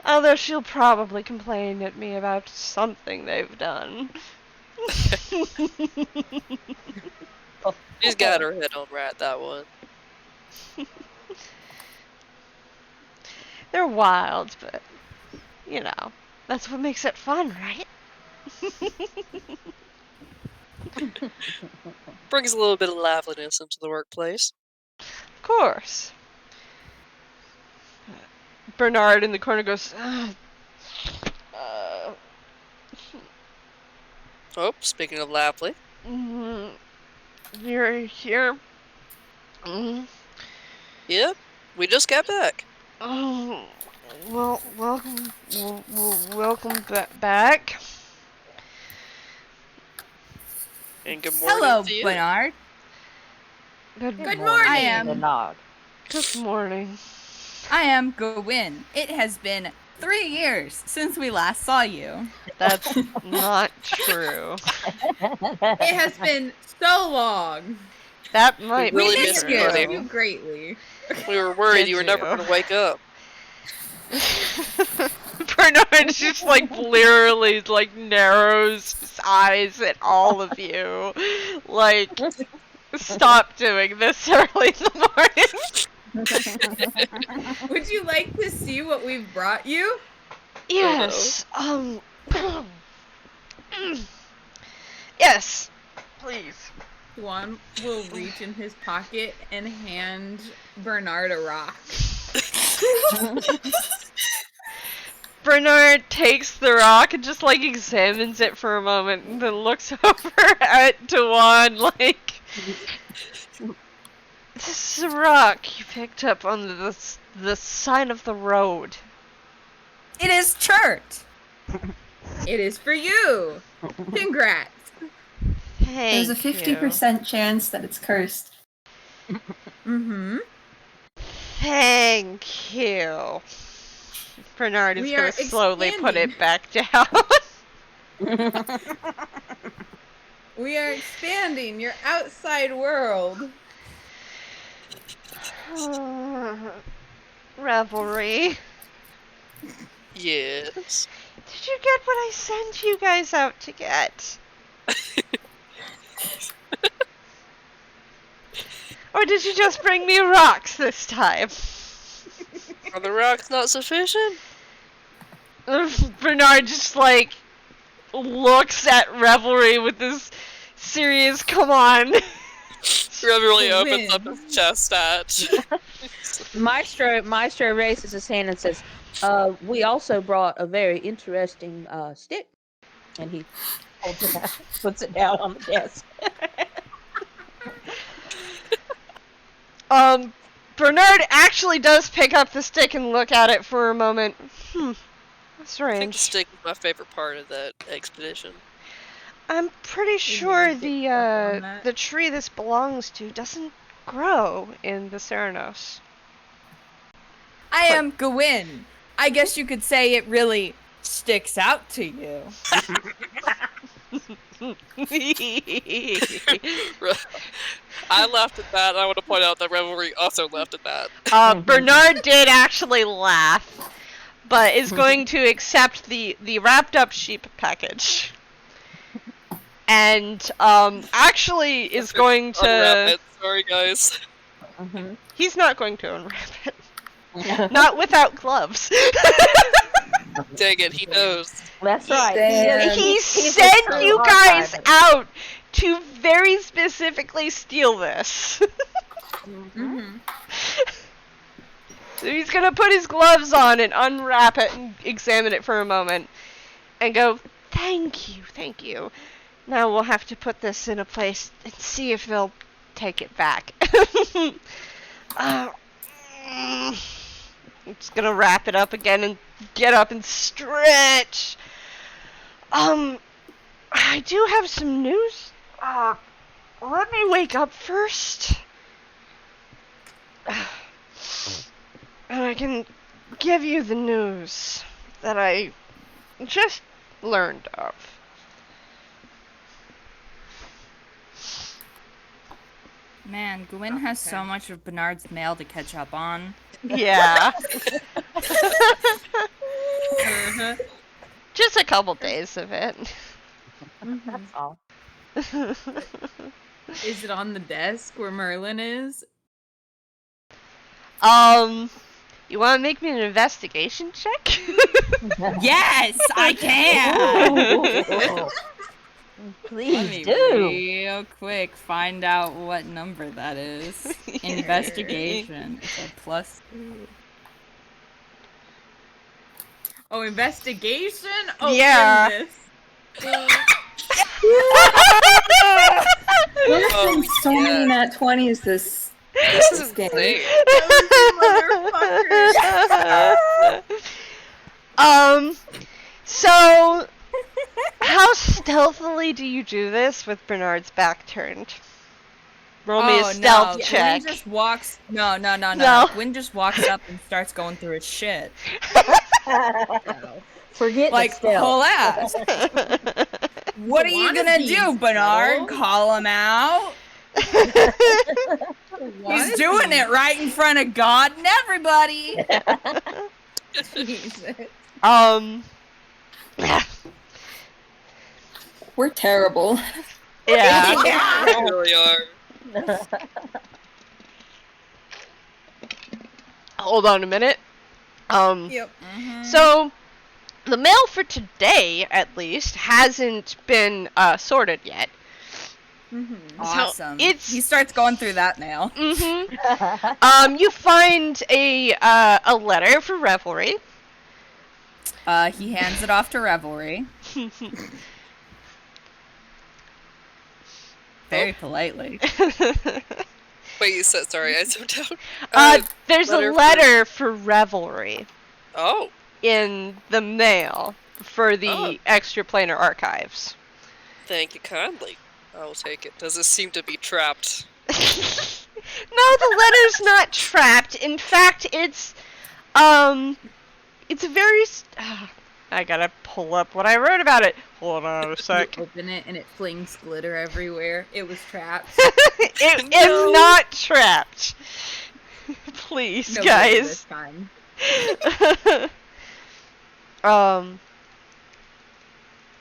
Although she'll probably complain at me about something they've done. She's got her head on right, that one. They're wild, but, that's what makes it fun, right? Brings a little bit of liveliness into the workplace. Of course. Bernard in the corner goes, Oh, speaking of lively. You're here? Yep, we just got back. Oh, well, welcome back. And good morning Hello, to you. Bernard. Good morning. I am Bernard. Good morning. I am Gwyn. It has been 3 years since we last saw you. That's not true. It has been so long. That might really be miss true. you, buddy. You greatly. We were worried Did you were never you? going to wake up. Bernard just like literally like narrows his eyes at all of you. Like, stop doing this early in the morning. Would you like to see what we've brought you? Yes. Yes. Please. Juan will reach in his pocket and hand Bernard a rock. Bernard takes the rock and just like examines it for a moment and then looks over at Dubhán like, this is a rock you picked up on the side of the road. It is chert. It is for you. Congrats. Thank There's a you. 50% chance that it's cursed. Mm-hmm. Thank you. Bernard is We going are to slowly put expanding. it back down. We are expanding your outside world. Revelry. Yes. Did you get what I sent you guys out to get? Or did you just bring me rocks this time? Are the rocks not sufficient? Bernard just like looks at Revelry with this serious come on. Revelry opens Gwyn. up his chest at. Maestro raises his hand and says, we also brought a very interesting stick. And he holds it out, puts it down on the desk. Bernard actually does pick up the stick and look at it for a moment. That's I think strange. the stick was my favorite part of that expedition. I'm pretty sure you pick up on that? the tree this belongs to doesn't grow in the Ceranos. I am Gwyn. I guess you could say it really sticks out to you. I laughed at that, and I want to point out that Revelry also laughed at that. Bernard did actually laugh, but is going to accept the wrapped up sheep package. And actually is going Unwrap to... it. Sorry, guys. He's not going to unwrap it. Not without gloves. Dang it, he knows. That's right. Damn. He He's sent a you hard guys driver. out to very specifically steal this. Mm-hmm. So he's gonna put his gloves on and unwrap it and examine it for a moment and go, thank you. Now we'll have to put this in a place and see if they'll take it back. I'm just gonna wrap it up again and get up and stretch. I do have some news. Let me wake up first. And I can give you the news that I just learned of. Man, Gwyn has so much of Bernard's mail to catch up on. Yeah. Uh-huh. Just a couple days of it. That's all. Is it on the desk where Merlin is? You want to make me an investigation check? Yes, I can! Ooh. Let Please me do. real quick find out what number that is. Investigation. It's a plus. Oh, investigation? Oh, Yeah. goodness. There's Oh, been so many yeah. nat 20s this This is game. insane. So how stealthily do you do this with Bernard's back turned? Roll me a stealth check. Gwyn just walks. No. No. Gwyn just walks up and starts going through his shit. Forget Like, the stealth. whole ass. What are you gonna do, Bernard? Call him out? He's doing it right in front of God and everybody. Jesus. We're terrible. Yeah. We really are. Hold on a minute. Yep. So, the mail for today, at least, hasn't been sorted yet. Awesome. it's- He starts going through that mail. You find a letter for Revelry. He hands it off to Revelry. Very politely. Wait, you said, sorry, I zoned out. There's a letter for Revelry Oh, in the mail for the Oh. extraplanar archives. thank you kindly. I will take it. Does it seem to be trapped? No, the letter's not trapped. In fact, it's a very. I gotta pull up what I wrote about it. Hold on a sec. You open it and it flings glitter everywhere. It was trapped. It No. is not trapped. Please, No glitter this guys. time.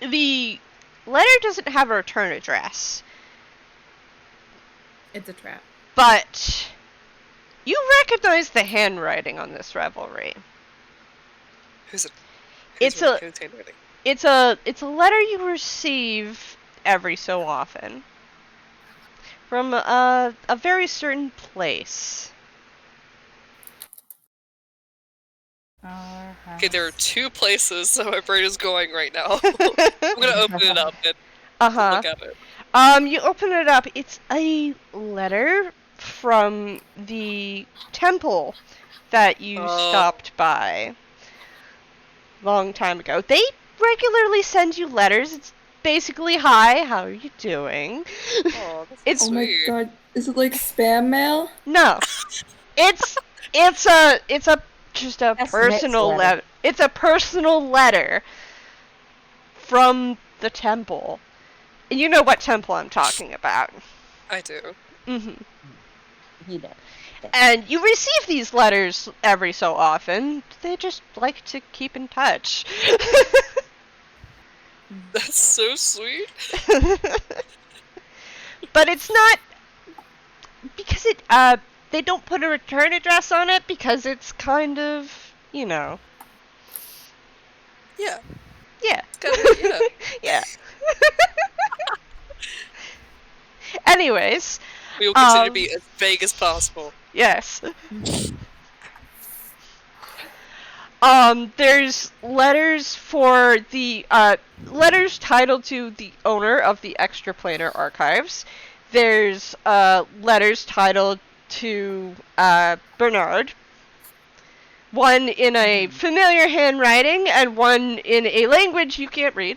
The letter doesn't have a return address, It's a trap. but you recognize the handwriting on this Revelry. Who's it? It's who's handwriting? It's a letter you receive every so often from a very certain place. Okay, there are two places, so my brain is going right now. I'm gonna open it up and Uh-huh. look at it. You open it up. It's a letter from the temple that you stopped by long time ago. They regularly send you letters. It's basically, hi, how are you doing? Oh, that's It's- Oh my sweet. god, is it like spam mail? No. It's just a That's personal Nick's letter. letter. It's a personal letter from the temple. And you know what temple I'm talking about. I do. hmm He does. And you receive these letters every so often. They just like to keep in touch. That's so sweet. But it's not because they don't put a return address on it because it's kind of, you know. Yeah. Yeah. It's kind of, yeah. Yeah. Anyways, We will continue to be as vague as possible. yes. There's letters for the, letters titled to the owner of the extraplanar archives. There's, letters titled to, Bernard. One in a familiar handwriting, and one in a language you can't read.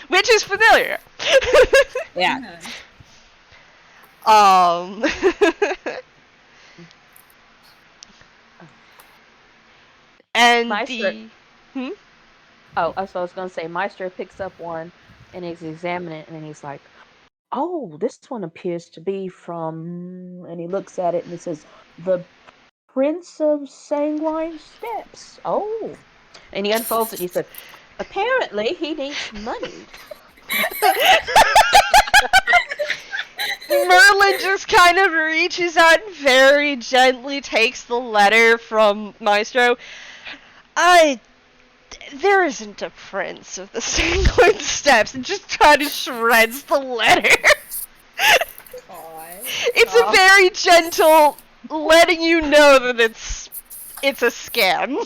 Which is familiar. Yeah. And Maestro. the Oh, that's what I was gonna say. Maestro picks up one and he's examining it, and he's like, "Oh, this one appears to be from." And he looks at it and it says, "The Prince of Sanguine Steps." Oh, and he unfolds it. And he said, "Apparently, he needs money." Merlin just kind of reaches out and very gently takes the letter from Maestro. There isn't a prince of the Sanguine Steps, and just kind of shreds the letter. It's a very gentle letting you know that it's a scam.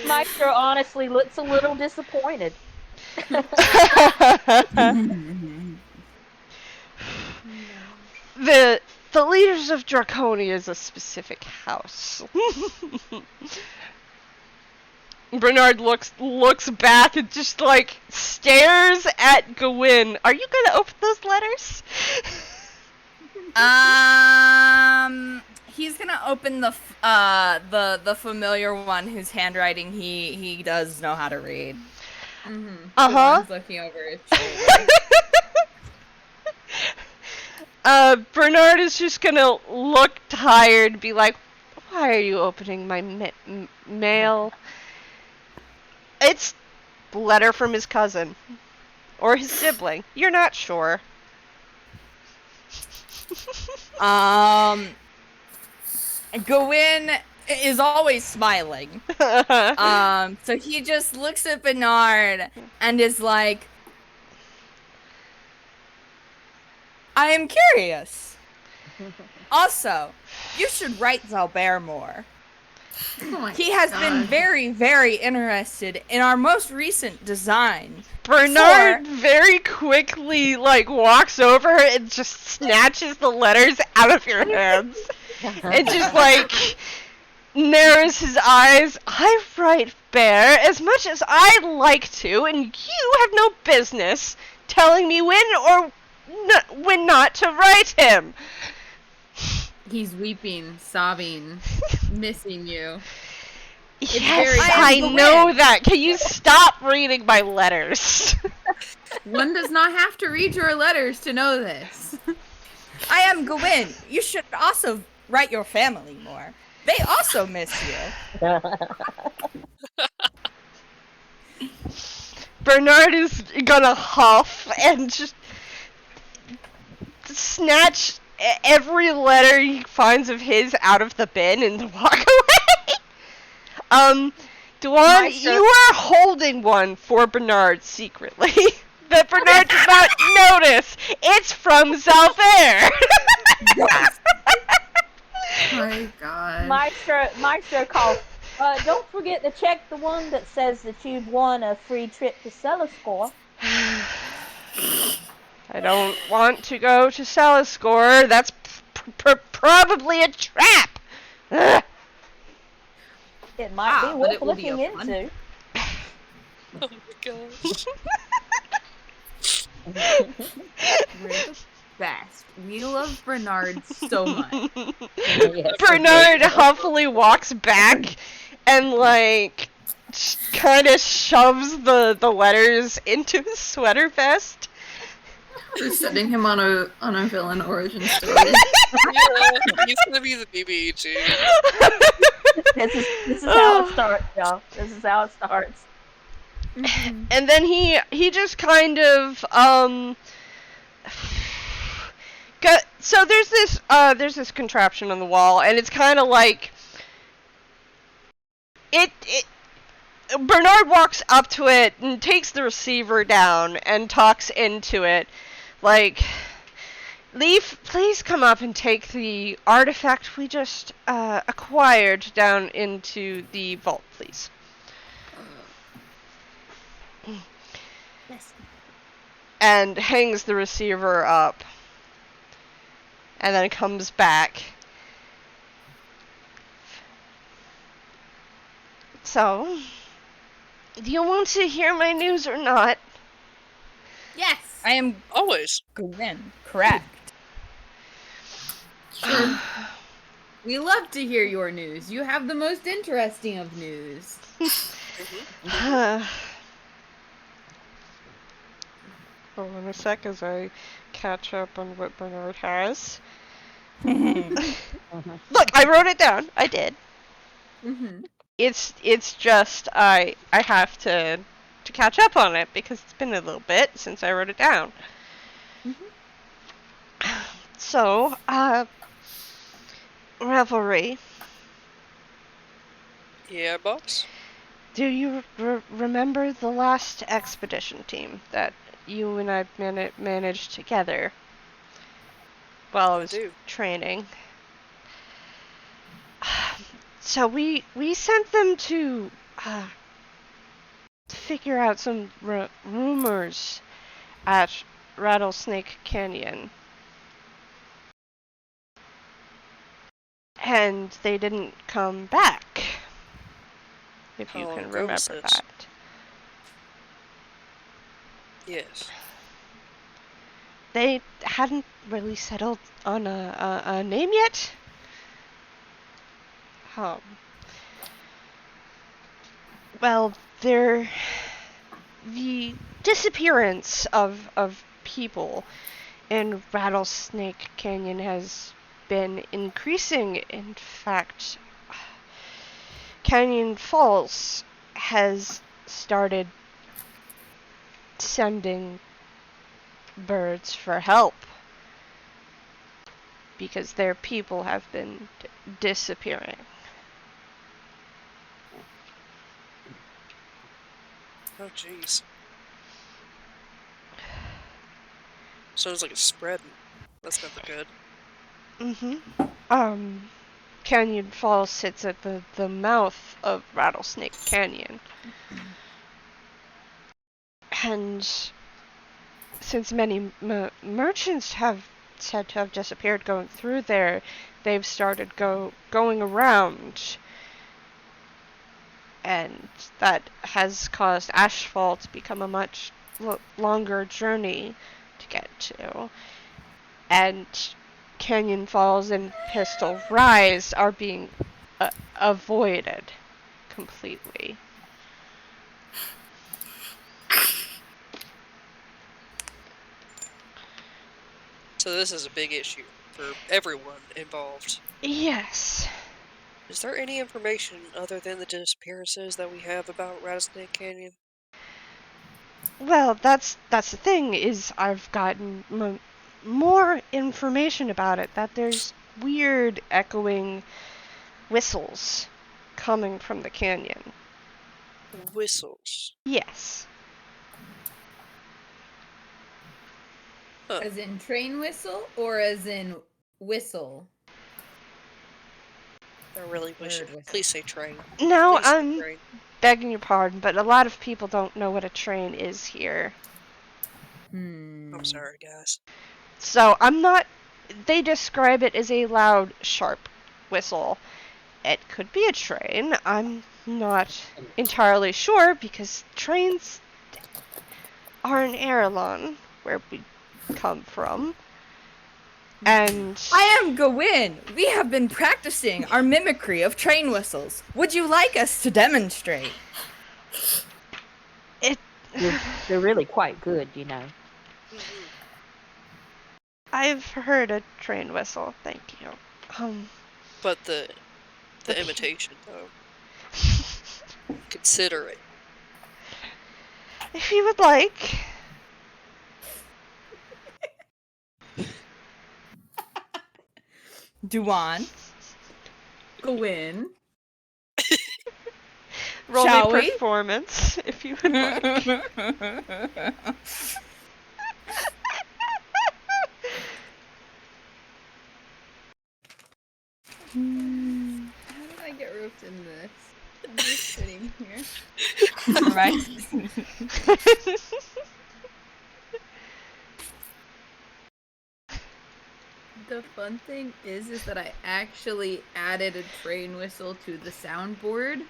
Maestro honestly looks a little disappointed. The leaders of Draconia is a specific house. Bernard looks back and just like stares at Gwyn. Are you gonna open those letters? He's gonna open the familiar one whose handwriting he does know how to read. Mm-hmm. Uh-huh. One's looking over his shoulder. Bernard is just gonna look tired, be like, "Why are you opening my mail?" It's a letter from his cousin. Or his sibling. You're not sure. Gwyn is always smiling. So he just looks at Bernard and is like, I am curious. Also, you should write Zalbert more. Oh he has been very, very interested in our most recent design. Bernard very quickly, walks over and just snatches the letters out of your hands. And just, narrows his eyes. I write Bear as much as I'd like to, and you have no business telling me when or when not to write him. He's weeping, sobbing, missing you. Yes, I know that. Can you stop reading my letters? One does not have to read your letters to know this. I am Gwyn. You should also write your family more. They also miss you. Bernard is gonna huff and just snatch every letter he finds of his out of the bin and walk away. Dubhán, Maestro. you are holding one for Bernard secretly that Bernard does not notice. It's from Zalbert. Oh my god. Maestro calls. Don't forget to check the one that says that you've won a free trip to Celiscore. I don't want to go to Celiscore. That's probably a trap. Ugh. It might be but worth it will be looking a fun- into. Oh my gosh. We're the best. We love Bernard so much. Bernard huffily walks back and kind of shoves the letters into his sweater vest. We're setting him on a villain origin story. Yeah, he's gonna be the BBEG. This is how it starts, y'all. This is how it starts. And then he just kind of so there's this contraption on the wall, and it's kind of like it Bernard walks up to it and takes the receiver down and talks into it like, Leaf, please come up and take the artifact we just acquired down into the vault, please. And hangs the receiver up. And then comes back. So, do you want to hear my news or not? Yes. I am Always. Gwyn. Correct. Sure. We love to hear your news. You have the most interesting of news. Hold on a sec as I catch up on what Bernard has. Look, I wrote it down. I did. Mm-hmm. It's just I have to catch up on it because it's been a little bit since I wrote it down. So, Revelry. Yeah, boss? Do you remember the last expedition team that you and I managed together while I was training? So we sent them to figure out some rumors at Rattlesnake Canyon. And they didn't come back. If you How can long ago remember was this? that. Yes. they hadn't really settled on a name yet. Well, the disappearance of people in Rattlesnake Canyon has been increasing. In fact, Canyon Falls has started sending birds for help because their people have been disappearing. Oh, jeez. Sounds like it's spreading. That's not good. Canyon Falls sits at the mouth of Rattlesnake Canyon. And since many merchants have said to have disappeared going through there, they've started going around. And that has caused Asphalt to become a much longer journey to get to. And Canyon Falls and Pistol Rise are being avoided completely. So this is a big issue for everyone involved. Yes. Is there any information other than the disappearances that we have about Rattlesnake Canyon? Well, that's the thing, is I've gotten more information about it, that there's weird echoing whistles coming from the canyon. Whistles? Yes. Huh. As in train whistle or as in whistle? I really wish it. Whistle. Please say train. No, Please say I'm train. begging your pardon, but a lot of people don't know what a train is here. I'm sorry, guys. So they describe it as a loud, sharp whistle. It could be a train. I'm not entirely sure because trains are an Airlon where we come from. And I am Gwyn. We have been practicing our mimicry of train whistles. Would you like us to demonstrate? They're really quite good, you know. I've heard a train whistle, thank you. But the imitation, though. Consider it. If you would like. Dubhán. Gwyn. Roll Shall me we? performance, if you would like. How did I get roped in this? I'm just sitting here. Right? The fun thing is that I actually added a train whistle to the soundboard.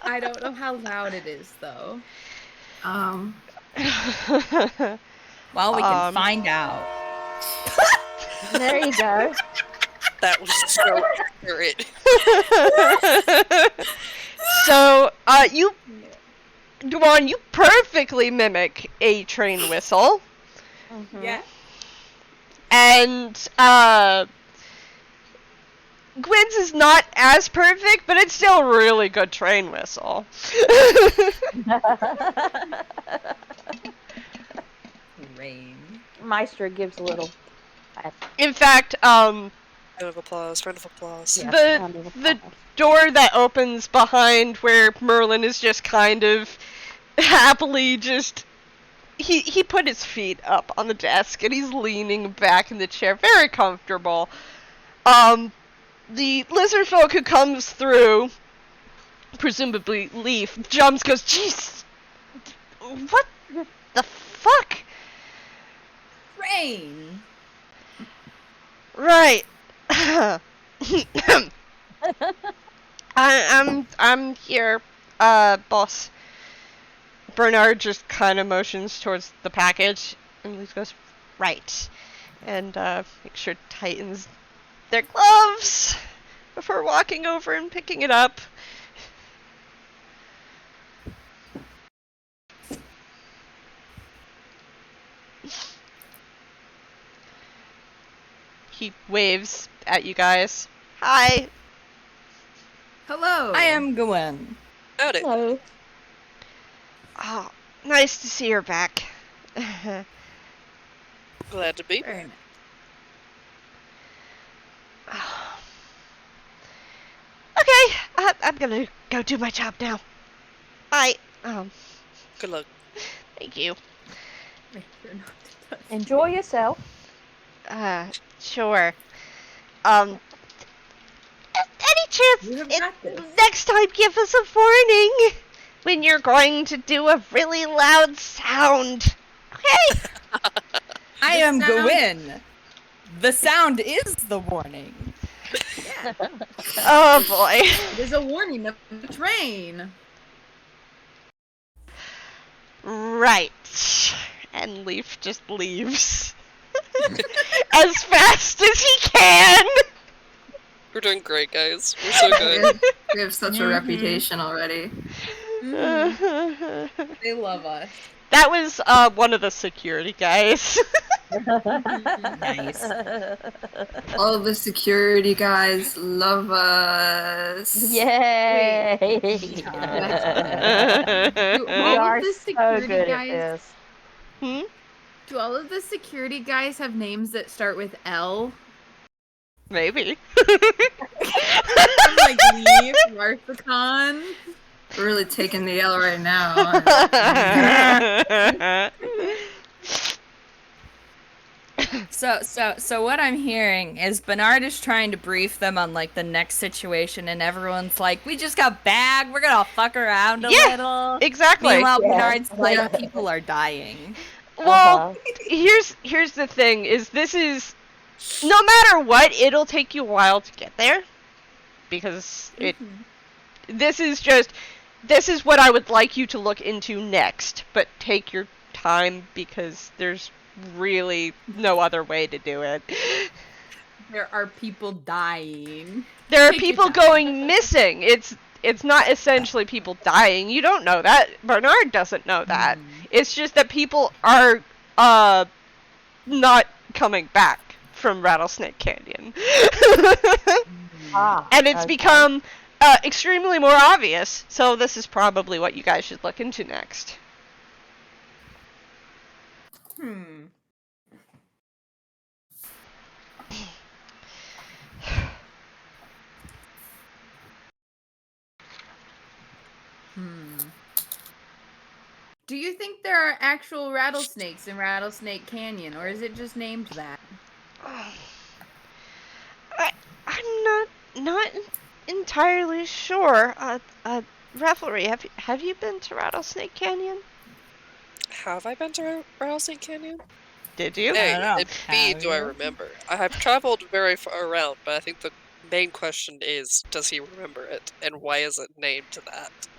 I don't know how loud it is though. Well, we can find out. There you go. That was so accurate. So, Dubhán, you perfectly mimic a train whistle. Mhm. Yeah. And, Gwyn's is not as perfect, but it's still a really good train whistle. Rain. Maestro gives a little. In fact, Round of applause. Round of applause. Yeah, round of the applause. door that opens behind where Merlin is just kind of happily just he put his feet up on the desk and he's leaning back in the chair, very comfortable. The lizard folk who comes through, presumably Leaf, jumps, goes, jeez, what the fuck? Rain. Right. I'm here, boss. Bernard just kind of motions towards the package, and Leaf goes, right. And make sure tightens their gloves before walking over and picking it up. He waves at you guys. Hi. Hello. I am Gwyn. Howdy. Hello. Oh, nice to see her back. Glad to be. Very nice. Okay, I'm gonna go do my job now. Bye. Good luck. Thank you. Make sure not to touch. Enjoy yourself. Sure. Any chance You have got this. next time give us a warning when you're going to do a really loud sound. Okay? I am sound- Gwyn. The sound is the warning. Oh boy. There's a warning of the train. Right. And Leaf just leaves. As fast as he can. We're doing great, guys. We're so good. We have such a reputation already. They love us. That was one of the security guys. Nice. All of the security guys love us. Yay! Do We all are of the so security good at guys? this. Hmm? Do all of the security guys have names that start with L? Maybe. Like Leaf, Marthicon. We're really taking the L right now. So what I'm hearing is Bernard is trying to brief them on like the next situation, and everyone's like, "We just got bagged. We're gonna fuck around a Yeah, little." Exactly. Meanwhile, Yeah. Bernard's like, "People are dying." Well, here's the thing: is this is no matter what, it'll take you a while to get there, because this is what I would like you to look into next, but take your time because there's really no other way to do it. There are people dying. There are Take your people time. going missing. It's not essentially people dying. You don't know that. Bernard doesn't know that. It's just that people are not coming back from Rattlesnake Canyon. And it's become extremely more obvious. So this is probably what you guys should look into next. Do you think there are actual rattlesnakes in Rattlesnake Canyon, or is it just named that? I'm not entirely sure. Revelry, have you been to Rattlesnake Canyon? Have I been to Rattlesnake Canyon? Did you? don't know. A, and B, do I Have you? remember? I have traveled very far around, but I think the main question is, does he remember it? And why is it named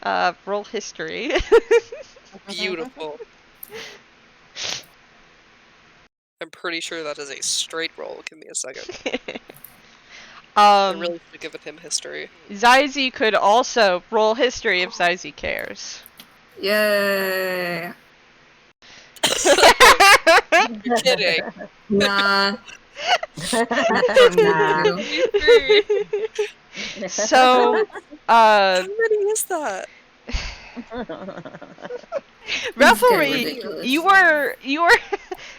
that? Roll history. Beautiful. I'm pretty sure that is a straight roll. Give me a second. I really should have given him history. Zyzie could also roll history if Zyzie cares. Yay! You're kidding. Nah. So, How many is that? Revelry, ridiculous. you were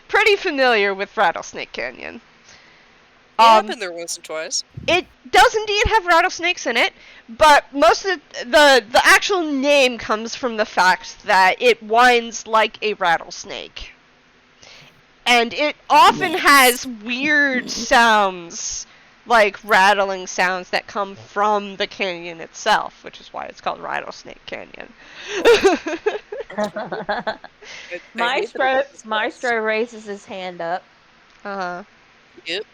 pretty familiar with Rattlesnake Canyon. Yeah, I've been there once or twice. It does indeed have rattlesnakes in it, but most of the actual name comes from the fact that it whines like a rattlesnake. And it often has weird sounds, like rattling sounds that come from the canyon itself, which is why it's called Rattlesnake Canyon. Maestro raises his hand up. Yep.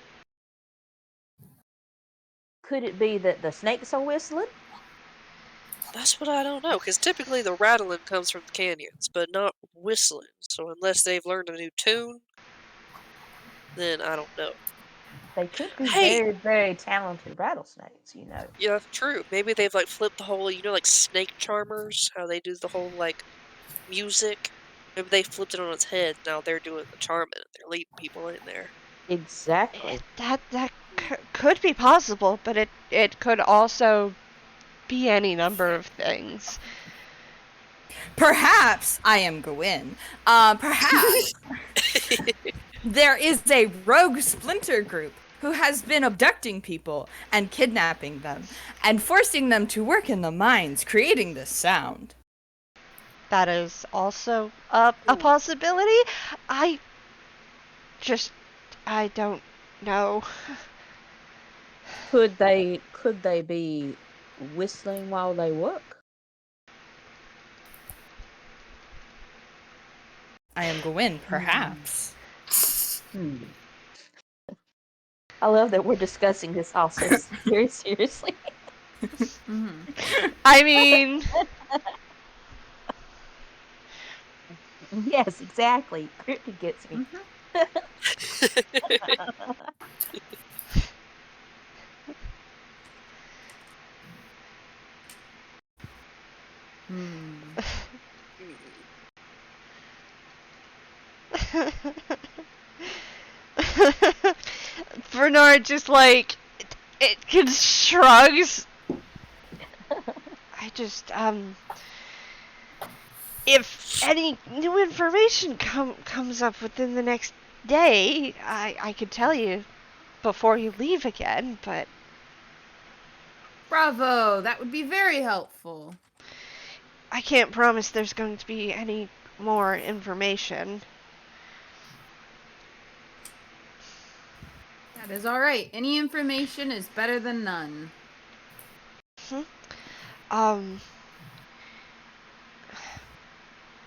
Could it be that the snakes are whistling? That's what I don't know, because typically the rattling comes from the canyons, but not whistling. So unless they've learned a new tune, then I don't know. They could be Hey! very, very talented rattlesnakes, you know. Yeah, true. Maybe they've, like, flipped the whole, like snake charmers? How they do the whole, like, music? Maybe they flipped it on its head, now they're doing the charming, and they're leading people in there. Exactly. That could be possible, but it could also be any number of things. Perhaps I am Gwyn. Perhaps there is a rogue splinter group who has been abducting people and kidnapping them and forcing them to work in the mines, creating this sound. That is also a possibility. I don't know. Could they be whistling while they work? I am Gwyn, perhaps. I love that we're discussing this also very seriously. I mean, yes, exactly. Cryptid gets me. Bernard just like it shrugs. I just if any new information comes up within the next day, I could tell you before you leave again, but Bravo! That would be very helpful. I can't promise there's going to be any more information. That is all right. Any information is better than none.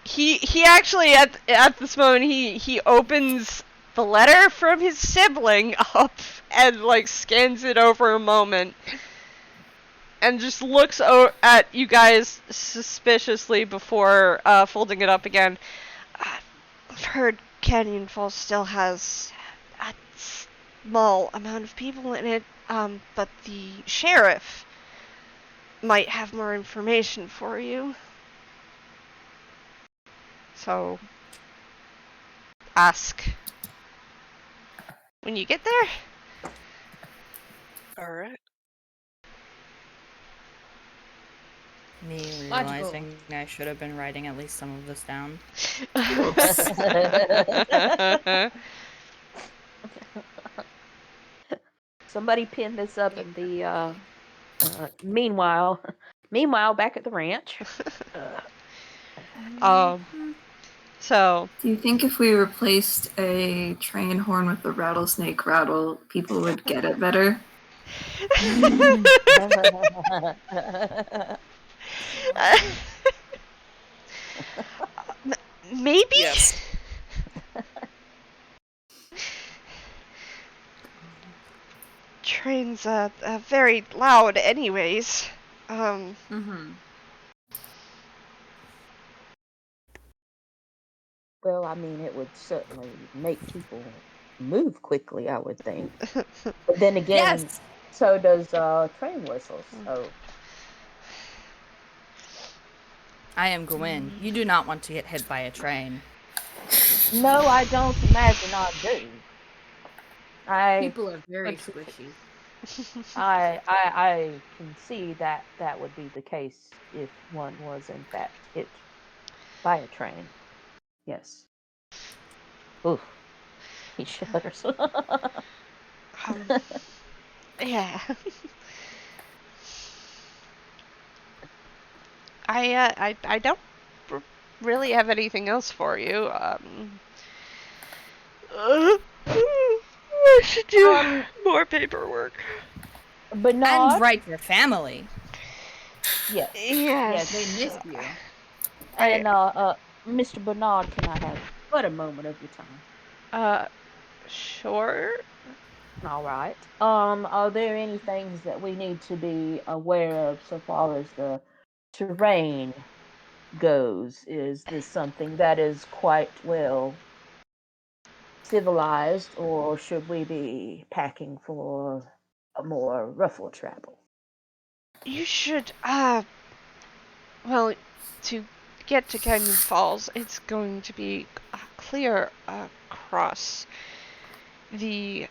He actually at this moment he opens the letter from his sibling up and like scans it over a moment and just looks at you guys suspiciously before folding it up again. I've heard Canyon Falls still has a small amount of people in it, but the sheriff might have more information for you. So, ask when you get there. Alright. Me Logical. realizing I should have been writing at least some of this down. Somebody pin this up in the meanwhile back at the ranch. So Do you think if we replaced a train horn with a rattlesnake rattle, people would get it better? Maybe. Yes. Trains very loud, anyways. Well, I mean, it would certainly make people move quickly, I would think. But then again, Yes. so does train whistles. So I am Gwyn. You do not want to get hit by a train. no, I don't imagine I do. People are very squishy. I can see that would be the case if one was in fact hit by a train. Yes. Oof. He shudders. Yeah. I don't really have anything else for you. I should do more paperwork. Bernard. And write your family. Yes. Yes. They miss you. And Mr. Bernard, can I have but a moment of your time? Sure. All right. Are there any things that we need to be aware of so far as the terrain goes, is this something that is quite well civilized, or should we be packing for a more rougher travel? You should, well, to get to Canyon Falls, it's going to be clear across the,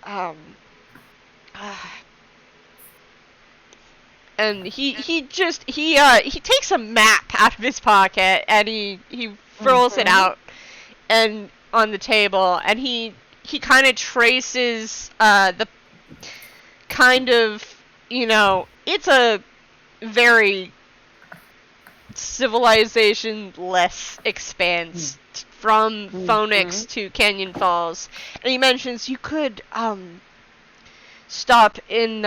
and he takes a map out of his pocket and he rolls it out and on the table, and he kind of traces the kind of, it's a very civilization-less expanse from Phoenix to Canyon Falls. And he mentions you could stop in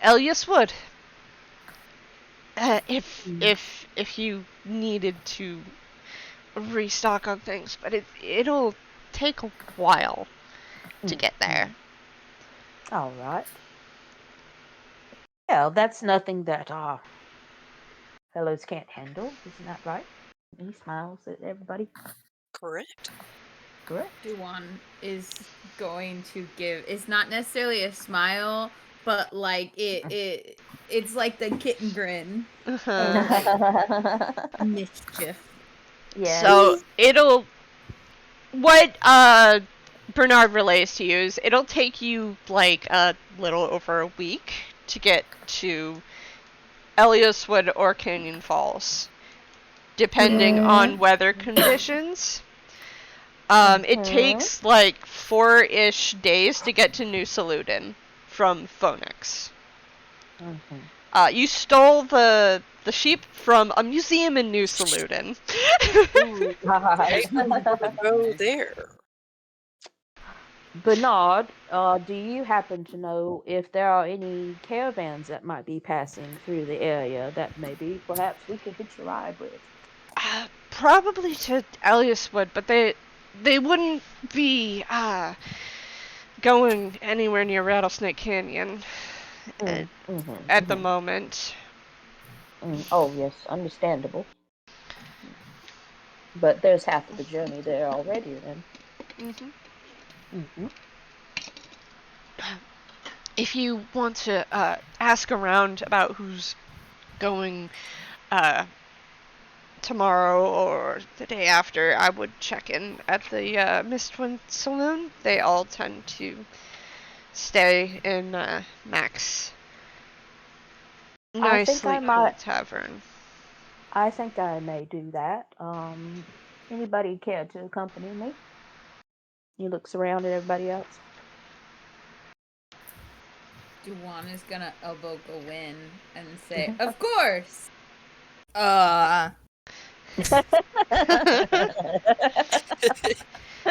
Elias Wood if you needed to restock on things, but it'll take a while to get there. All right. Well, that's nothing that our fellows can't handle, isn't that right? And he smiles at everybody. Correct. Correct. Dubhán is going to give. It's not necessarily a smile, but like it's like the kitten grin. Mischief. Yeah. So what Bernard relays to you is it'll take you like a little over a week to get to Eliaswood or Canyon Falls, depending on weather conditions. It takes like 4-ish days to get to New Saludin from Phoenix. You stole the sheep from a museum in New Saludin. Go there. Bernard, do you happen to know if there are any caravans that might be passing through the area that maybe perhaps we could hitch a ride with? Probably to Eliaswood, but they wouldn't be going anywhere near Rattlesnake Canyon at the moment. Oh, yes, understandable. But there's half of the journey there already, then. If you want to ask around about who's going tomorrow or the day after, I would check in at the Mistwind Saloon. They all tend to stay in Mac's nicely cool tavern. I think I may do that. Anybody care to accompany me? He looks around at everybody else. Dubhán is gonna elbow Gwyn and say, "Of course."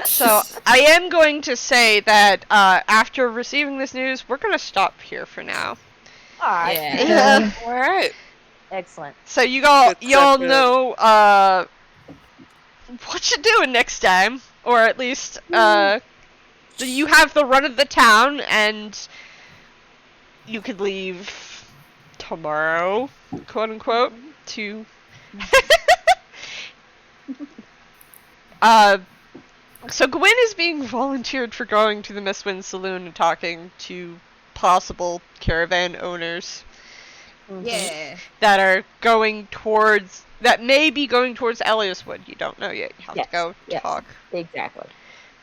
So I am going to say that after receiving this news, we're going to stop here for now. All right. Yeah. All right. Excellent. So y'all know what you're doing next time, or at least you have the run of the town, and you could leave tomorrow, quote unquote, to. So Gwyn is being volunteered for going to the Mistwind Saloon and talking to possible caravan owners. Yeah. That may be going towards Eliaswood. You don't know yet. You have to go talk Exactly.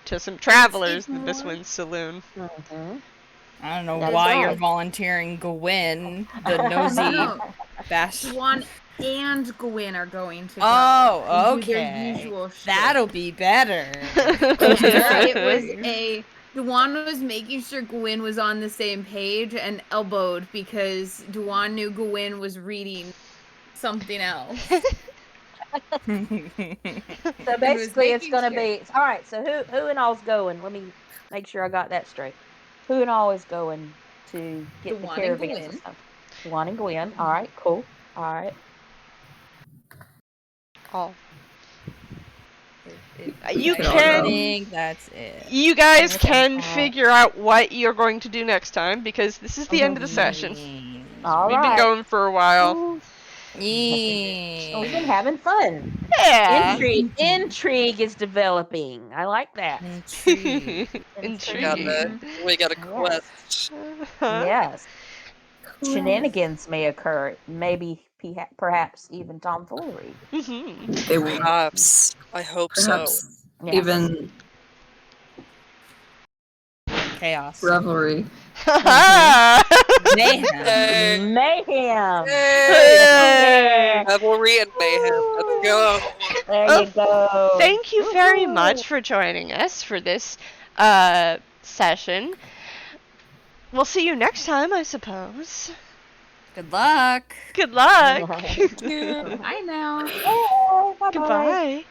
to some travelers in the Mistwind Saloon. I don't know why you're volunteering Gwyn, the nosy bastard. Dubhán and Gwyn are going to go. Oh, and do their okay. usual shit. That'll be better. Dubhán was making sure Gwyn was on the same page and elbowed because Dubhán knew Gwyn was reading something else. So basically, it's going to be all right. So who and all's going? Let me make sure I got that straight. Who and all is going to get the caravans and stuff? Dubhán and Gwyn. All right, cool. All right. Oh. I think that's it. You guys can figure out what you're going to do next time, because this is the end of the session. All We've been going for a while. Oh, we've been Yeah. having fun. Yeah. Intrigue is developing. I like that. Intrigue. Intriguing. We got a Yes. quest. Huh? Yes. Shenanigans may occur. Maybe, perhaps even tomfoolery. Mhm. They will Perhaps. I hope perhaps Yes. even Chaos. revelry. Mayhem. Hey. Mayhem. Hey. Revelry and mayhem. Let's go. There Oh, you go. Thank you very Woohoo. much for joining us for this session. We'll see you next time, I suppose. Good luck. Good luck. I know. Oh, bye-bye. Goodbye.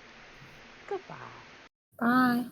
Goodbye. Bye.